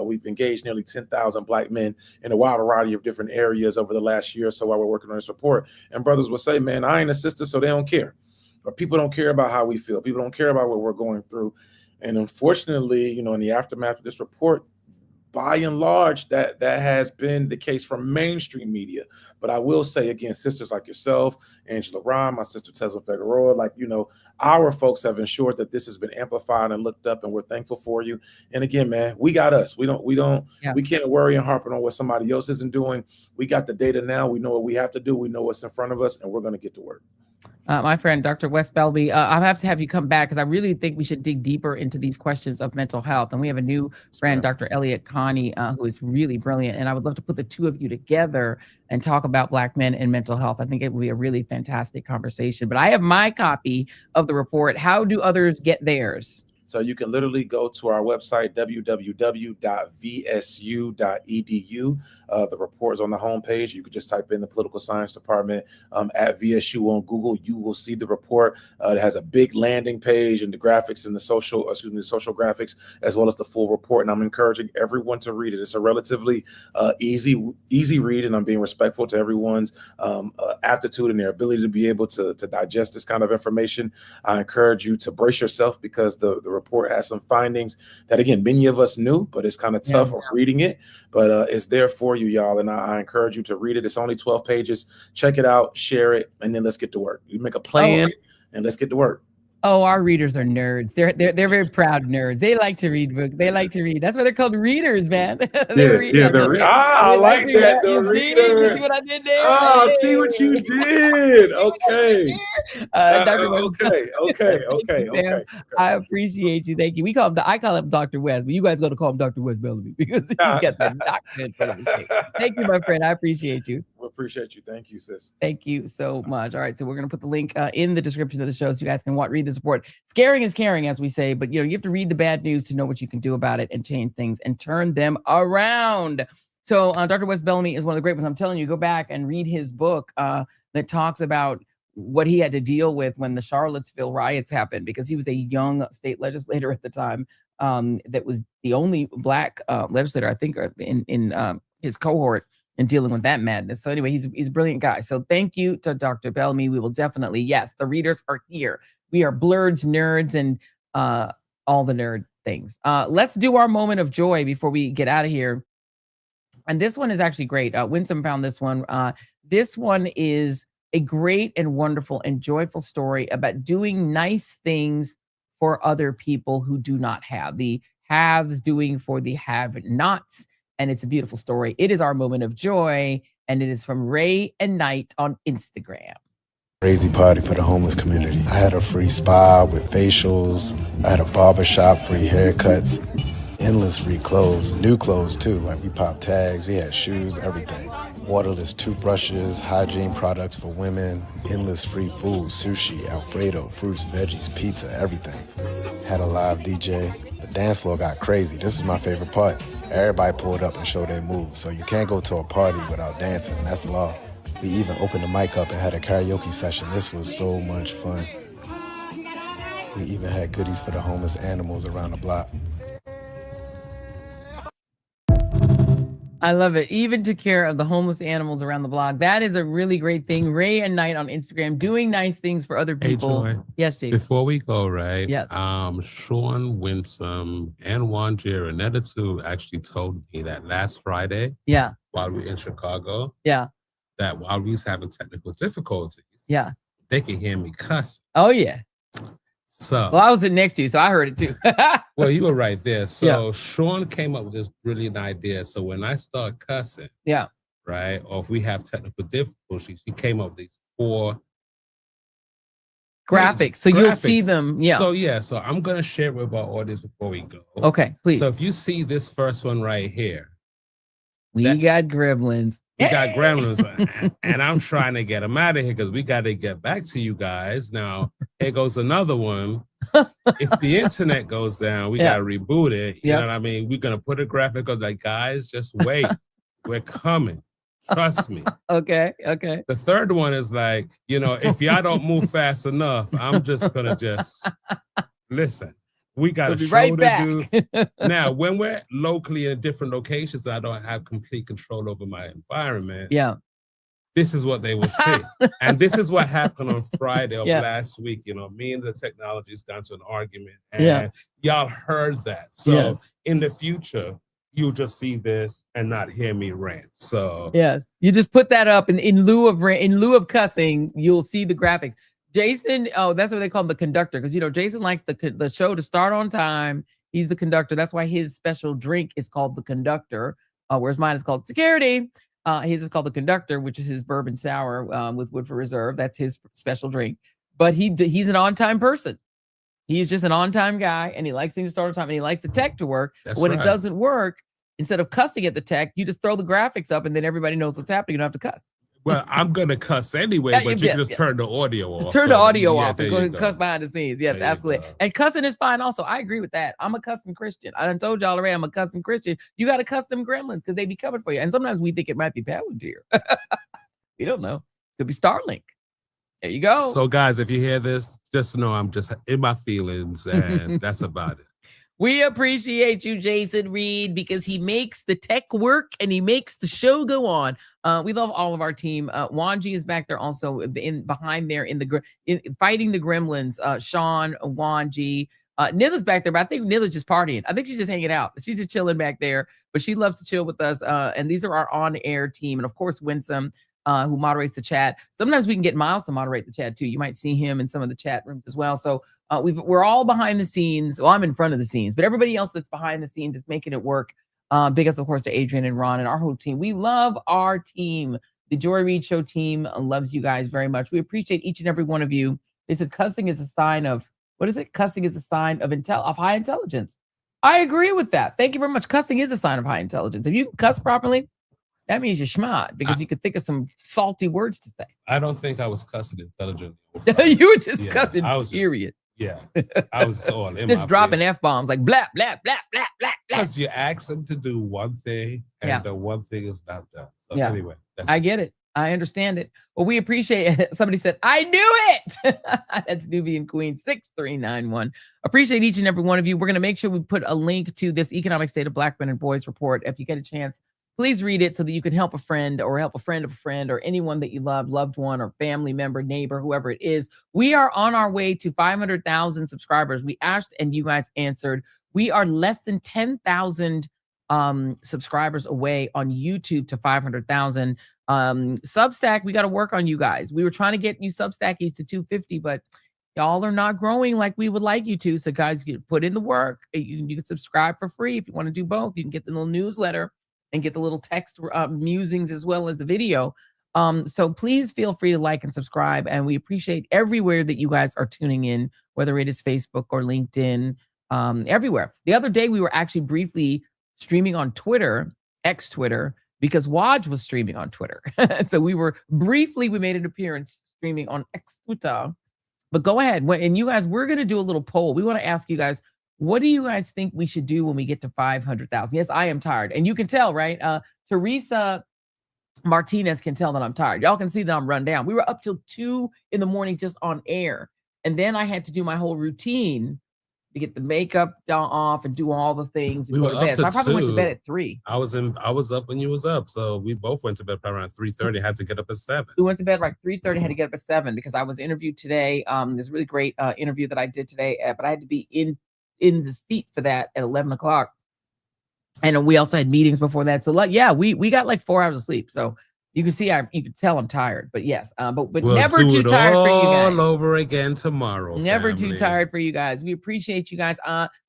We've engaged nearly 10,000 Black men in a wide variety of different areas over the last year or so while we're working on this report. And brothers will say, man, I ain't a sister, so they don't care. Or people don't care about how we feel. People don't care about what we're going through. And unfortunately, in the aftermath of this report, by and large, that has been the case from mainstream media. But I will say, again, sisters like yourself, Angela Ron, my sister Tesla Figueroa, our folks have ensured that this has been amplified and looked up, and we're thankful for you. And again, man, we got us. We can't worry and harp on what somebody else isn't doing. We got the data now. We know what we have to do. We know what's in front of us, and we're going to get to work. My friend, Dr. Wes Bellamy, I'll have to have you come back because I really think we should dig deeper into these questions of mental health. And we have a new friend, Dr. Elliot Connie, who is really brilliant. And I would love to put the two of you together and talk about Black men and mental health. I think it would be a really fantastic conversation. But I have my copy of the report. How do others get theirs? So you can literally go to our website, www.vsu.edu. The report is on the homepage. You could just type in the political science department at VSU on Google. You will see the report. It has a big landing page and the graphics and the social graphics, as well as the full report. And I'm encouraging everyone to read it. It's a relatively easy read, and I'm being respectful to everyone's aptitude and their ability to be able to digest this kind of information. I encourage you to brace yourself because the report has some findings that, again, many of us knew, but it's kind of tough reading it. But it's there for you, y'all. And I encourage you to read it. It's only 12 pages. Check it out, share it, and then let's get to work. You make a plan and let's get to work. Oh, our readers are nerds. They're very proud nerds. They like to read books. They like to read. That's why they're called readers, man. I like that. The reader. You see what I did there? Oh, I see what you did. Okay. Okay. I appreciate you. Thank you. I call him Dr. West, but you guys got to call him Dr. Wes Bellamy because he's got the doctor in front of his name. Thank you, my friend. I appreciate you. We appreciate you. Thank you, sis. Thank you so much. All right, so we're going to put the link in the description of the show so you guys can read this report. Scaring is caring, as we say, but you have to read the bad news to know what you can do about it and change things and turn them around. So Dr. Wes Bellamy is one of the great ones. I'm telling you, go back and read his book that talks about what he had to deal with when the Charlottesville riots happened, because he was a young state legislator at the time that was the only Black legislator, I think, in his cohort in dealing with that madness. So anyway, he's a brilliant guy. So thank you to Dr. Bellamy. We will definitely, yes, the readers are here. We are blurs, nerds, and all the nerd things. Let's do our moment of joy before we get out of here. And this one is actually great. Winsome found this one. This one is a great and wonderful and joyful story about doing nice things for other people who do not have. The haves doing for the have-nots. And it's a beautiful story. It is our moment of joy. And it is from Ray and Knight on Instagram. Crazy party for the homeless community. I had a free spa with facials. I had a barbershop, free haircuts, endless free clothes, new clothes too. Like we popped tags, we had shoes, everything. Waterless toothbrushes, hygiene products for women, endless free food, sushi, Alfredo, fruits, veggies, pizza, everything. Had a live DJ. The dance floor got crazy. This is my favorite part. Everybody pulled up and showed their moves. So you can't go to a party without dancing. That's law. We even opened the mic up and had a karaoke session. This was so much fun. We even had goodies for the homeless animals around the block. I love it. Even took care of the homeless animals around the block. That is a really great thing. Ray and Knight on Instagram, doing nice things for other people. Hey, Joy. Yes, Jason. Before we go, right? Yes. Sean Winsome and Wanjir, another two, actually told me that last Friday. Yeah. While we were in Chicago. Yeah. That while we was having technical difficulties. Yeah. They could hear me cuss. Oh yeah. So well, I was sitting next to you, so I heard it too. Well, you were right there. So Yeah. Sean came up with this brilliant idea. So when I start cussing, Yeah. right, or if we have technical difficulties, he came up with these 4 Graphics. So you'll see them. Yeah. So I'm gonna share with our audience before we go. Okay, please. So if you see this first one right here, we got gremlins. we got gremlins, and I'm trying to get them out of here because we got to get back to you guys. Now, here goes another one. If the internet goes down, we got to reboot it. You know what I mean? We're going to put a graphic of like, guys, just wait. We're coming. Trust me. Okay. The third one is like, if y'all don't move fast enough, I'm just going to just listen. We got a show right to back. do. Now, when we're locally in different locations, I don't have complete control over my environment. Yeah. This is what they will see. And this is what happened on Friday of last week. Me and the technologists got into an argument. And y'all heard that. So in the future, you'll just see this and not hear me rant. So yes, you just put that up in lieu of cussing, you'll see the graphics. Jason, that's what they call him, the conductor, because Jason likes the show to start on time. He's the conductor. That's why his special drink is called the conductor, whereas mine is called security. His is called the conductor, which is his bourbon sour with Woodford Reserve. That's his special drink. But he's an on-time person. He's just an on-time guy, and he likes things to start on time, and he likes the tech to work. That's when right. it doesn't work, instead of cussing at the tech, you just throw the graphics up, and then everybody knows what's happening. You don't have to cuss. Well, I'm going to cuss anyway, but you can just turn the audio off. Just turn the audio off there and go and cuss behind the scenes. Yes, absolutely. And cussing is fine also. I agree with that. I'm a cussing Christian. I done told y'all already I'm a cussing Christian. You got to cuss them gremlins because they be coming for you. And sometimes we think it might be Palantir. We don't know. Could be Starlink. There you go. So guys, if you hear this, just know I'm just in my feelings, and that's about it. We appreciate you, Jason Reid, because he makes the tech work and he makes the show go on. We love all of our team. Wanji is back there also behind there fighting the gremlins. Sean, Wanji, Nila's back there, but I think Nila's just partying. I think she's just hanging out. She's just chilling back there, but she loves to chill with us. And these are our on-air team. And of course, Winsome, who moderates the chat. Sometimes we can get Miles to moderate the chat too. You might see him in some of the chat rooms as well. So we're all behind the scenes. Well, I'm in front of the scenes, but everybody else that's behind the scenes is making it work. Big ups, of course, to Adrian and Ron and our whole team. We love our team. The Joy Reid Show team loves you guys very much. We appreciate each and every one of you. They said cussing is a sign of, what is it? Cussing is a sign of high intelligence. I agree with that. Thank you very much. Cussing is a sign of high intelligence. If you cuss properly, that means you're smart because you could think of some salty words to say. I don't think I was cussing intelligently. You were just cussing, period. I was all in just dropping F-bombs like blah, blah, blah, blah, blah, blah. Because you ask them to do one thing and the one thing is not done. So anyway. I get it. I understand it. Well, we appreciate it. Somebody said, I knew it. That's Nubian Queen 6391. Appreciate each and every one of you. We're going to make sure we put a link to this Economic State of Black Men and Boys report. If you get a chance, please read it so that you can help a friend or help a friend of a friend or anyone that you love, loved one or family member, neighbor, whoever it is. We are on our way to 500,000 subscribers. We asked and you guys answered. We are less than 10,000 subscribers away on YouTube to 500,000. Substack, we got to work on you guys. We were trying to get you Substackies to 250, but y'all are not growing like we would like you to. So guys, you put in the work. You can subscribe for free if you want to do both. You can get the little newsletter and get the little text musings as well as the video. So please feel free to like and subscribe. And we appreciate everywhere that you guys are tuning in, whether it is Facebook or LinkedIn, everywhere. The other day, we were actually briefly streaming on Twitter, ex-Twitter, because Waj was streaming on Twitter. So we made an appearance streaming on ex-Twitter. But go ahead. And you guys, we're going to do a little poll. We want to ask you guys, what do you guys think we should do when we get to 500,000? Yes, I am tired. And you can tell, right? Teresa Martinez can tell that I'm tired. Y'all can see that I'm run down. We were up till 2 a.m. just on air. And then I had to do my whole routine to get the makeup off and do all the things and go to bed. So I probably went to bed at 3. I was up when you was up. So we both went to bed around 3:30, had to get up at 7. We went to bed like 3:30, had to get up at 7 because I was interviewed today. There's a really great interview that I did today, but I had to be in the seat for that at 11 o'clock. And we also had meetings before that. So we got like 4 hours of sleep. So you can see, you can tell I'm tired, but yes, but we'll never too tired for you guys. All over again tomorrow. Never too tired for you guys. We appreciate you guys.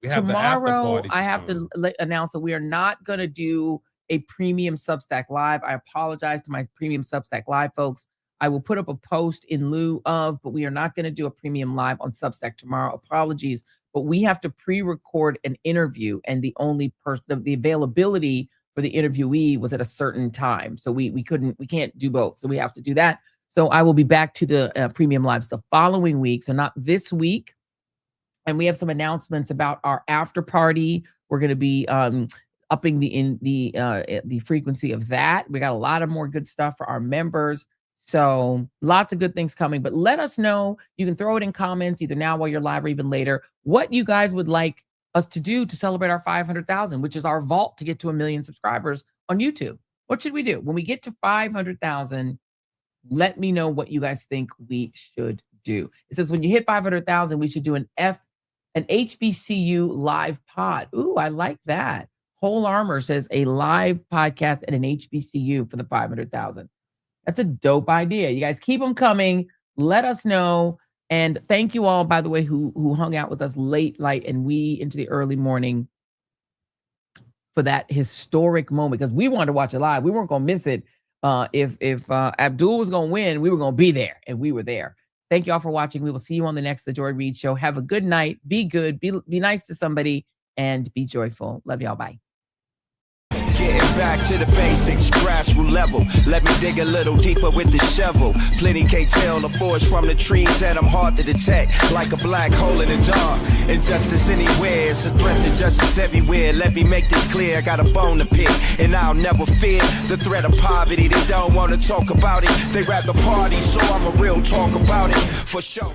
Tomorrow, I have to announce that we are not going to do a premium Substack live. I apologize to my premium Substack live folks. I will put up a post in lieu of, but we are not going to do a premium live on Substack tomorrow. Apologies, but we have to pre-record an interview, and the only person, the availability for the interviewee was at a certain time. So we can't do both. So we have to do that. So I will be back to the premium lives the following week. So not this week. And we have some announcements about our after party. We're going to be upping the frequency of that. We got a lot of more good stuff for our members. So lots of good things coming, but let us know. You can throw it in comments either now while you're live or even later, what you guys would like us to do to celebrate our 500,000, which is our vault to get to 1 million subscribers on YouTube. What should we do? When we get to 500,000, let me know what you guys think we should do. It says when you hit 500,000, we should do an HBCU live pod. Ooh, I like that. Whole Armor says a live podcast at an HBCU for the 500,000. That's a dope idea. You guys keep them coming. Let us know. And thank you all, by the way, who hung out with us late and into the early morning for that historic moment, because we wanted to watch it live. We weren't going to miss it. If Abdul was going to win, we were going to be there, and we were there. Thank you all for watching. We will see you on the next The Joy Reid Show. Have a good night. Be good. Be nice to somebody, and be joyful. Love y'all. Bye. Getting back to the basics, grassroots level. Let me dig a little deeper with the shovel. Plenty can't tell the forest from the trees, and I'm hard to detect, like a black hole in the dark. Injustice anywhere, it's a threat to justice everywhere. Let me make this clear, I got a bone to pick, and I'll never fear the threat of poverty. They don't want to talk about it, they rather party, so I'm a real talk about it, for sure.